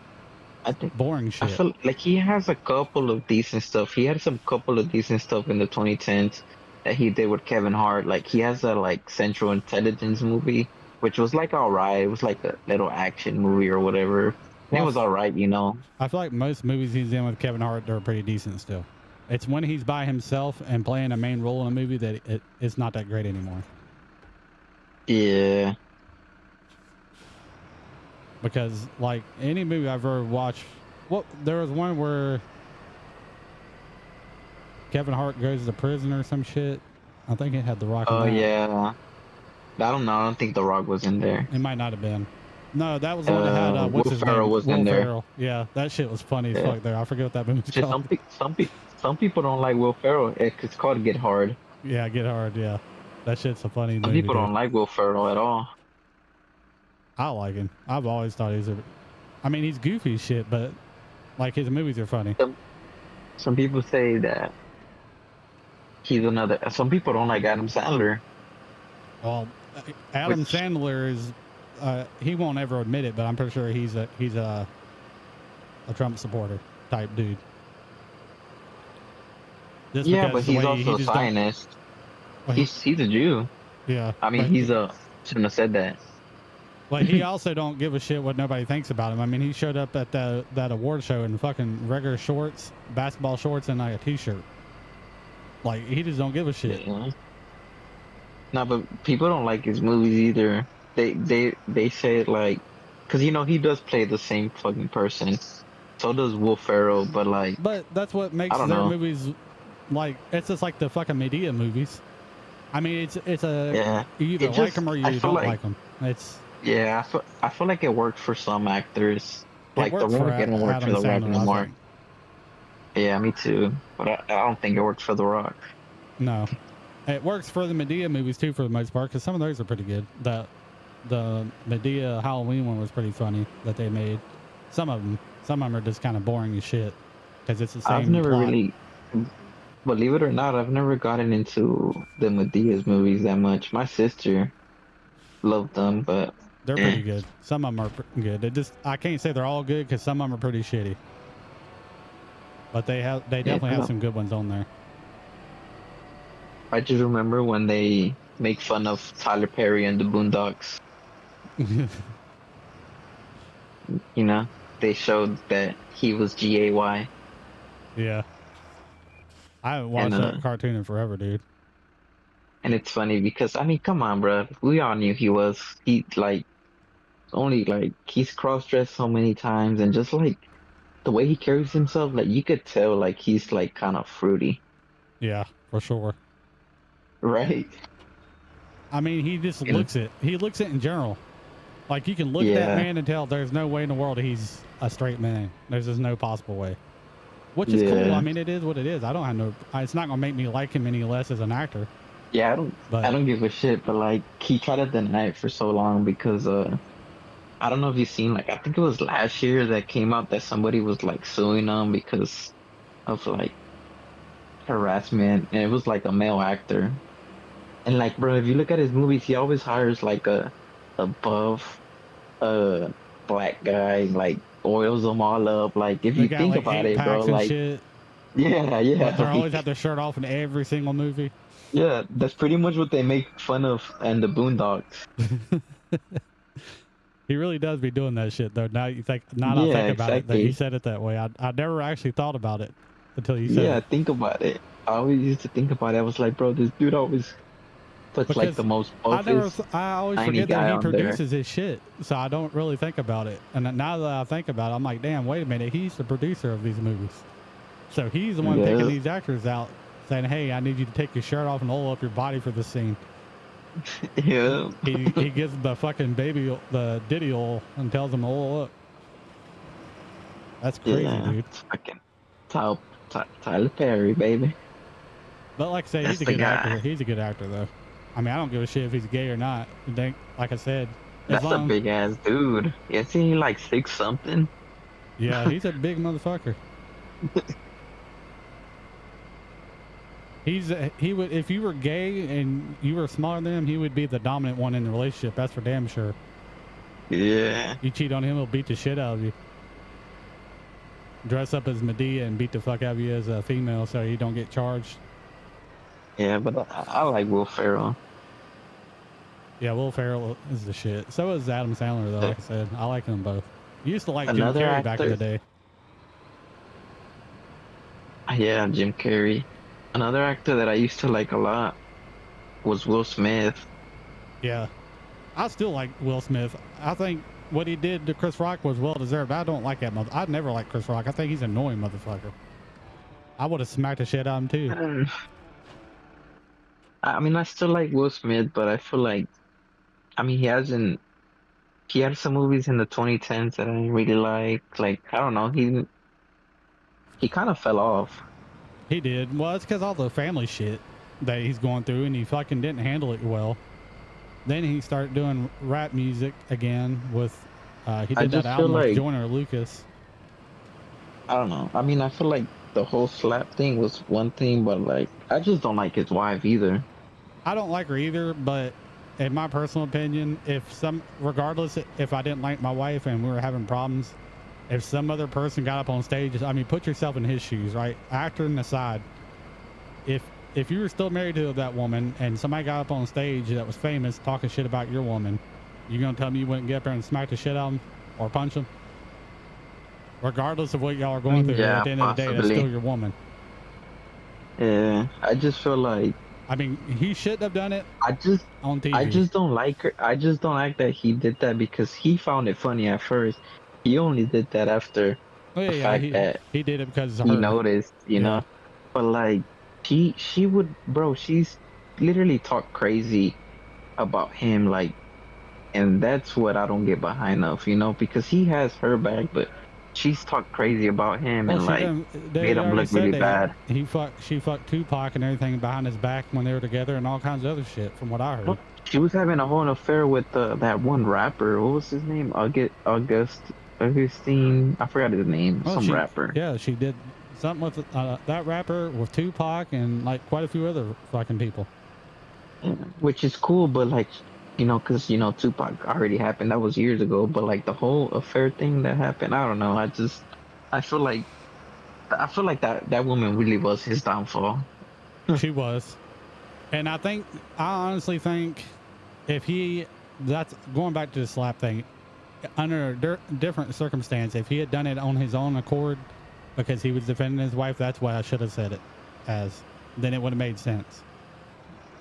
I think boring I shit. feel like he has a couple of decent stuff. He had some couple of decent stuff in the 2010s that he did with Kevin Hart. Like he has a like Central Intelligence movie, which was like all right. It was like a little action movie or whatever. And it Well, was all right, you know. I feel like most movies he's in with Kevin Hart, they're pretty decent still. It's when he's by himself and playing a main role in a movie that it's not that great anymore. Yeah. Because like any movie I've ever watched, well, there was one where Kevin Hart goes to prison or some shit. I think it had The Rock in Oh that. yeah. I don't know. I don't think The Rock was in there. It might not have been. No, that was the one that had what's Will his Ferrell name? was in Will there. Ferrell. Yeah, that shit was funny as Yeah. fuck. There, I forget what that movie's Just called. some people don't like Will Ferrell. It's called Get Hard. Yeah, Get Hard. Yeah, that shit's a funny Some movie, people dude. don't like Will Ferrell at all. I like him. I've always thought he's a. I mean, he's goofy as shit, but like his movies are funny. Some people say that he's another. Some people don't like Adam Sandler, Well, Adam which Sandler is. He won't ever admit it, but I'm pretty sure he's a Trump supporter type dude. Just yeah, because but the he's way he also a just don't. Zionist. Well, He's a Jew. yeah, I mean, he's a shouldn't have said that. but he also don't give a shit what nobody thinks about him. I mean, he showed up at that award show in fucking regular shorts, basketball shorts, and like a t-shirt. Like he just don't give a shit. Yeah. No, but people don't like his movies either. They say like, cause you know he does play the same fucking person. So does Will Ferrell, but like But that's what I makes don't their know. movies like it's just like the fucking Medea movies. I mean, it's a Yeah, you either it like just them or I you feel don't like like them. I feel like it worked for some actors. It Like The works for Rock, it don't work for Adam The Rock Sandler, I anymore. think. Yeah, me too. But I don't think it works for The Rock. No, it works for the Medea movies too for the most part because some of those are pretty good. The Medea Halloween one was pretty funny that they made. Some of them are just kind of boring as shit because it's the I've same never plot. really, believe it or not, I've never gotten into the Medea's movies that much. My sister loved them, but They're eh, pretty good. Some of them are good. I can't say they're all good because some of them are pretty shitty. But they yeah. definitely have some good ones on there. I just remember when they make fun of Tyler Perry and the Boondocks. You know, they showed that he was GAY, Yeah, I haven't and watched that cartoon in forever, dude. and it's funny because I mean, come on, bro. We all knew he like only like he's cross-dressed so many times, and just like the way he carries himself, like you could tell like he's like kind of fruity, Yeah, for sure. right? I mean, he just And looks it. He looks it in general. Like you can look at that yeah, man and tell there's no way in the world he's a straight man. There's just no possible way. Which is cool. I yeah, mean, it is what it is. I don't have no. It's not gonna make me like him any less as an actor. yeah. I But don't give a shit, but like he tried to deny it for so long because I don't know if you've seen like I think it was last year that came out that somebody was like suing him because of like harassment, and it was like a male actor. And like, bro, if you look at his movies, he always hires like a buff, uh, black guy, like oils them all up. Like, if they you got think like about eight it, bro, packs and like, shit. yeah, But yeah, they always have their shirt off in every single movie. yeah, that's pretty much what they make fun of and the Boondocks. He really does be doing that shit though. Now I Yeah, think about it, that he exactly. said it that way. I never actually thought about it until you said Yeah, it. think about it. I always used to think about it. I was like, bro, this dude always puts like the Because most buffest, I always tiny forget that guy he on there. produces his shit, so I don't really think about it. And now that I think about it, I'm like, damn, wait a minute, he's the producer of these movies, so he's the one picking Yeah, these actors out, saying, hey, I need you to take your shirt off and oil up your body for this scene. yeah, He gives the fucking baby the ditty oil and tells him to oil up. That's crazy, yeah. dude. It's fucking Tyler, Tyler Perry, baby. But like I say, he's That's a the good actor. guy. He's a good actor though. I mean, I don't give a shit if he's gay or not. Like I said, as That's a long, big ass dude. Isn't he like six something? yeah, he's a big motherfucker. He would, if you were gay and you were smaller than him, he would be the dominant one in the relationship. That's for damn sure. Yeah. You cheat on him, he'll beat the shit out of you. Dress up as Medea and beat the fuck out of you as a female so you don't get charged. Yeah, but I like Will Ferrell. Yeah, Will Ferrell is the shit. So is Adam Sandler, though. Uh, Like I said, I like them both. You used to like Jim Another Carrey back in actor. the day. Yeah, Jim Carrey. Another actor that I used to like a lot was Will Smith. Yeah, I still like Will Smith. I think what he did to Chris Rock was well deserved. I don't like that mother. I'd never liked Chris Rock. I think he's an annoying motherfucker. I would have smacked the shit out of him too. I mean, I still like Will Smith, but I feel like, I mean, he had some movies in the 2010s that I didn't really like. Like, I don't know, he kind of fell off. He did. Well, it's because all the family shit that he's going through, and he fucking didn't handle it well. Then he started doing rap music again with. He I did that just feel album with like, Joyner Lucas. I don't know. I mean, I feel like the whole slap thing was one thing, but like, I just don't like his wife either. I don't like her either, but in my personal opinion, regardless if I didn't like my wife and we were having problems, if some other person got up on stage, I mean, put yourself in his shoes, right? Actor aside, if you were still married to that woman and somebody got up on stage that was famous talking shit about your woman, you gonna tell me you wouldn't get up there and smack the shit out of him or punch him? Regardless of what y'all are going through, Yeah, at the end of the day, that's possibly. still your woman. Yeah, I just feel like I mean, he shouldn't have done it I just on I TV. just don't like her. I just don't like that he did that because he found it funny at first. He only did that after Oh yeah, the yeah, fact that he did it because of he her. noticed, you Yeah. know. But like she would, bro, she's literally talked crazy about him, like, and that's what I don't get behind of, you know, because he has her back, but she's talked crazy about him Well, and like made they him already look said really bad. she fucked Tupac and everything behind his back when they were together and all kinds of other shit from what I heard. Well, she was having a whole affair with that one rapper. What was his name? Augustine. I forgot his name. Well, Some rapper. she did something with that rapper with Tupac and like quite a few other fucking people. Yeah, which is cool, but like, you know, because you know Tupac already happened. That was years ago. But like the whole affair thing that happened, I don't know. I feel like that woman really was his downfall. She was. And I honestly think if that's going back to the slap thing, under a different circumstance, if he had done it on his own accord because he was defending his wife, that's what I should have said it as. Then it would have made sense.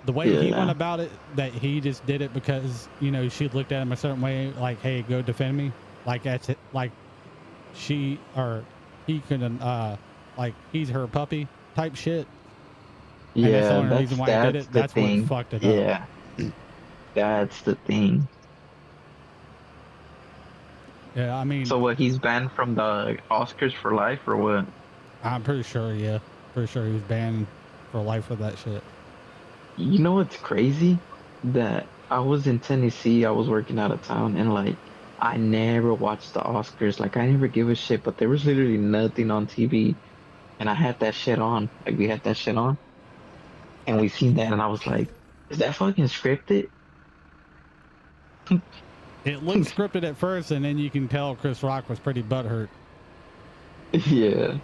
The way he went Yeah, about it, that he just did it because, you know, she looked at him a certain way, like, hey, go defend me. Like, that's it. Like, she or he couldn't, like, he's her puppy type shit. And that's the yeah. only reason why he did That's it. the That's what thing. fucked it up. Yeah, that's the thing. Yeah, I mean, So what? He's banned from the Oscars for life, or what? I'm pretty sure, yeah. Pretty sure he was banned for life for that shit. You know what's crazy? That I was in Tennessee, I was working out of town, and like I never watched the Oscars. Like I never give a shit, but there was literally nothing on TV, and I had that shit on. Like we had that shit on, and we seen that, and I was like, "Is that fucking scripted?" It looked scripted at first, and then you can tell Chris Rock was pretty butthurt. Yeah,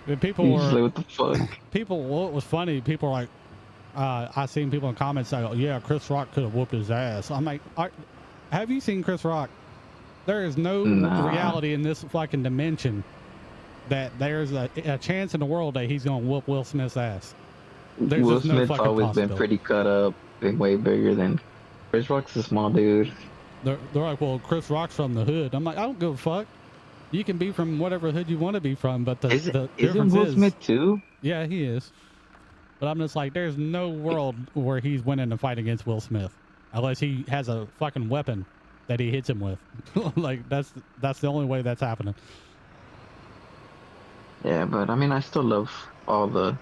And he's just like, "What the fuck?" what was funny, people were like, I seen people in comments say, oh, yeah, Chris Rock could have whooped his ass. I'm like, have you seen Chris Rock? There is no Nah, reality in this fucking dimension that there's a chance in the world that he's going to whoop Will Smith's ass. There's Will just no Smith's fucking always been possibility. pretty cut up, been way bigger than Chris Rock's a small dude. They're like, well, Chris Rock's from the hood. I'm like, I don't give a fuck. You can be from whatever hood you want to be from, but the Isn't difference Will is, Smith too? yeah, he is. But I'm just like, there's no world where he's winning a fight against Will Smith unless he has a fucking weapon that he hits him with. Like that's the only way that's happening. Yeah, but I mean, I still love all the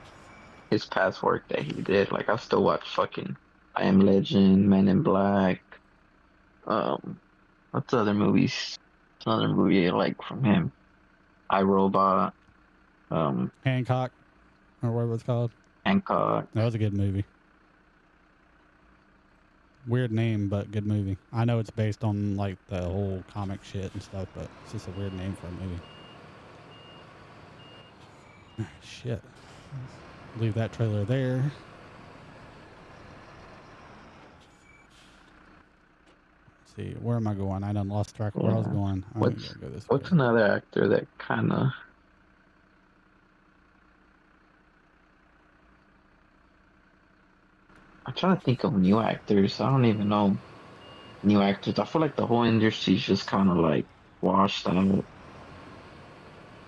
his past work that he did. Like, I still watch fucking I Am Legend, Men in Black. Um, what's the other movies? Another movie I like from him. I Robot. Um, Hancock or whatever it's called. Hancock. That was a good movie. Weird name, but good movie. I know it's based on like the whole comic shit and stuff, but it's just a weird name for a movie. Shit. Leave that trailer there. Let's see, where am I going? I done lost track of where I was Yeah. going. I'm gonna What's go this way. what's another actor that kind of? I'm trying to think of new actors. I don't even know new actors. I feel like the whole industry's just kind of like washed out.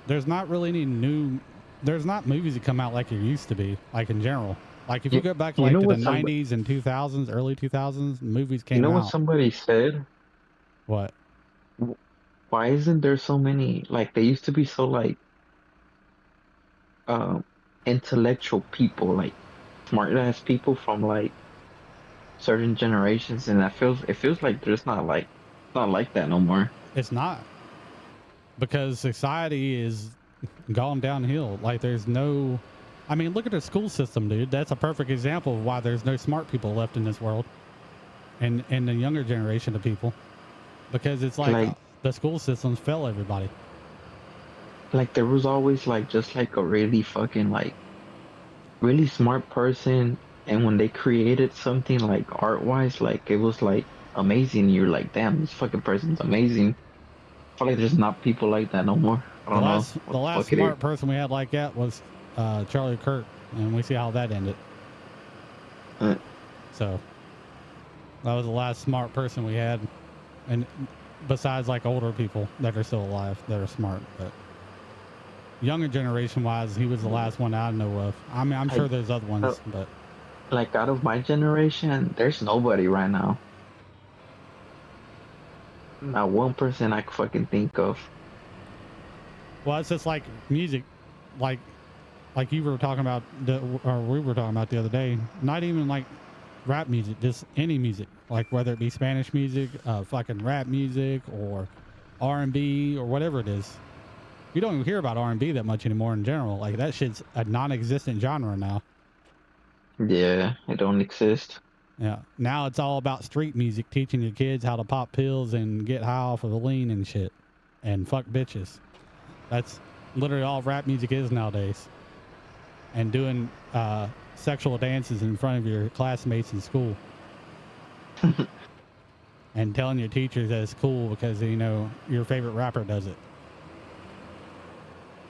There's not really any new. There's not movies that come out like it used to be, like in general. Like if you You, go back you like know to the what some 90s and 2000s, early 2000s, movies you came know what out. somebody said? What? Why isn't there so many? Like they used to be so like um intellectual people, like smart ass people from like certain generations, and it feels like there's not like that no more. It's not, because society is gone downhill. Like there's no, I mean, look at the school system, dude. That's a perfect example of why there's no smart people left in this world, and the younger generation of people, because it's like Like the school systems fail everybody. like there was always like just like a really fucking like really smart person, and when they created something like art wise, like it was like amazing. You're like, damn, this fucking person's amazing. I feel like there's not people like that no more. I The don't know last what the the last fuck it is. smart person we had like that was Charlie Kirk, and we see how that ended. Uh, So that was the last smart person we had, and besides like older people that are still alive that are smart, but younger generation wise, he was the last one I know of. I mean, I'm I sure there's other uh, ones, but like out of my generation, there's nobody right now. Not one person I could fucking think of. well, it's just like music, like you were talking about, or we were talking about the other day. Not even like rap music, just any music, like whether it be Spanish music, fucking rap music, or R&B or whatever it is. You don't even hear about R&B that much anymore in general. Like that shit's a non-existent genre now. Yeah, it don't exist. Yeah. Now it's all about street music, teaching your kids how to pop pills and get high off of the lean and shit, and fuck bitches. That's literally all rap music is nowadays. And doing sexual dances in front of your classmates in school, and telling your teachers that it's cool because you know your favorite rapper does it.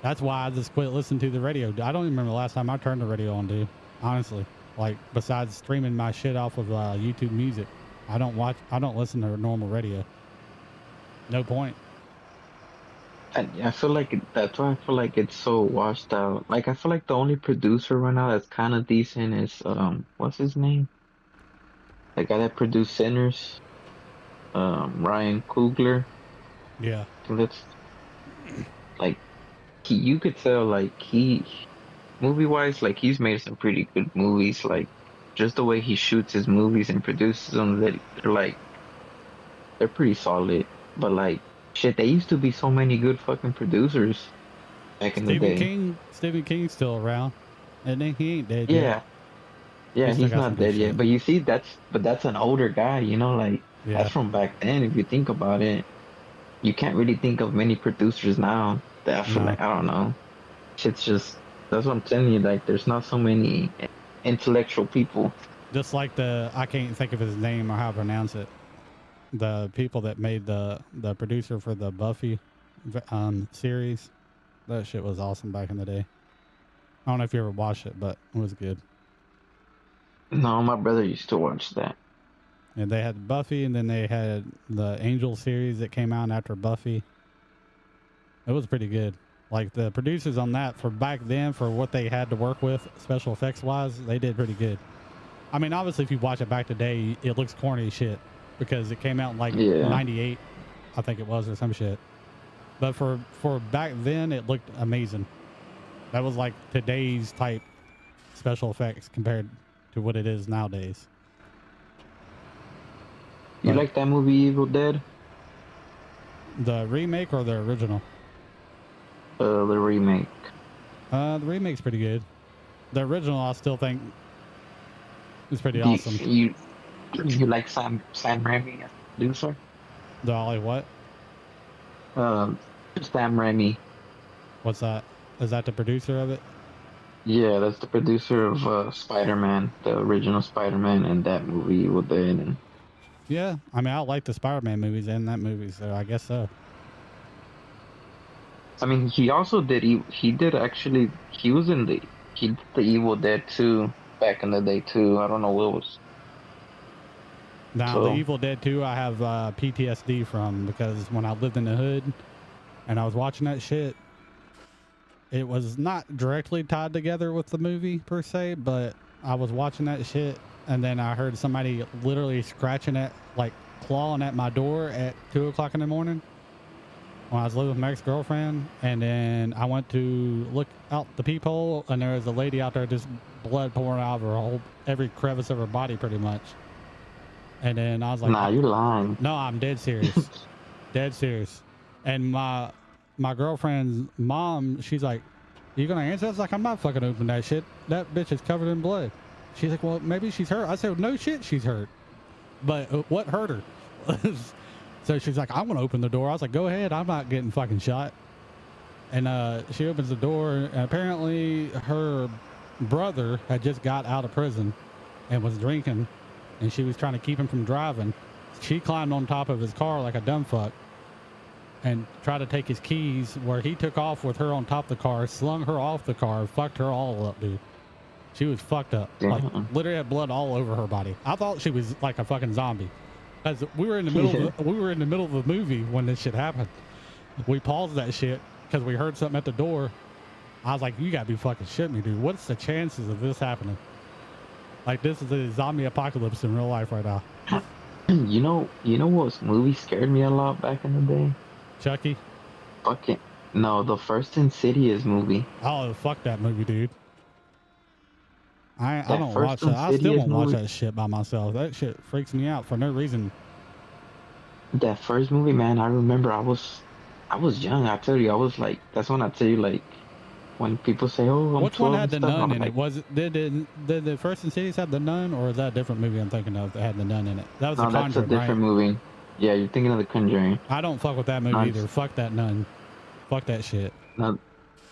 That's why I just quit listening to the radio. I don't even remember the last time I turned the radio on, dude. Honestly, like besides streaming my shit off of YouTube Music, I don't listen to normal radio. No point. And I feel like that's why I feel like it's so washed out. Like I feel like the only producer right now that's kind of decent is what's his name? The guy that produced Sinners, Ryan Coogler. Yeah. I think that's like you could tell like he movie wise like he's made some pretty good movies. Like just the way he shoots his movies and produces them, that they're pretty solid. But like shit, there used to be so many good fucking producers back in the day. Stephen King's still around, and he ain't dead yet. Yeah. He Yeah, still he's got some not good dead shit. yet. But you see, that's an older guy, like Yeah. that's from back then. If you think about it, you can't really think of many producers now that I feel No. like, I don't know. Shit's just, that's what I'm telling you. Like, there's not so many intellectual people. Just like I can't think of his name or how to pronounce it. The people that made the producer for the Buffy series, that shit was awesome back in the day. I don't know if you ever watched it, but it was good. No, my brother used to watch that. And they had Buffy, and then they had the Angel series that came out after Buffy. It was pretty good. Like the producers on that for back then, for what they had to work with, special effects wise, they did pretty good. I mean, obviously, if you watch it back today, it looks corny as shit because it came out in like Yeah. '98, I think it was, or some shit. But for back then, it looked amazing. That was like today's type special effects compared to what it is nowadays. You But like that movie Evil Dead? the remake or the original? The remake. The remake's pretty good. The original, I still think is pretty Do awesome. you like Sam Raimi as producer? The Ollie, what? Um, Sam Raimi. What's that? Is that the producer of it? Yeah, that's the producer of Spider-Man, the original Spider-Man, and that movie Evil Dead. And Yeah, I mean, I like the Spider-Man movies and that movie, so I guess so. I mean, he also did. He did actually. He was in the. He did the Evil Dead 2 back in the day too. I don't know what was. Now, the So Evil Dead 2, I have PTSD from because when I lived in the hood and I was watching that shit, it was not directly tied together with the movie per se, but I was watching that shit and then I heard somebody literally scratching at, like, clawing at my door at 2 o'clock in the morning when I was living with my ex-girlfriend. And then I went to look out the peephole and there was a lady out there, just blood pouring out of her whole, every crevice of her body pretty much. And then I was like, nah, you're lying. no, I'm dead serious. Dead serious. And my girlfriend's mom, she's like, you gonna answer? I was like, I'm not fucking opening that shit. That bitch is covered in blood. She's like, well, maybe she's hurt. I said, no shit, she's hurt. But what hurt her? So she's like, I'm gonna open the door. I was like, go ahead. I'm not getting fucking shot. And she opens the door, and apparently her brother had just got out of prison and was drinking, and she was trying to keep him from driving. She climbed on top of his car like a dumb fuck and tried to take his keys, where he took off with her on top of the car, slung her off the car, fucked her all up, dude. She was fucked up. Yeah. Like, literally had blood all over her body. I thought she was like a fucking zombie. As we were in the middle of the movie when this shit happened. We paused that shit because we heard something at the door. I was like, you gotta be fucking shitting me, dude. What's the chances of this happening? Like, this is a zombie apocalypse in real life right now. You know what movie scared me a lot back in the day? Chucky? Fucking no, the first Insidious movie. Oh, fuck that movie, dude. I That don't watch first that. I still Insidious won't watch movie. that shit by myself. That shit freaks me out for no reason. That first movie, man. I remember I was young. I tell you, I was like, that's when I tell you, like, when people say, "Oh, I'm Which one 12 had and the stuff," nun I'm in it? like, Did the first Insidious have the nun, or is that a different movie I'm thinking of that had the nun in it? That was The no, that's a Conjuring, right? different movie. Yeah, you're thinking of The Conjuring. I don't fuck with that No, movie either. Fuck that nun. Fuck that shit. no,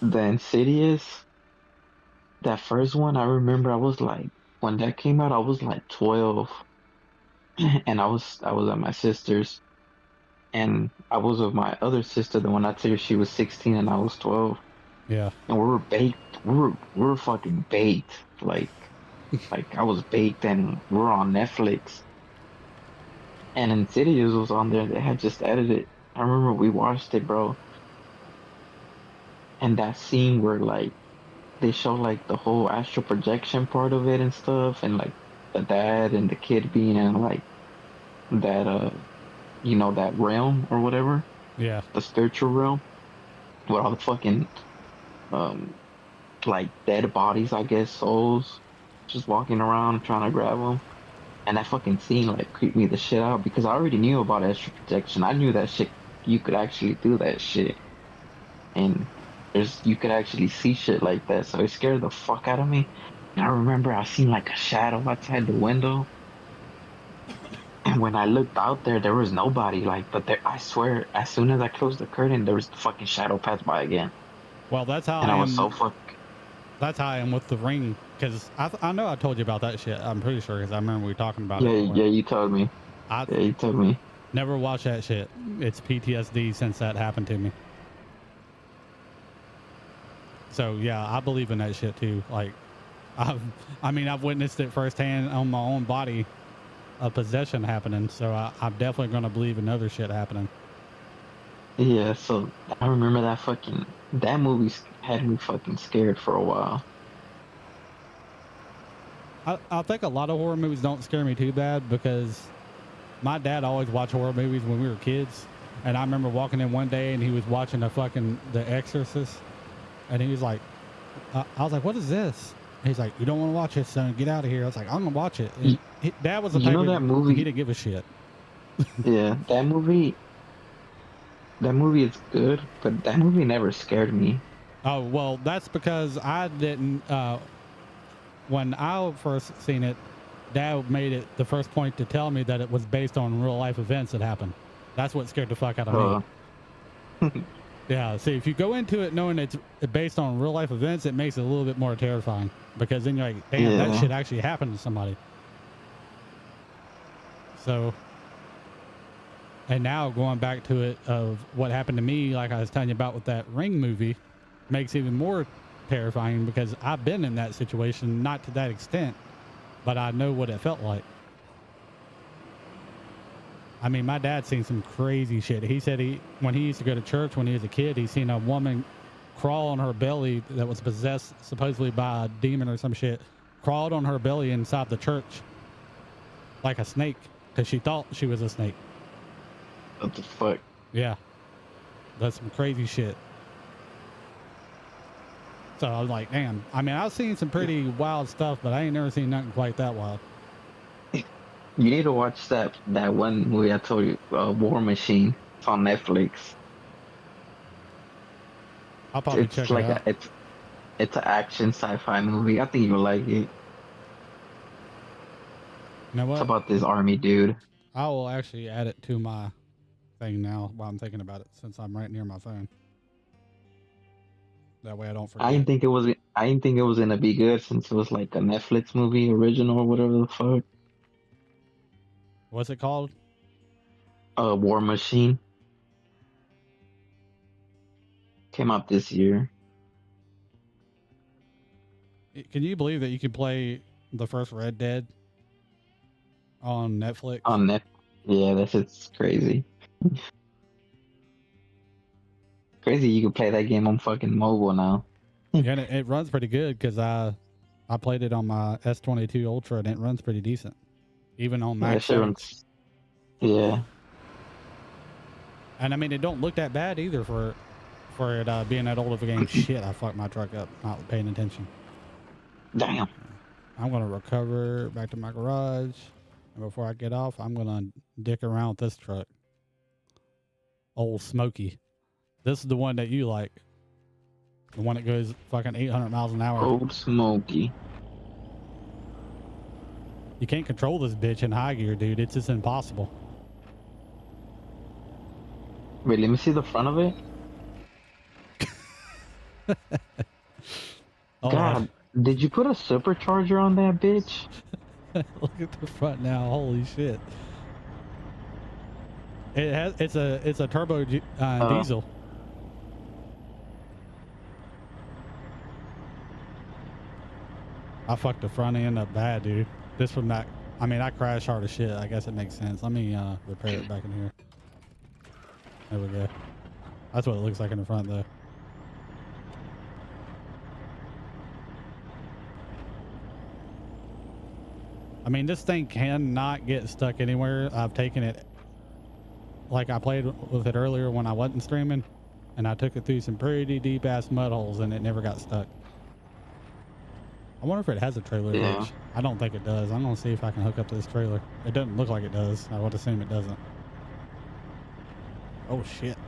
the Insidious, that first one, I remember I was like, when that came out, I was like 12, and I was at my sister's, and I was with my other sister, the one I tell you she was 16 and I was 12, Yeah. and we were baked. We were fucking baked. Like I was baked, and we were on Netflix, and Insidious was on there. They had just added it. I remember we watched it, bro, and that scene where like they show like the whole astral projection part of it and stuff, and like the dad and the kid being in like that that realm or whatever, Yeah. the spiritual realm, with all the fucking um like dead bodies, I guess, souls just walking around trying to grab them. And that fucking scene like creeped me the shit out because I already knew about astral projection. I knew that shit, you could actually do that shit, and you could actually see shit like that. So it scared the fuck out of me. And I remember I seen like a shadow outside the window, and when I looked out there, there was nobody. Like, but there, I swear, as soon as I closed the curtain, there was the fucking shadow passed by again, Well, that's how and I I was so am. fuck. That's how I am with The Ring, because I know I told you about that shit. I'm pretty sure because I remember we talking about Yeah, it. yeah, you told me. I Yeah, you told me. never watched that shit. It's PTSD since that happened to me. So yeah, I believe in that shit too. Like, I've witnessed it firsthand on my own body, a possession happening. So I'm definitely gonna believe in other shit happening. Yeah, so I remember that movie had me fucking scared for a while. I think a lot of horror movies don't scare me too bad because my dad always watched horror movies when we were kids, and I remember walking in one day and he was watching The Exorcist, and he was like, I was like, what is this? And he's like, you don't want to watch it, son. Get out of here. I was like, I'm gonna watch it. And You, Dad was the you type know of that he movie? didn't give a shit. Yeah, that movie is good, but that movie never scared me. Oh well, that's because I didn't. when I first seen it, Dad made it the first point to tell me that it was based on real life events that happened. That's what scared the fuck out of me. Yeah, see, if you go into it knowing it's based on real life events, it makes it a little bit more terrifying, because then you're like, damn, that shit actually happened to somebody. So, and now going back to it of what happened to me, like I was telling you about with that Ring movie, makes it even more terrifying, because I've been in that situation, not to that extent, but I know what it felt like. I mean, my dad's seen some crazy shit. He said when he used to go to church when he was a kid, he seen a woman crawl on her belly that was possessed supposedly by a demon or some shit, crawled on her belly inside the church like a snake, because she thought she was a snake. What the fuck? Yeah. That's some crazy shit. So I was like, damn. I mean, I've seen some pretty wild stuff, but I ain't never seen nothing quite that wild. You need to watch that one movie I told you, War Machine. It's on Netflix. I'll probably check it out. It's an action sci-fi movie. I think you'll like it. You know what? It's about this army dude. I will actually add it to my thing now while I'm thinking about it, since I'm right near my phone. That way I don't forget. I didn't think it was gonna be good, since it was like a Netflix movie, original or whatever the fuck. What's it called? War Machine. Came out this year. Can you believe that you can play the first Red Dead on Netflix? Yeah, that shit's crazy. Crazy you can play that game on fucking mobile now. Yeah, and it runs pretty good, because I played it on my S22 Ultra and it runs pretty decent, even on max settings. Yeah. And I mean, it don't look that bad either for it being that old of a game. Shit, I fucked my truck up not paying attention. Damn. I'm gonna recover back to my garage, and before I get off, I'm gonna dick around with this truck. Old Smokey. This is the one that you like. The one that goes fucking 800 miles an hour. Old Smokey. You can't control this bitch in high gear, dude. It's just impossible. Wait, let me see the front of it. God, did you put a supercharger on that bitch? Look at the front now. Holy shit. It's a turbo diesel. I fucked the front end up bad, dude. Just from that. I mean, I crashed hard as shit. I guess it makes sense. Let me repair it back in here. There we go. That's what it looks like in the front, though. I mean, this thing cannot get stuck anywhere. I've taken it, like I played with it earlier when I wasn't streaming, and I took it through some pretty deep ass mud holes and it never got stuck. I wonder if it has a trailer hitch. I don't think it does. I'm gonna see if I can hook up to this trailer. It doesn't look like it does. I would assume it doesn't. Oh shit.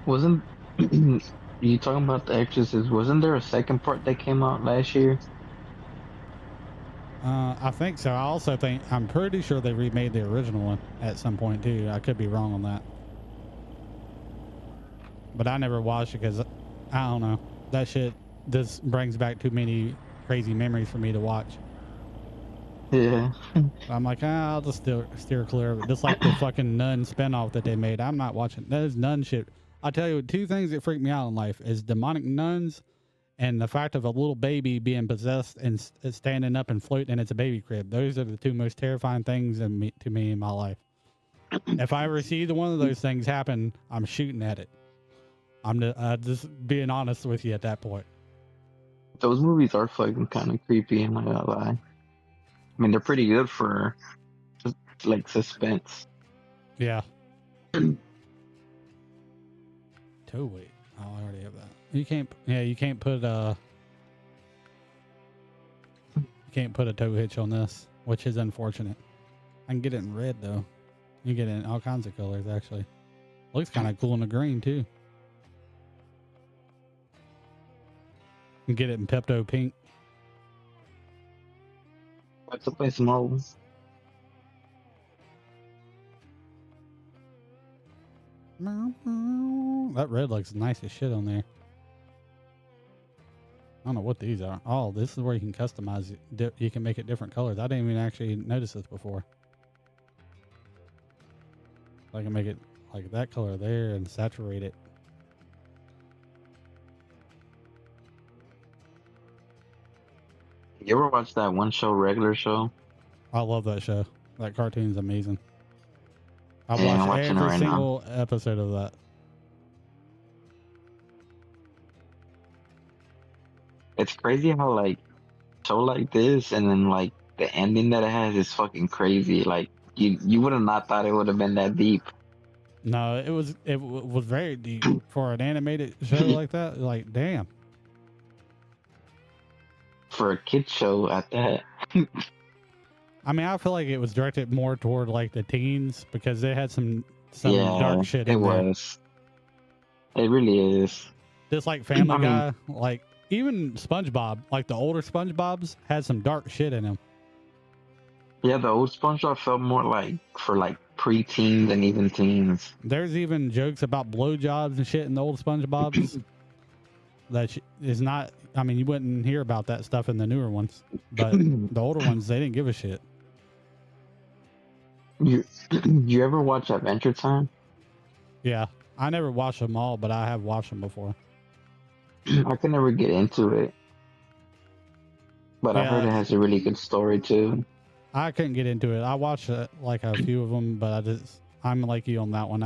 Wasn't you talking about The Exorcist? Wasn't there a second part that came out last year? I think so. I also think, I'm pretty sure they remade the original one at some point too. I could be wrong on that. But I never watched it because, I don't know. That shit just brings back too many crazy memories for me to watch. Yeah. I'm like, I'll just steer clear of it. Just like the fucking Nun spinoff that they made. I'm not watching. That is nun shit. I tell you, two things that freak me out in life is demonic nuns and the fact of a little baby being possessed and standing up and floating in its baby crib. Those are the two most terrifying things to me in my life. If I ever see either one of those things happen, I'm shooting at it. I'm just being honest with you at that point. Those movies are fucking kind of creepy, I'm not gonna lie. I mean, they're pretty good for just like suspense. Yeah. Toe weight. Oh, I already have that. You can't. Yeah, you can't put a tow hitch on this, which is unfortunate. I can get it in red though. You can get it in all kinds of colors actually. Looks kind of cool in the green too. You can get it in Pepto pink. But to play small. That red looks nice as shit on there. I don't know what these are. Oh, this is where you can customize it. You can make it different colors. I didn't even actually notice this before. I can make it like that color there and saturate it. You ever watch that one show, Regular Show? I love that show. That cartoon's amazing. I've Yeah, watched I'm watching it every right now. single episode of that. It's crazy how like show like this and then like the ending that it has is fucking crazy. Like you would have not thought it would have been that deep. No, it was very deep for an animated show like that. Like, damn. For a kid show at that. I mean, I feel like it was directed more toward like the teens because they had some Yeah, dark shit it in there. was. It really is. Just like Family I mean, Guy, like even SpongeBob, like the older SpongeBob's had some dark shit in them. yeah, the old SpongeBob felt more like for like pre-teens and even teens. There's even jokes about blowjobs and shit in the old SpongeBob's that is not. I mean, you wouldn't hear about that stuff in the newer ones, but the older ones, they didn't give a shit. You ever watch Adventure Time? Yeah, I never watched them all, but I have watched them before. I could never get into it, but I heard Yeah, it has a really good story too. I couldn't get into it. I watched like a few of them, but I'm like you on that one.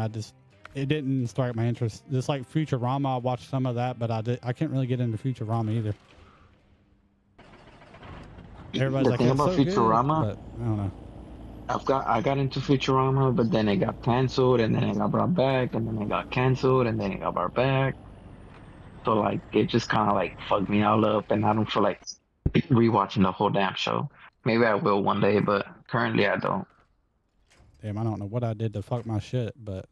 It didn't strike my interest. Just like Futurama, I watched some of that, but I couldn't really get into Futurama either. Everybody's The like, thing it's about so good, Futurama, but I don't know. I got into Futurama, but then it got canceled, and then it got brought back, and then it got canceled, and then it got brought back. So like it just kind of like fucked me all up, and I don't feel like rewatching the whole damn show. Maybe I will one day, but currently I don't. Damn, I don't know what I did to fuck my shit, but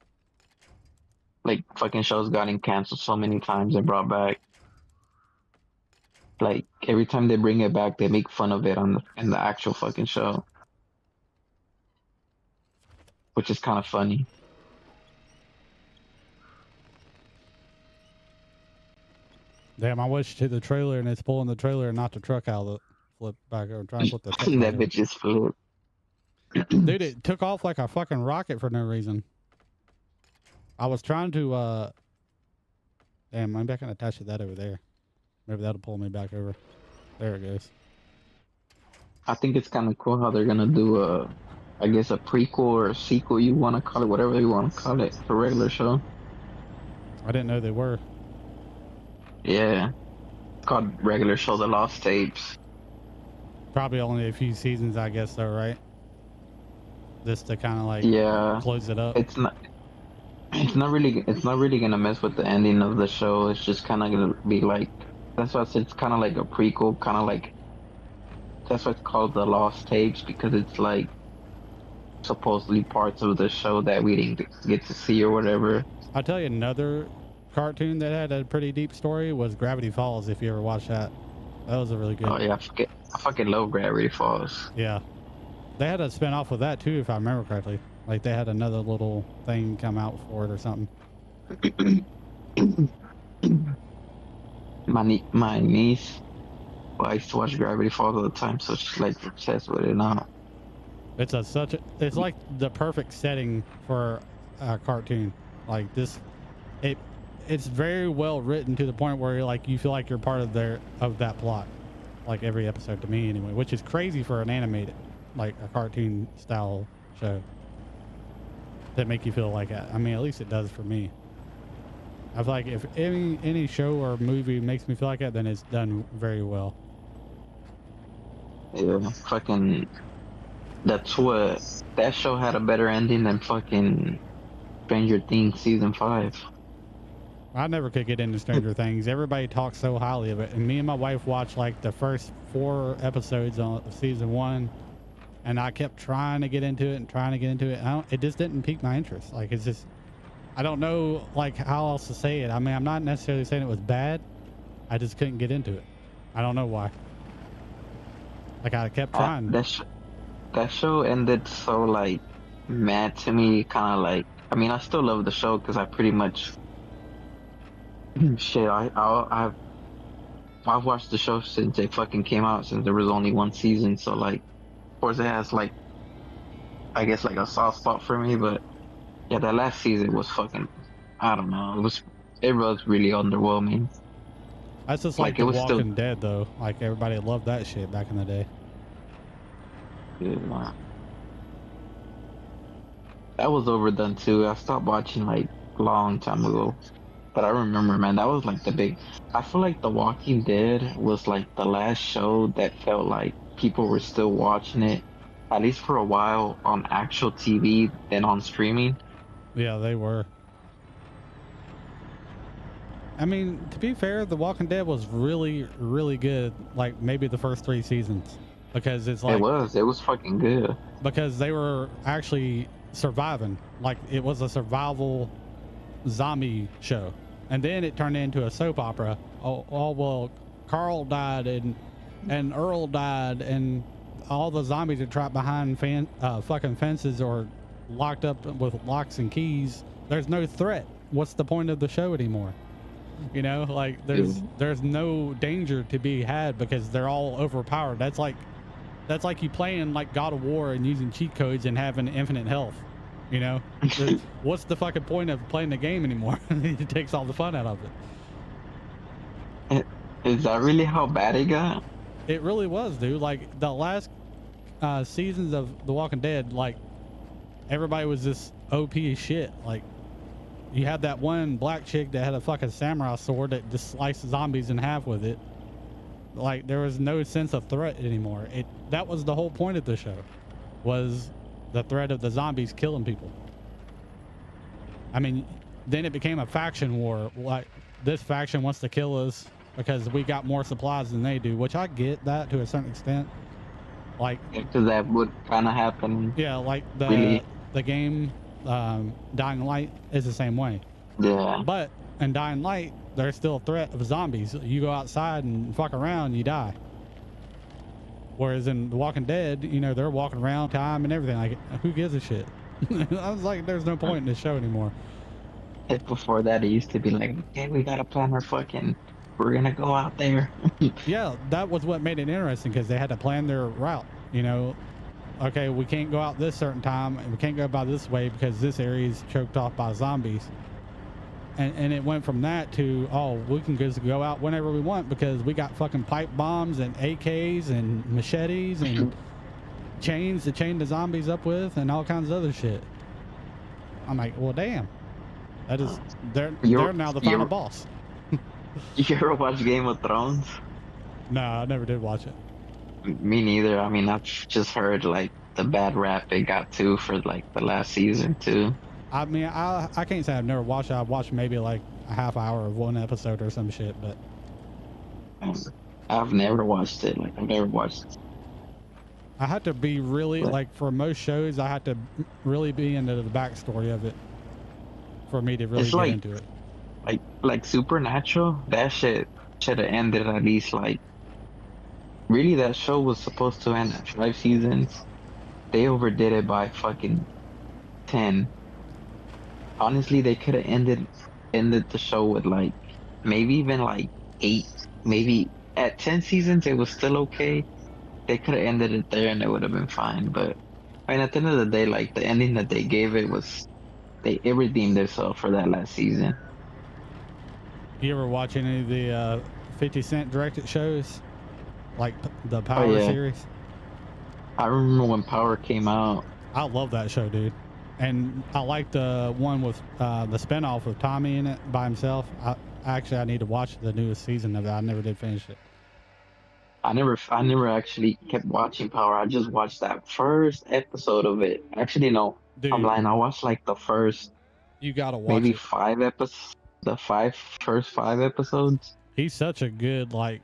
Like fucking shows gotten canceled so many times and brought back. Like every time they bring it back, they make fun of it on in the actual fucking show, which is kind of funny. damn, I wish to the trailer and it's pulling the trailer and not the truck out of the flip back over, trying to flip the truck back That over. bitch is fluid. Dude, it took off like a fucking rocket for no reason. I was trying to, damn, maybe I can attach that over there. Maybe that'll pull me back over. There it goes. I think it's kind of cool how they're gonna do I guess a prequel or a sequel, you want to call it, whatever you want to call it, for regular show. I didn't know they were. Yeah, it's called Regular Show: The Lost Tapes. Probably only a few seasons, I guess, though, right? Just to kind of like Yeah, close it up. it's not. It's not really gonna mess with the ending of the show. It's just kind of gonna be like. That's why I said it's kind of like a prequel, kind of like. That's why it's called The Lost Tapes, because it's like supposedly parts of the show that we didn't get to see or whatever. I'll tell you another cartoon that had a pretty deep story was Gravity Falls, if you ever watched that. That was a really good. Oh yeah, I fucking love Gravity Falls. Yeah. They had a spin off with that too, if I remember correctly. Like they had another little thing come out for it or something. My niece, well, I used to watch Gravity Falls all the time, so she's like obsessed with it now. It's like the perfect setting for a cartoon. Like this, it's very well written to the point where you feel like you're part of that plot. Like every episode to me anyway, which is crazy for an animated, like a cartoon style show. That make you feel like that. I mean, at least it does for me. I feel like if any show or movie makes me feel like that, then it's done very well. Yeah, fucking. That's what that show had a better ending than fucking Stranger Things season 5. I never could get into Stranger Things. Everybody talks so highly of it, and me and my wife watched like the first 4 episodes of season 1, and I kept trying to get into it and trying to get into it. It just didn't pique my interest. Like it's just, I don't know like how else to say it. I mean, I'm not necessarily saying it was bad. I just couldn't get into it. I don't know why. Like I kept I, trying. that show ended so like mad to me, kind of like. I mean, I still love the show because I pretty much shit. I've watched the show since it fucking came out, since there was only one season. So like, of course, it has like I guess like a soft spot for me. But yeah, that last season was fucking. I don't know. It was really underwhelming. That's just like Like it The was still. Walking Dead, though. Like everybody loved that shit back in the day. Yeah, that was overdone too. I stopped watching like a long time ago. But I remember, man, that was like the big. I feel like The Walking Dead was like the last show that felt like people were still watching it, at least for a while, on actual TV than on streaming. Yeah, they were. I mean, to be fair, The Walking Dead was really, really good. Like maybe the first 3 seasons, because it's It like was. It was fucking good. because they were actually surviving. Like it was a survival zombie show, and then it turned into a soap opera. Oh well, Carl died and Earl died, and all the zombies are trapped behind fucking fences or locked up with locks and keys. There's no threat. What's the point of the show anymore? You know, like Yeah. there's no danger to be had because they're all overpowered. That's like you playing like God of War and using cheat codes and having infinite health. You know, what's the fucking point of playing the game anymore? It takes all the fun out of it. Is that really how bad it got? It really was, dude. Like the last seasons of The Walking Dead, like everybody was just OP as shit. Like you had that one black chick that had a fucking samurai sword that just sliced zombies in half with it. Like there was no sense of threat anymore. That was the whole point of the show, was the threat of the zombies killing people. I mean, then it became a faction war. Like this faction wants to kill us because we got more supplies than they do, which I get that to a certain extent. Like, Because that would kind of happen. yeah, like Really? the game Dying Light is the same way. Yeah. But in Dying Light, there's still a threat of zombies. You go outside and fuck around, you die. Whereas in The Walking Dead, you know, they're walking around time and everything. Like, who gives a shit? I was like, there's no point in this show anymore. Before that, it used to be like, okay, we gotta plan our fucking. We're gonna go out there. Yeah, that was what made it interesting because they had to plan their route. You know, okay, we can't go out this certain time and we can't go by this way because this area is choked off by zombies. And it went from that to, oh, we can just go out whenever we want because we got fucking pipe bombs and AKs and machetes and chains to chain the zombies up with and all kinds of other shit. I'm like, well, damn. That is, they're now the final boss. You ever watch Game of Thrones? No, I never did watch it. Me neither. I mean, I've just heard like the bad rap it got too for like the last season too. I mean, I can't say I've never watched it. I've watched maybe like a half hour of one episode or some shit, but I've never watched it. Like I've never watched it. I had to be really, like for most shows, I had to really be into the backstory of it for me to really It's get like into it. like Supernatural. That shit should have ended at least like. Really, that show was supposed to end at 5 seasons. They overdid it by fucking 10. Honestly, they could have ended the show with like maybe even like 8. Maybe at 10 seasons it was still okay. They could have ended it there and it would have been fine. But I mean, at the end of the day, like the ending that they gave it was it redeemed themselves for that last season. You ever watch any of the 50 Cent directed shows? Like the Power Oh yeah, series? I remember when Power came out. I love that show, dude. And I like the one with the spinoff with Tommy in it by himself. I need to watch the newest season of it. I never did finish it. I never actually kept watching Power. I just watched that first episode of it. Actually, no, I'm Dude, lying. I watched like the first you gotta watch maybe it. 5 episodes, the first 5 episodes. He's such a good I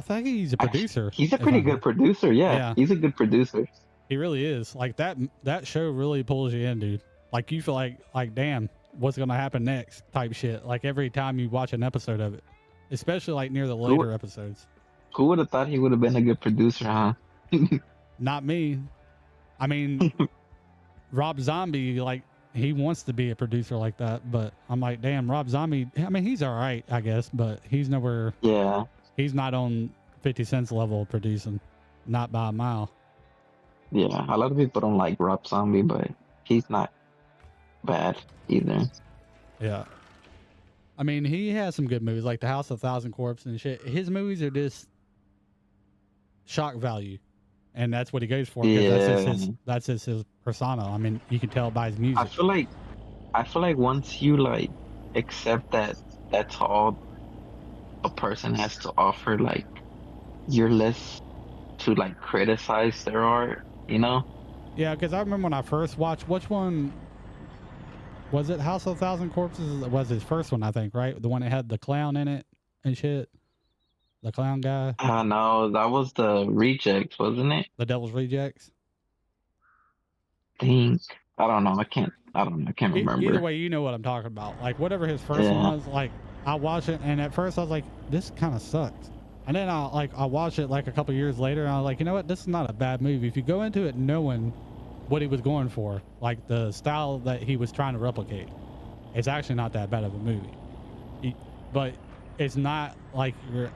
think he's a producer. He's a if pretty I'm- good producer. Yeah, Yeah, he's a good producer. he really is. Like that show really pulls you in, dude. Like you feel like damn, what's gonna happen next type shit. Like every time you watch an episode of it, especially like near the later episodes. Who would have thought he would have been a good producer, huh? Not me. I mean, Rob Zombie, like, he wants to be a producer like that, but I'm like, damn, Rob Zombie, I mean, he's all right, I guess, but he's nowhere, Yeah, he's not on 50 Cent's level of producing, not by a mile. yeah. A lot of people don't like Rob Zombie, but he's not bad either. Yeah. I mean, he has some good movies, like The House of Thousand Corpses and shit. His movies are just shock value. And that's what he goes for because Yeah, that's just his persona. I mean, you can tell by his I music. feel like I feel like once you like accept that that's all a person has to offer, like you're less to like criticize their art, you know? Yeah, because I remember when I first watched, which one was it? House of a Thousand Corpses was his first one, I think, right? The one that had the clown in it and shit. The clown guy, No, that was the rejects, wasn't it? the Devil's Rejects. Think I don't know. I don't know. I can't Either remember. way, you know what I'm talking about. Like whatever his first one Yeah. was, like I watched it, and at first I was like, this kind of sucks. And then I watched it like a couple years later, and I was like, you know what? This is not a bad movie. If you go into it knowing what he was going for, like the style that he was trying to replicate, it's actually not that bad of a movie. But it's not like your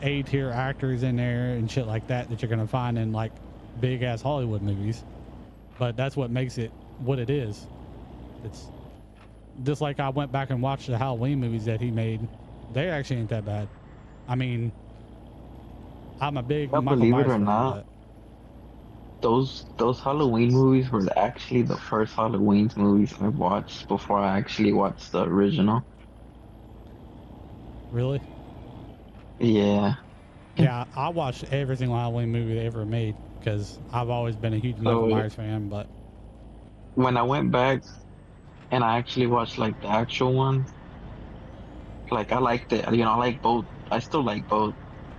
A-tier actors in there and shit like that you're gonna find in like big ass Hollywood movies. But that's what makes it what it is. It's just like I went back and watched the Halloween movies that he made. They actually ain't that bad. I mean, I'm a big But Michael believe it Myers or fan, not, but those Halloween movies were actually the first Halloween movies I watched before I actually watched the original. really, Yeah. yeah, I watched every single Halloween movie they ever made because I've always been a huge Michael So Myers fan. But when I went back and I actually watched like the actual one, like I liked it. You know, I like both. I still like both.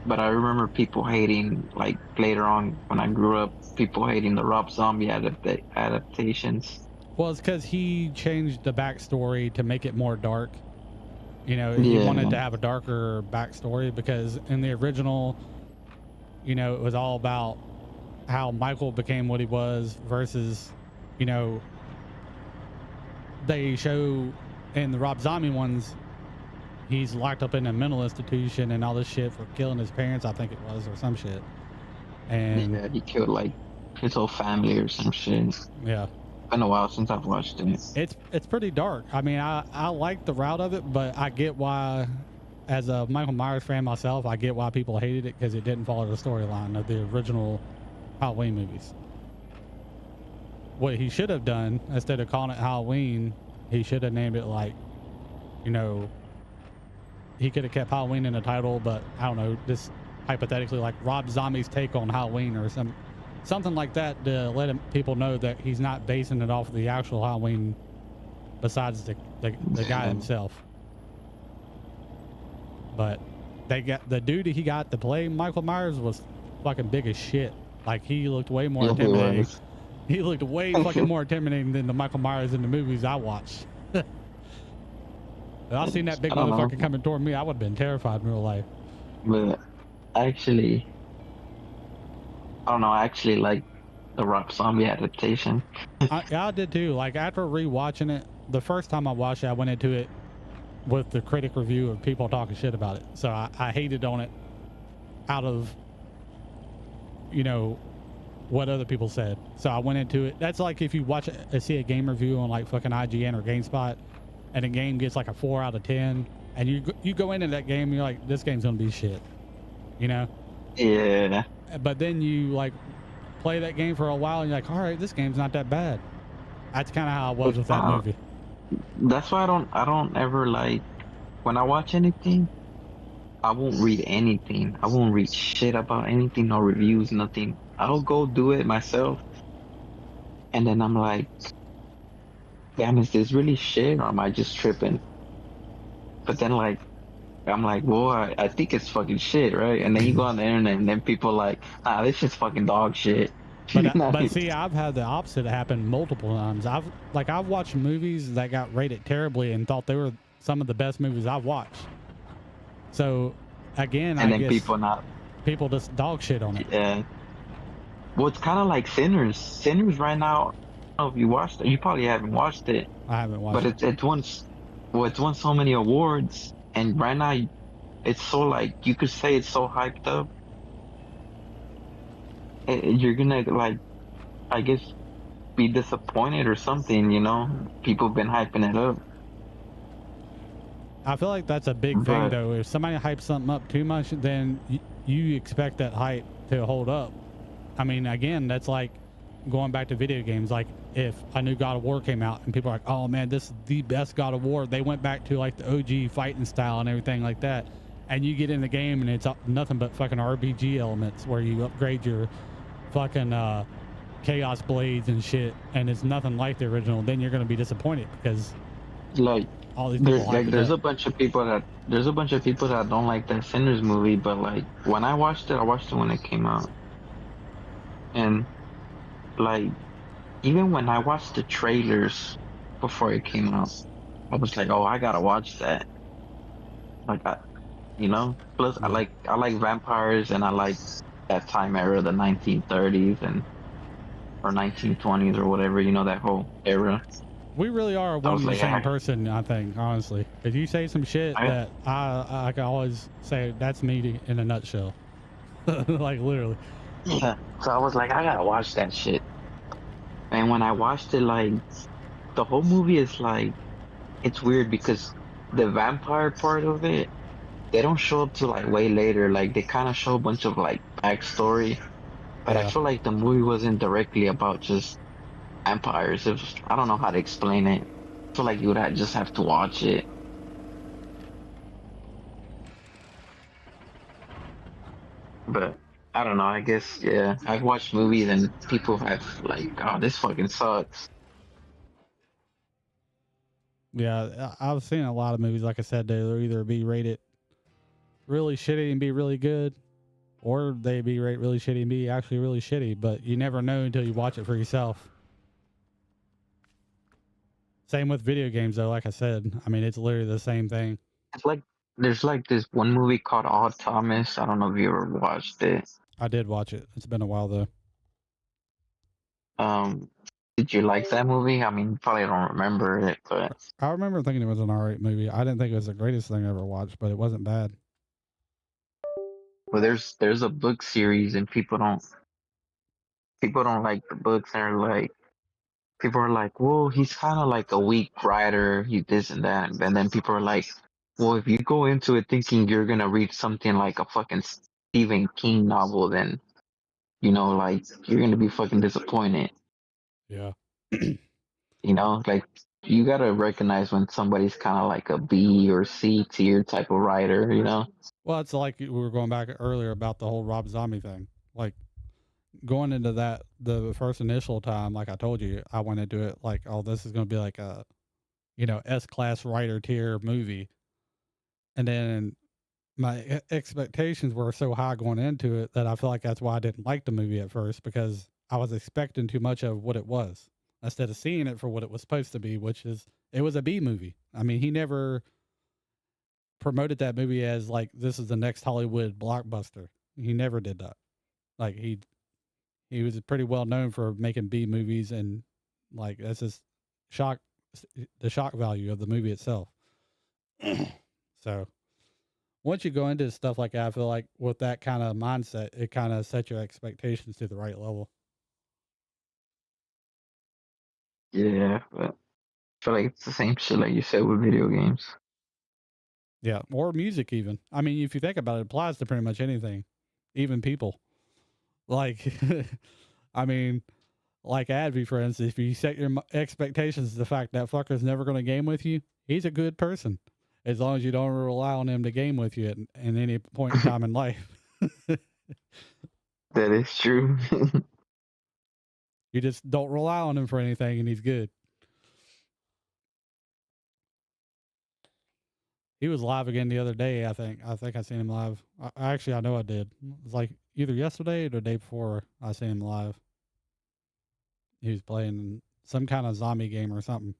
But I remember people hating, like later on when I grew up, people hating the Rob Zombie adaptations. well, it's because he changed the backstory to make it more dark. You know, he wanted Yeah, to have a darker backstory because in the original, you know, it was all about how Michael became what he was versus, you know, they show in the Rob Zombie ones, he's locked up in a mental institution and all this shit for killing his parents, I think it was, or some shit. And yeah, he killed like his whole family or some shit. yeah, Been a while since I've watched it. it's pretty dark. I mean, I like the route of it, but I get why, as a Michael Myers fan myself, I get why people hated it because it didn't follow the storyline of the original Halloween movies. What he should have done, instead of calling it Halloween, he should have named it like, you know, he could have kept Halloween in the title, but I don't know, just hypothetically like Rob Zombie's take on Halloween or something like that to let people know that he's not basing it off of the actual Halloween besides the guy himself. But they got the dude he got to play Michael Myers was fucking big as shit. Like he looked way more Yeah, he intimidating. was. He looked way fucking more intimidating than the Michael Myers in the movies I watched. If I seen that big I don't know. motherfucker coming toward me, I would have been terrified in real life. But actually, I don't know. I actually like the Rob Zombie adaptation. I did too. Like after rewatching it, the first time I watched it, I went into it with the critic review of people talking shit about it. So I hated on it out of, you know, what other people said. So I went into it. That's like if you see a game review on like fucking IGN or GameSpot, and a game gets like a 4 out of 10, and you go into that game and you're like, this game's gonna be shit, you know. Yeah. But then you like play that game for a while and you're like, all right, this game's not that bad. That's kind of how I was with that movie. That's why I don't ever like when I watch anything. I won't read anything. I won't read shit about anything, no reviews, nothing. I'll go do it myself, and then I'm like, damn, is this really shit, or am I just tripping? But then like I'm like, well, I think it's fucking shit, right? And then you go on the internet, and then people like, this is fucking dog shit. But see, I've had the opposite happen multiple times. I've watched movies that got rated terribly and thought they were some of the best movies I've watched. So again, and I then guess people not People just dog shit on it. Yeah. Well, it's kind of like Sinners. Sinners right now. I don't know if you watched it. You probably haven't watched it, I haven't but watched it. it's won so many awards, and right now it's so like you could say it's so hyped up. You're gonna like I guess be disappointed or something. You know, people have been hyping it up, I feel like that's a big thing, but though. If somebody hypes something up too much, then you expect that hype to hold up. I mean, again, that's like going back to video games. Like if a new God of War came out and people are like, "Oh man, this is the best God of War," they went back to like the OG fighting style and everything like that. And you get in the game and it's nothing but fucking RPG elements where you upgrade your fucking chaos blades and shit, and it's nothing like the original. Then you're gonna be disappointed because like all these people hype it there's up. a bunch of people that don't like that Sinners movie, but like when I watched it when it came out, and like even when I watched the trailers before it came out, I was like, oh, I gotta watch that. Like you know. Plus, Yeah. I like vampires, and I like that time era, the 1930s and or 1920s or whatever. You know that whole era. We really are I one was and the like, same person, I think, honestly. If you say some shit I that I can always say that's me in a nutshell. Like literally. yeah. So I was like, I gotta watch that shit. And when I watched it, like the whole movie is like it's weird because the vampire part of it, they don't show up till like way later. Like they kind of show a bunch of like backstory, but I Yeah. feel like the movie wasn't directly about just vampires. It was, I don't know how to explain it. I feel like you would just have to watch it. But I don't know. I guess yeah. I've watched movies and people have like, oh, this fucking sucks. Yeah. I've seen a lot of movies, like I said, they'll either be rated really shitty and be really good, or they be rated really shitty and be actually really shitty, but you never know until you watch it for yourself. Same with video games, though, like I said. I mean, it's literally the same thing. It's like there's like this one movie called Odd Thomas. I don't know if you ever watched it. I did watch it. It's been a while, though. Um, did you like that movie? I mean, you probably don't remember it, but I remember thinking it was an alright movie. I didn't think it was the greatest thing I ever watched, but it wasn't bad. well, there's a book series and people don't like the books. They're like people are like, well, he's kind of like a weak writer. He this and that, and then people are like, well, if you go into it thinking you're gonna read something like a fucking Stephen King novel, then you know, like you're gonna be fucking disappointed. Yeah. You know, like you gotta recognize when somebody's kind of like a B or C tier type of writer. You know, Well, it's like we were going back earlier about the whole Rob Zombie thing. Like going into that, the first initial time, like I told you, I went into it like, oh, this is going to be like a, S class writer tier movie. And then my expectations were so high going into it that I feel like that's why I didn't like the movie at first, because I was expecting too much of what it was instead of seeing it for what it was supposed to be, which is it was a B movie. I mean, he never promoted that movie as like this is the next Hollywood blockbuster. He never did that. Like he was pretty well known for making B movies, and like that's just shock the shock value of the movie itself. So once you go into stuff like that, I feel like with that kind of mindset, it kind of sets your expectations to the right level. yeah, but I feel like it's the same shit like you said with video games. Yeah, or music even. I mean, if you think about it, it applies to pretty much anything, even people. Like, I mean, like Advi, for instance, if you set your expectations to the fact that fucker's never going to game with you, he's a good person. As long as you don't rely on him to game with you at any point in time in life. That is true. You just don't rely on him for anything and he's good. He was live again the other day, I think. I think I seen him live. Actually, I know I did. It was like either yesterday or the day before I seen him live. He was playing some kind of zombie game or something.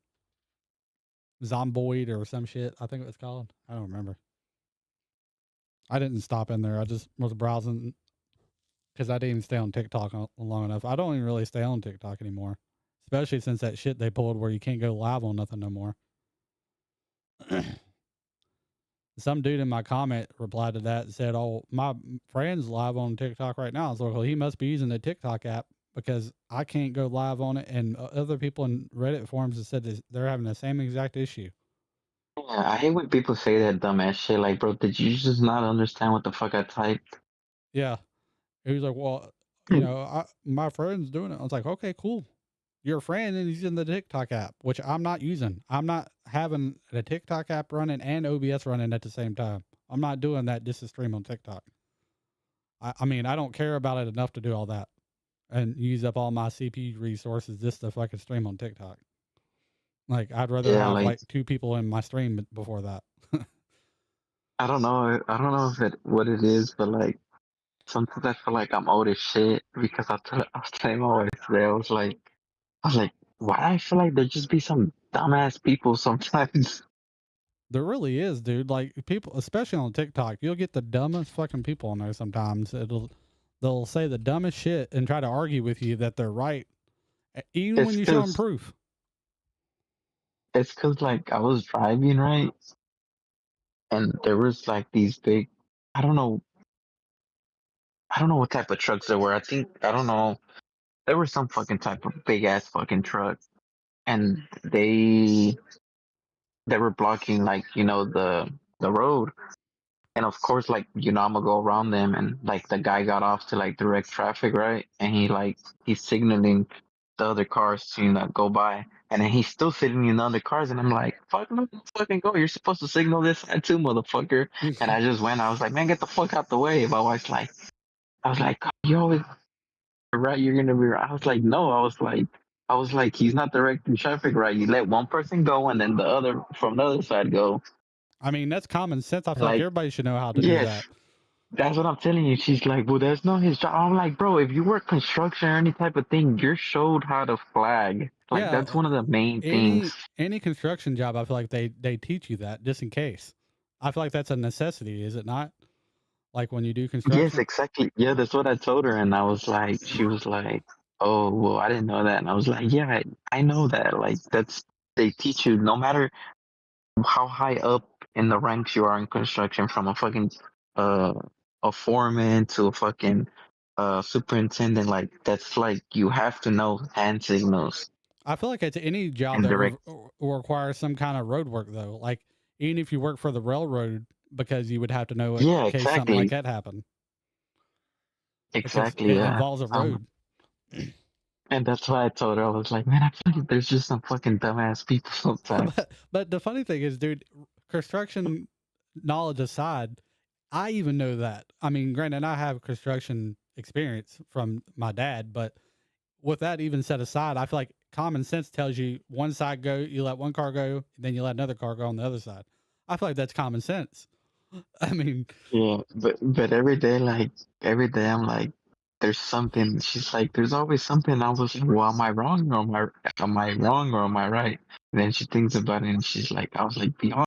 Zomboid or some shit, I think it was called. I don't remember. I didn't stop in there. I just was browsing because I didn't even stay on TikTok long enough. I don't even really stay on TikTok anymore, especially since that shit they pulled where you can't go live on nothing no more. Some dude in my comment replied to that and said, "Oh, my friend's live on TikTok right now." I was like, "Well, he must be using the TikTok app because I can't go live on it." And other people in Reddit forums have said this, they're having the same exact issue. Yeah, I hate when people say that dumbass shit. Like, bro, did you just not understand what the fuck I typed? Yeah, he was like, "Well, my friend's doing it." I was like, "Okay, cool. Your friend and he's in the TikTok app, which I'm not using. I'm not having the TikTok app running and OBS running at the same time. I'm not doing that just to stream on TikTok. I mean, I don't care about it enough to do all that and use up all my CPU resources just to fucking stream on TikTok. Like, I'd rather Yeah, have like like two people in my stream before that. I don't know if it what it is, but like sometimes I feel like I'm old as shit because I was telling my wife today, I was like, why do I feel like there just be some dumbass people sometimes? There really is, dude. Like people, especially on TikTok, you'll get the dumbest fucking people on there sometimes. They'll say the dumbest shit and try to argue with you that they're right, even It's when you show them cause proof. it's cause like I was driving right, and there was like these big, I don't know, I don't know what type of trucks there were. I don't know, there was some fucking type of big ass fucking truck, and they were blocking like the road. And of course, like, I'm gonna go around them, and like the guy got off to like direct traffic, right? And he's signaling the other cars to go by, and then he's still signaling the other cars, and I'm like, fuck, let me fucking go. You're supposed to signal this side too, motherfucker. And I just went. I was like, man, get the fuck out the way. My wife's like, I was like, you always right. You're gonna be right. I was like, no. I was like, he's not directing traffic right. You let one person go, and then the other from the other side go. I mean, that's common sense. I feel like Like, everybody should know how to do yes, that. that's what I'm telling you. She's like, well, that's not his job. I'm like, bro, if you work construction or any type of thing, you're showed how to flag. Like, Yeah, that's one of the main things. any construction job, I feel like they teach you that just in case. I feel like that's a necessity, is it not? Like when you do Yes, construction. exactly. Yeah, that's what I told her. And I was like, she was like, oh, well, I didn't know that. And I was like, yeah, I know that. Like, they teach you no matter how high up in the ranks you are in construction, from a fucking, uh, a foreman to a fucking, superintendent. Like, that's like, you have to know hand signals I feel like it's any job and that direct. requires some kind of road work, though. Like even if you work for the railroad, because you would have to know it Yeah, in case something like exactly. that happened, because Exactly, it yeah. involves a road. And that's why I told her, I was like, man, I feel like there's just some fucking dumbass people sometimes. But the funny thing is, dude, construction knowledge aside, I even know that. I mean, granted, I have construction experience from my dad, but with that even set aside, I feel like common sense tells you one side go, you let one car go, then you let another car go on the other side. I feel like that's common sense. I mean, Yeah, but every day I'm like, there's something. She's like, there's always something. I was like, well, am I wrong or am I wrong or am I right? And then she thinks about it and she's like, I was like, be